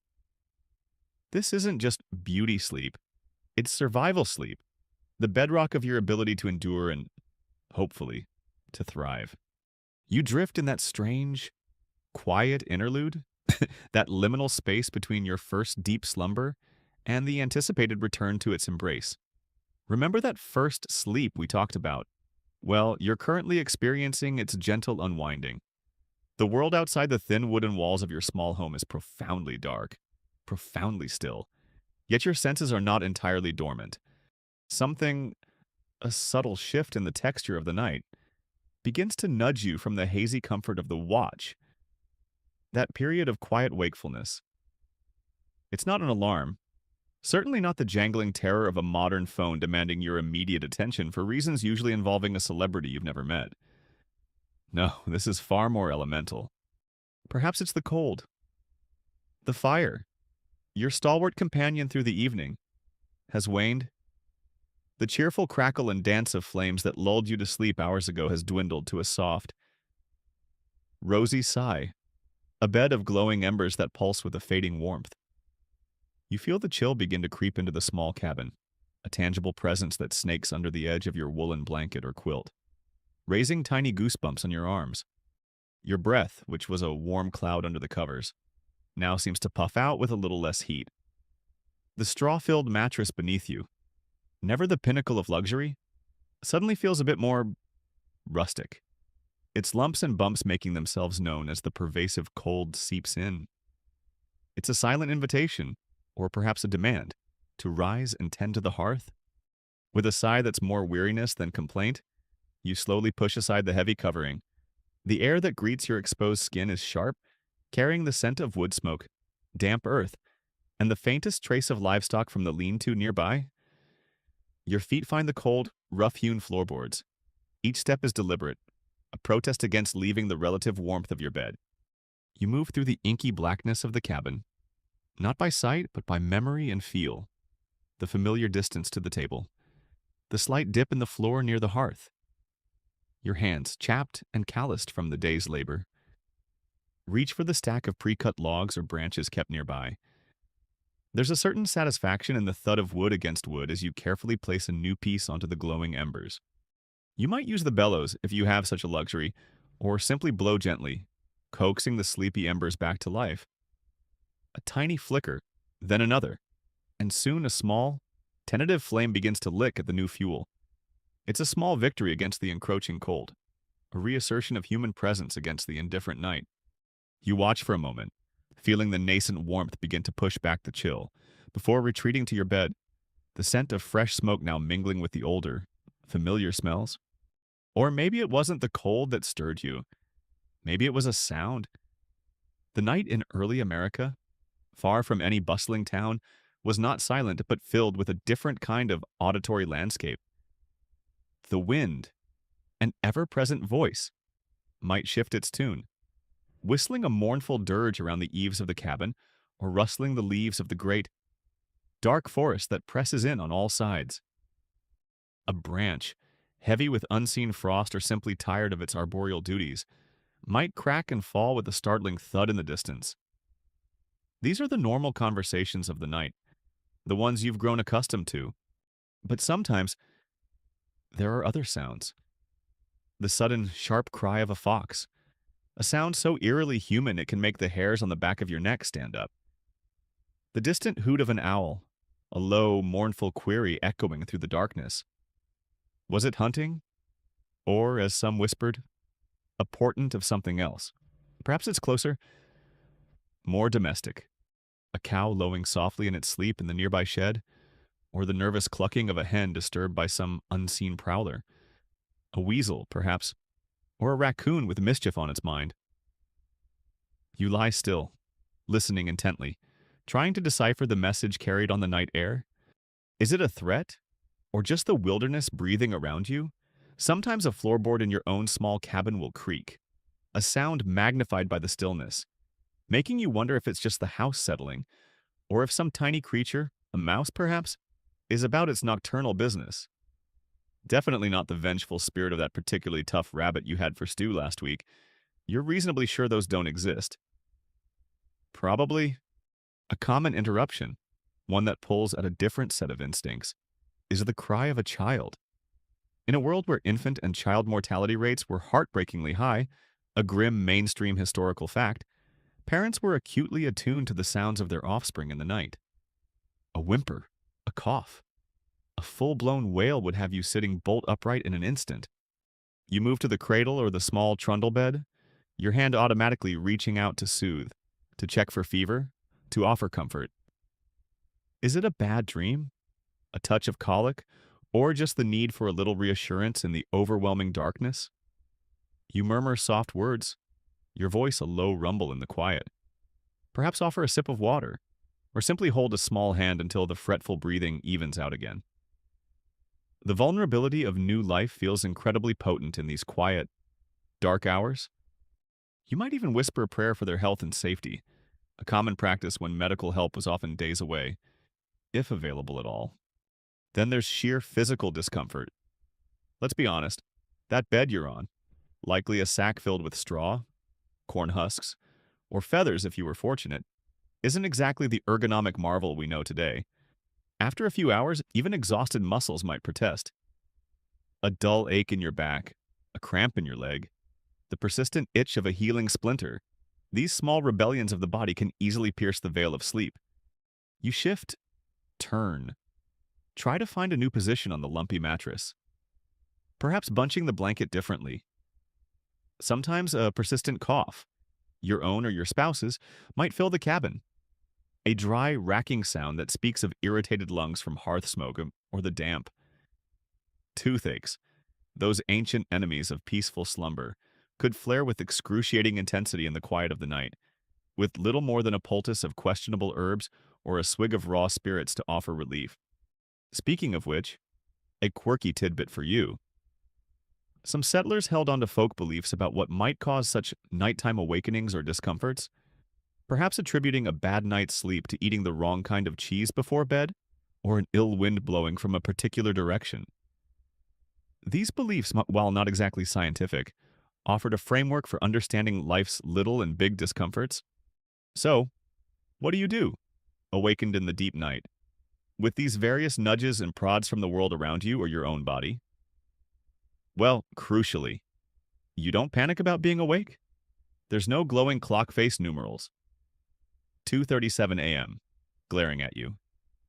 This isn't just beauty sleep, it's survival sleep, the bedrock of your ability to endure and, hopefully, to thrive. You drift in that strange, quiet interlude, that liminal space between your first deep slumber and the anticipated return to its embrace. Remember that first sleep we talked about? Well, you're currently experiencing its gentle unwinding. The world outside the thin wooden walls of your small home is profoundly dark, profoundly still, yet your senses are not entirely dormant. Something, a subtle shift in the texture of the night, begins to nudge you from the hazy comfort of the watch, that period of quiet wakefulness. It's not an alarm, certainly not the jangling terror of a modern phone demanding your immediate attention for reasons usually involving a celebrity you've never met. No, this is far more elemental. Perhaps it's the cold, the fire, your stalwart companion through the evening, has waned. The cheerful crackle and dance of flames that lulled you to sleep hours ago has dwindled to a soft, rosy sigh, a bed of glowing embers that pulse with a fading warmth. You feel the chill begin to creep into the small cabin, a tangible presence that snakes under the edge of your woolen blanket or quilt, raising tiny goosebumps on your arms. Your breath, which was a warm cloud under the covers, now seems to puff out with a little less heat. The straw-filled mattress beneath you, never the pinnacle of luxury, suddenly feels a bit more rustic, its lumps and bumps making themselves known as the pervasive cold seeps in. It's a silent invitation, or perhaps a demand, to rise and tend to the hearth. With a sigh that's more weariness than complaint, you slowly push aside the heavy covering. The air that greets your exposed skin is sharp, carrying the scent of wood smoke, damp earth, and the faintest trace of livestock from the lean-to nearby. Your feet find the cold, rough-hewn floorboards. Each step is deliberate, a protest against leaving the relative warmth of your bed. You move through the inky blackness of the cabin, not by sight, but by memory and feel. The familiar distance to the table, the slight dip in the floor near the hearth. Your hands, chapped and calloused from the day's labor, reach for the stack of pre-cut logs or branches kept nearby. There's a certain satisfaction in the thud of wood against wood as you carefully place a new piece onto the glowing embers. You might use the bellows if you have such a luxury, or simply blow gently, coaxing the sleepy embers back to life. A tiny flicker, then another, and soon a small, tentative flame begins to lick at the new fuel. It's a small victory against the encroaching cold, a reassertion of human presence against the indifferent night. You watch for a moment, feeling the nascent warmth begin to push back the chill, before retreating to your bed, the scent of fresh smoke now mingling with the older, familiar smells. Or maybe it wasn't the cold that stirred you. Maybe it was a sound. The night in early America, far from any bustling town, was not silent but filled with a different kind of auditory landscape. The wind, an ever-present voice, might shift its tune, whistling a mournful dirge around the eaves of the cabin, or rustling the leaves of the great, dark forest that presses in on all sides. A branch, heavy with unseen frost or simply tired of its arboreal duties, might crack and fall with a startling thud in the distance. These are the normal conversations of the night, the ones you've grown accustomed to. But sometimes, there are other sounds. The sudden, sharp cry of a fox, a sound so eerily human it can make the hairs on the back of your neck stand up. The distant hoot of an owl, a low, mournful query echoing through the darkness. Was it hunting? Or, as some whispered, a portent of something else? Perhaps it's closer, more domestic. A cow lowing softly in its sleep in the nearby shed, or the nervous clucking of a hen disturbed by some unseen prowler. A weasel, perhaps, or a raccoon with mischief on its mind. You lie still, listening intently, trying to decipher the message carried on the night air. Is it a threat? Or just the wilderness breathing around you? Sometimes a floorboard in your own small cabin will creak, a sound magnified by the stillness, making you wonder if it's just the house settling, or if some tiny creature, a mouse perhaps, is about its nocturnal business. Definitely not the vengeful spirit of that particularly tough rabbit you had for stew last week. You're reasonably sure those don't exist. Probably a common interruption, one that pulls at a different set of instincts, is the cry of a child. In a world where infant and child mortality rates were heartbreakingly high, a grim mainstream historical fact, parents were acutely attuned to the sounds of their offspring in the night. A whimper, a cough, a full-blown wail would have you sitting bolt upright in an instant. You move to the cradle or the small trundle bed, your hand automatically reaching out to soothe, to check for fever, to offer comfort. Is it a bad dream? A touch of colic? Or just the need for a little reassurance in the overwhelming darkness? You murmur soft words, your voice a low rumble in the quiet. Perhaps offer a sip of water, or simply hold a small hand until the fretful breathing evens out again. The vulnerability of new life feels incredibly potent in these quiet, dark hours. You might even whisper a prayer for their health and safety, a common practice when medical help was often days away, if available at all. Then there's sheer physical discomfort. Let's be honest, that bed you're on, likely a sack filled with straw, corn husks, or feathers if you were fortunate, isn't exactly the ergonomic marvel we know today. After a few hours, even exhausted muscles might protest. A dull ache in your back, a cramp in your leg, the persistent itch of a healing splinter. These small rebellions of the body can easily pierce the veil of sleep. You shift, turn, try to find a new position on the lumpy mattress. Perhaps bunching the blanket differently. Sometimes a persistent cough, your own or your spouse's, might fill the cabin. A dry, racking sound that speaks of irritated lungs from hearth smoke or the damp. Toothaches, those ancient enemies of peaceful slumber, could flare with excruciating intensity in the quiet of the night, with little more than a poultice of questionable herbs or a swig of raw spirits to offer relief. Speaking of which, a quirky tidbit for you. Some settlers held on to folk beliefs about what might cause such nighttime awakenings or discomforts, perhaps attributing a bad night's sleep to eating the wrong kind of cheese before bed, or an ill wind blowing from a particular direction. These beliefs, while not exactly scientific, offered a framework for understanding life's little and big discomforts. So, what do, awakened in the deep night, with these various nudges and prods from the world around you or your own body? Well, crucially, you don't panic about being awake. There's no glowing clock face numerals. 2:37 a.m., glaring at you,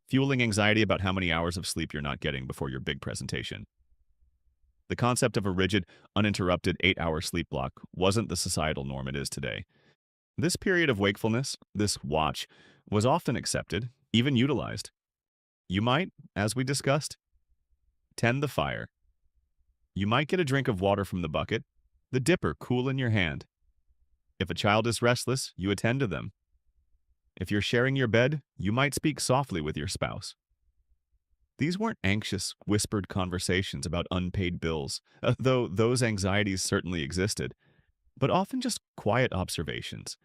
fueling anxiety about how many hours of sleep you're not getting before your big presentation. The concept of a rigid, uninterrupted 8-hour sleep block wasn't the societal norm it is today. This period of wakefulness, this watch, was often accepted, even utilized. You might, as we discussed, tend the fire. You might get a drink of water from the bucket, the dipper cool in your hand. If a child is restless, you attend to them. If you're sharing your bed, you might speak softly with your spouse. These weren't anxious, whispered conversations about unpaid bills, though those anxieties certainly existed, but often just quiet observations,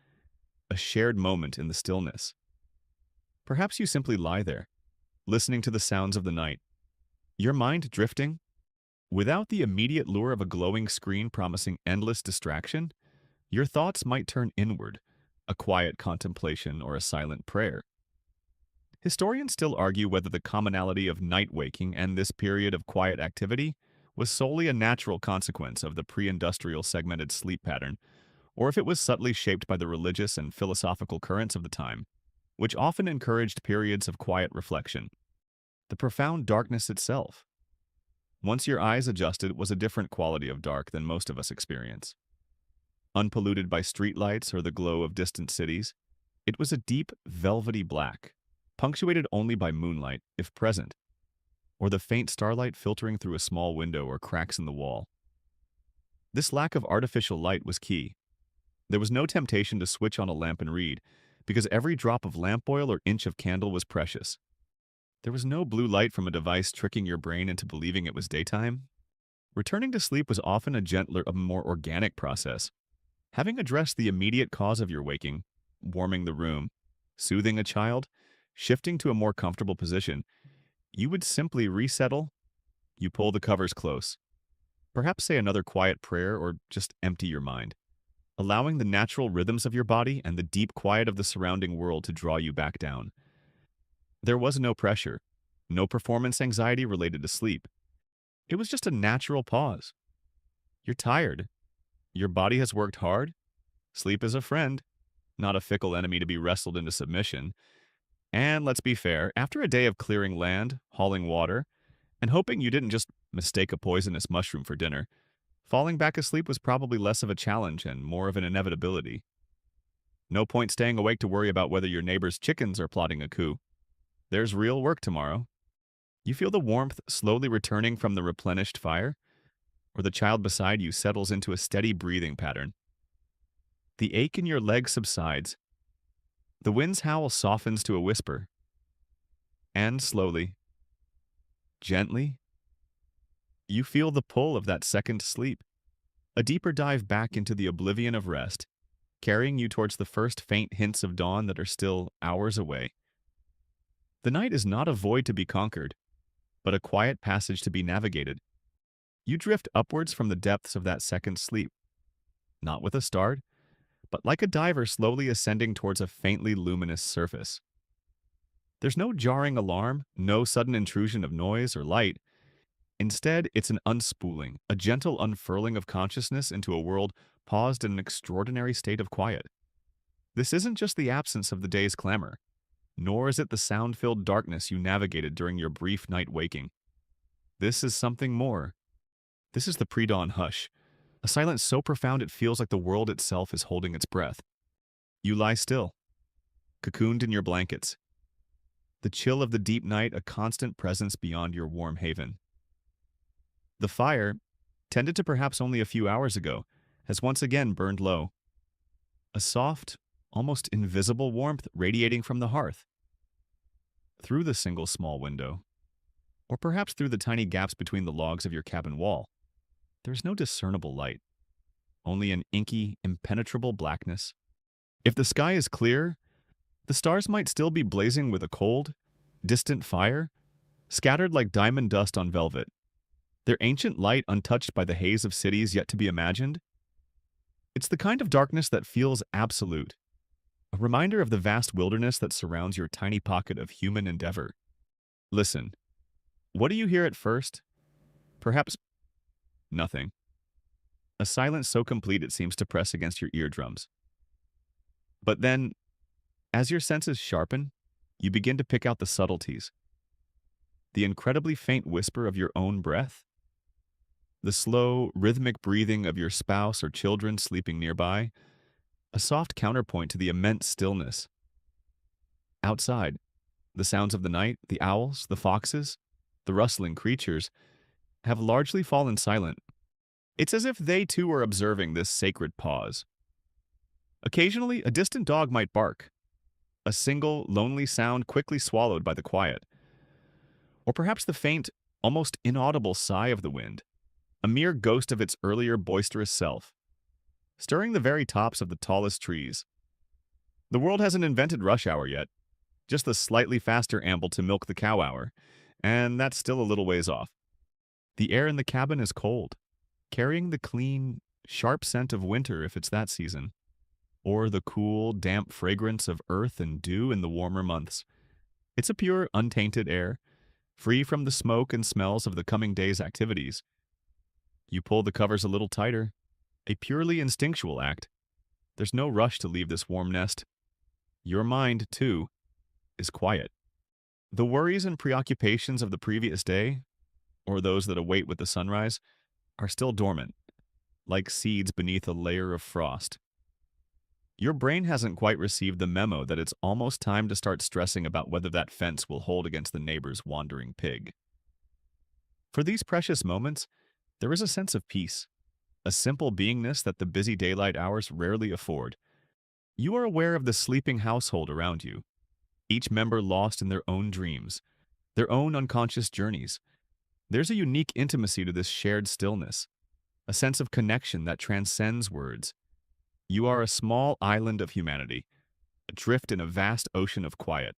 a shared moment in the stillness. Perhaps you simply lie there, listening to the sounds of the night, your mind drifting. Without the immediate lure of a glowing screen promising endless distraction, your thoughts might turn inward, a quiet contemplation or a silent prayer. Historians still argue whether the commonality of night waking and this period of quiet activity was solely a natural consequence of the pre-industrial segmented sleep pattern, or if it was subtly shaped by the religious and philosophical currents of the time, which often encouraged periods of quiet reflection. The profound darkness itself. Once your eyes adjusted, was a different quality of dark than most of us experience. Unpolluted by streetlights or the glow of distant cities, it was a deep, velvety black, punctuated only by moonlight, if present, or the faint starlight filtering through a small window or cracks in the wall. This lack of artificial light was key. There was no temptation to switch on a lamp and read, because every drop of lamp oil or inch of candle was precious. There was no blue light from a device tricking your brain into believing it was daytime. Returning to sleep was often a gentler, a more organic process. Having addressed the immediate cause of your waking, warming the room, soothing a child, shifting to a more comfortable position, you would simply resettle. You pull the covers close. Perhaps say another quiet prayer or just empty your mind, allowing the natural rhythms of your body and the deep quiet of the surrounding world to draw you back down. There was no pressure, no performance anxiety related to sleep. It was just a natural pause. You're tired. Your body has worked hard. Sleep is a friend, not a fickle enemy to be wrestled into submission. And let's be fair, after a day of clearing land, hauling water, and hoping you didn't just mistake a poisonous mushroom for dinner, falling back asleep was probably less of a challenge and more of an inevitability. No point staying awake to worry about whether your neighbor's chickens are plotting a coup. There's real work tomorrow. You feel the warmth slowly returning from the replenished fire, or the child beside you settles into a steady breathing pattern. The ache in your leg subsides. The wind's howl softens to a whisper. And slowly, gently, you feel the pull of that second sleep, a deeper dive back into the oblivion of rest, carrying you towards the first faint hints of dawn that are still hours away. The night is not a void to be conquered, but a quiet passage to be navigated. You drift upwards from the depths of that second sleep, not with a start, but like a diver slowly ascending towards a faintly luminous surface. There's no jarring alarm, no sudden intrusion of noise or light. Instead, it's an unspooling, a gentle unfurling of consciousness into a world paused in an extraordinary state of quiet. This isn't just the absence of the day's clamor, nor is it the sound-filled darkness you navigated during your brief night waking. This is something more. This is the pre-dawn hush, a silence so profound it feels like the world itself is holding its breath. You lie still, cocooned in your blankets, the chill of the deep night a constant presence beyond your warm haven. The fire, tended to perhaps only a few hours ago, has once again burned low. A soft, almost invisible warmth radiating from the hearth. Through the single small window, or perhaps through the tiny gaps between the logs of your cabin wall, there is no discernible light, only an inky, impenetrable blackness. If the sky is clear, the stars might still be blazing with a cold, distant fire, scattered like diamond dust on velvet, their ancient light untouched by the haze of cities yet to be imagined. It's the kind of darkness that feels absolute, a reminder of the vast wilderness that surrounds your tiny pocket of human endeavor. Listen, what do you hear at first? Perhaps nothing. A silence so complete it seems to press against your eardrums. But then, as your senses sharpen, you begin to pick out the subtleties. The incredibly faint whisper of your own breath, the slow, rhythmic breathing of your spouse or children sleeping nearby, a soft counterpoint to the immense stillness. Outside, the sounds of the night, the owls, the foxes, the rustling creatures, have largely fallen silent. It's as if they too are observing this sacred pause. Occasionally, a distant dog might bark, a single, lonely sound quickly swallowed by the quiet. Or perhaps the faint, almost inaudible sigh of the wind, a mere ghost of its earlier boisterous self, stirring the very tops of the tallest trees. The world hasn't invented rush hour yet, just the slightly faster amble to milk the cow hour, and that's still a little ways off. The air in the cabin is cold, carrying the clean, sharp scent of winter if it's that season, or the cool, damp fragrance of earth and dew in the warmer months. It's a pure, untainted air, free from the smoke and smells of the coming day's activities. You pull the covers a little tighter, a purely instinctual act. There's no rush to leave this warm nest. Your mind, too, is quiet. The worries and preoccupations of the previous day, or those that await with the sunrise, are still dormant, like seeds beneath a layer of frost. Your brain hasn't quite received the memo that it's almost time to start stressing about whether that fence will hold against the neighbor's wandering pig. For these precious moments, there is a sense of peace, a simple beingness that the busy daylight hours rarely afford. You are aware of the sleeping household around you, each member lost in their own dreams, their own unconscious journeys. There's a unique intimacy to this shared stillness, a sense of connection that transcends words. You are a small island of humanity, adrift in a vast ocean of quiet.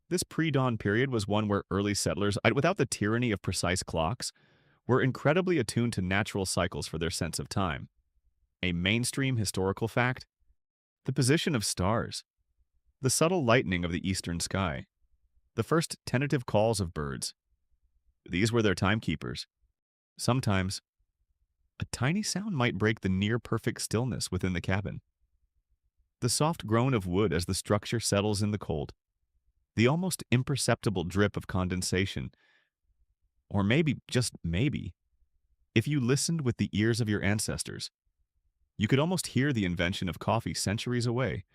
This pre-dawn period was one where early settlers, without the tyranny of precise clocks, were incredibly attuned to natural cycles for their sense of time. A mainstream historical fact: the position of stars, the subtle lightening of the eastern sky, the first tentative calls of birds. These were their timekeepers. Sometimes, a tiny sound might break the near-perfect stillness within the cabin. The soft groan of wood as the structure settles in the cold, the almost imperceptible drip of condensation, or maybe, just maybe, if you listened with the ears of your ancestors, you could almost hear the invention of coffee centuries away,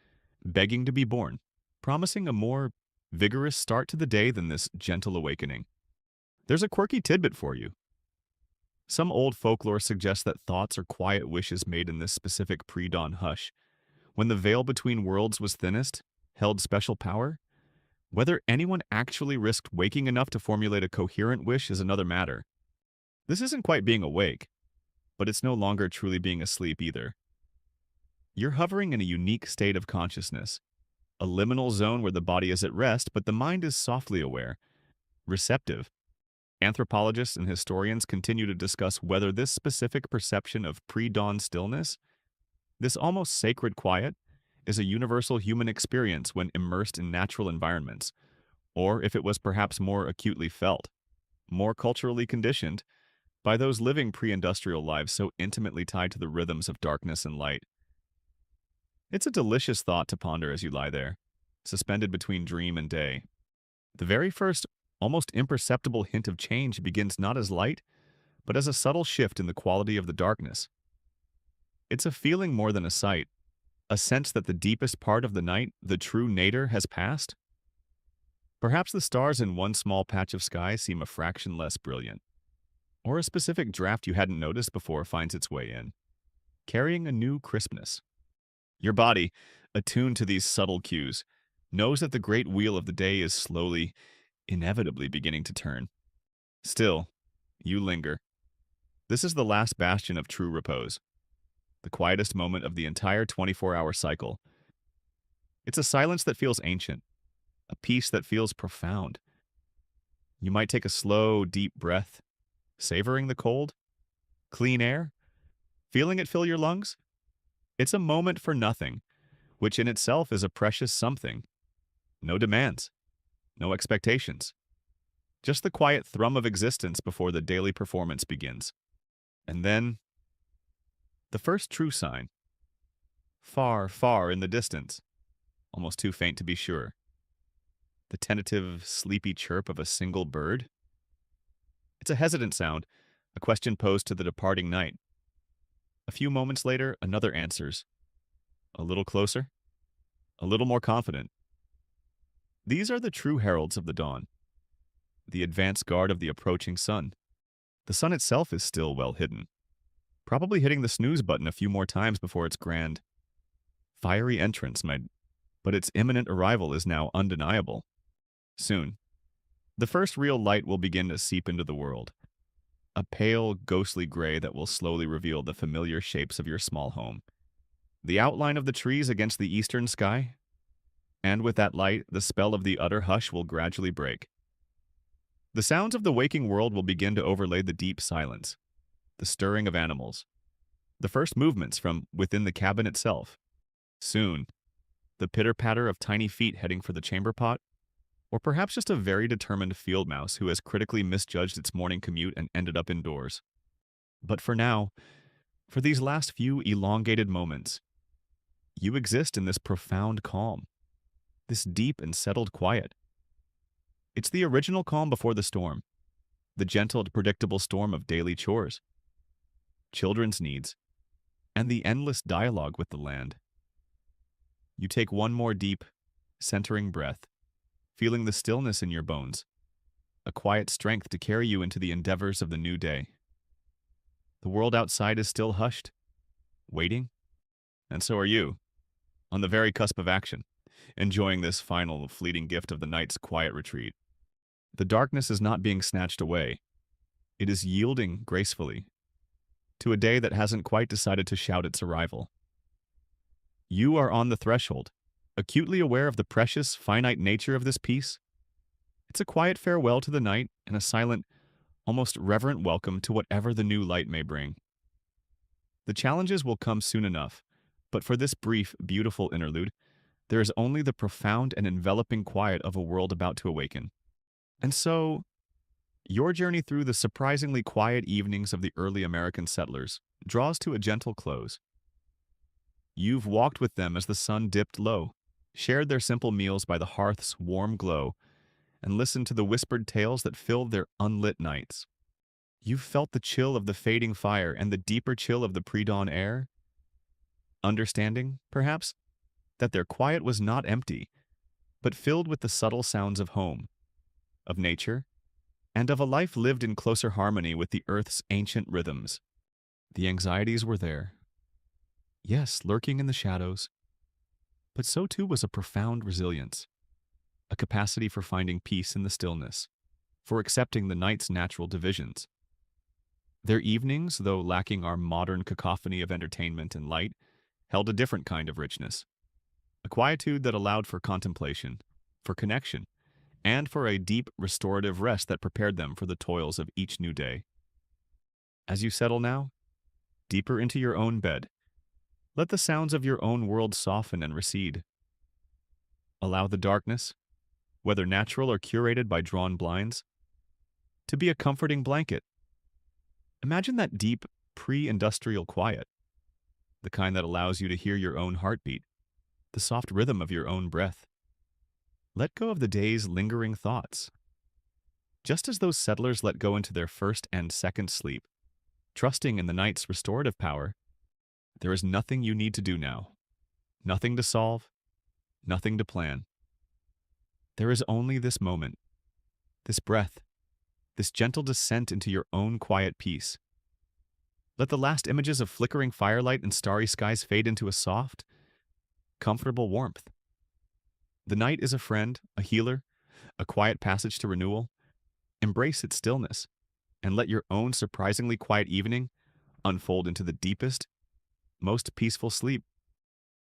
begging to be born, promising a more vigorous start to the day than this gentle awakening. There's a quirky tidbit for you. Some old folklore suggests that thoughts or quiet wishes made in this specific pre-dawn hush, when the veil between worlds was thinnest, held special power. Whether anyone actually risked waking enough to formulate a coherent wish is another matter. This isn't quite being awake, but it's no longer truly being asleep either. You're hovering in a unique state of consciousness, a liminal zone where the body is at rest, but the mind is softly aware, receptive. Anthropologists and historians continue to discuss whether this specific perception of pre-dawn stillness, This almost sacred quiet is a universal human experience when immersed in natural environments, or if it was perhaps more acutely felt, more culturally conditioned by those living pre-industrial lives so intimately tied to the rhythms of darkness and light. It's a delicious thought to ponder as you lie there, suspended between dream and day. The very first, almost imperceptible hint of change begins not as light, but as a subtle shift in the quality of the darkness. It's a feeling more than a sight, a sense that the deepest part of the night, the true nadir, has passed. Perhaps the stars in one small patch of sky seem a fraction less brilliant, or a specific draft you hadn't noticed before finds its way in, carrying a new crispness. Your body, attuned to these subtle cues, knows that the great wheel of the day is slowly, inevitably beginning to turn. Still, you linger. This is the last bastion of true repose, the quietest moment of the entire 24-hour cycle. It's a silence that feels ancient, a peace that feels profound. You might take a slow, deep breath, savoring the cold, clean air, feeling it fill your lungs. It's a moment for nothing, which in itself is a precious something. No demands, no expectations. Just the quiet thrum of existence before the daily performance begins. And then, the first true sign. Far, far in the distance, almost too faint to be sure. The tentative, sleepy chirp of a single bird. It's a hesitant sound, a question posed to the departing night. A few moments later, another answers. A little closer, a little more confident. These are the true heralds of the dawn, the advance guard of the approaching sun. The sun itself is still well hidden, probably hitting the snooze button a few more times before its grand, fiery entrance might, but its imminent arrival is now undeniable. Soon, the first real light will begin to seep into the world, a pale, ghostly gray that will slowly reveal the familiar shapes of your small home. The outline of the trees against the eastern sky, and with that light, the spell of the utter hush will gradually break. The sounds of the waking world will begin to overlay the deep silence, the stirring of animals, the first movements from within the cabin itself. Soon, the pitter-patter of tiny feet heading for the chamber pot, or perhaps just a very determined field mouse who has critically misjudged its morning commute and ended up indoors. But for now, for these last few elongated moments, you exist in this profound calm, this deep and settled quiet. It's the original calm before the storm, the gentle, predictable storm of daily chores, children's needs, and the endless dialogue with the land. You take one more deep, centering breath, feeling the stillness in your bones, a quiet strength to carry you into the endeavors of the new day. The world outside is still hushed, waiting, and so are you, on the very cusp of action, enjoying this final, fleeting gift of the night's quiet retreat. The darkness is not being snatched away. It is yielding gracefully to a day that hasn't quite decided to shout its arrival. You are on the threshold, acutely aware of the precious, finite nature of this peace. It's a quiet farewell to the night and a silent, almost reverent welcome to whatever the new light may bring. The challenges will come soon enough, but for this brief, beautiful interlude, there is only the profound and enveloping quiet of a world about to awaken. And so, your journey through the surprisingly quiet evenings of the early American settlers draws to a gentle close. You've walked with them as the sun dipped low, shared their simple meals by the hearth's warm glow, and listened to the whispered tales that filled their unlit nights. You've felt the chill of the fading fire and the deeper chill of the pre-dawn air, understanding, perhaps, that their quiet was not empty, but filled with the subtle sounds of home, of nature, and of a life lived in closer harmony with the earth's ancient rhythms. The anxieties were there. Yes, lurking in the shadows. But so too was a profound resilience, a capacity for finding peace in the stillness, for accepting the night's natural divisions. Their evenings, though lacking our modern cacophony of entertainment and light, held a different kind of richness, a quietude that allowed for contemplation, for connection, and for a deep, restorative rest that prepared them for the toils of each new day. As you settle now, deeper into your own bed, Let the sounds of your own world soften and recede. Allow the darkness, whether natural or curated by drawn blinds, to be a comforting blanket. Imagine that deep, pre-industrial quiet, the kind that allows you to hear your own heartbeat, the soft rhythm of your own breath. Let go of the day's lingering thoughts. Just as those settlers let go into their first and second sleep, trusting in the night's restorative power, there is nothing you need to do now. Nothing to solve, nothing to plan. There is only this moment, this breath, this gentle descent into your own quiet peace. Let the last images of flickering firelight and starry skies fade into a soft, comfortable warmth. The night is a friend, a healer, a quiet passage to renewal. Embrace its stillness, and let your own surprisingly quiet evening unfold into the deepest, most peaceful sleep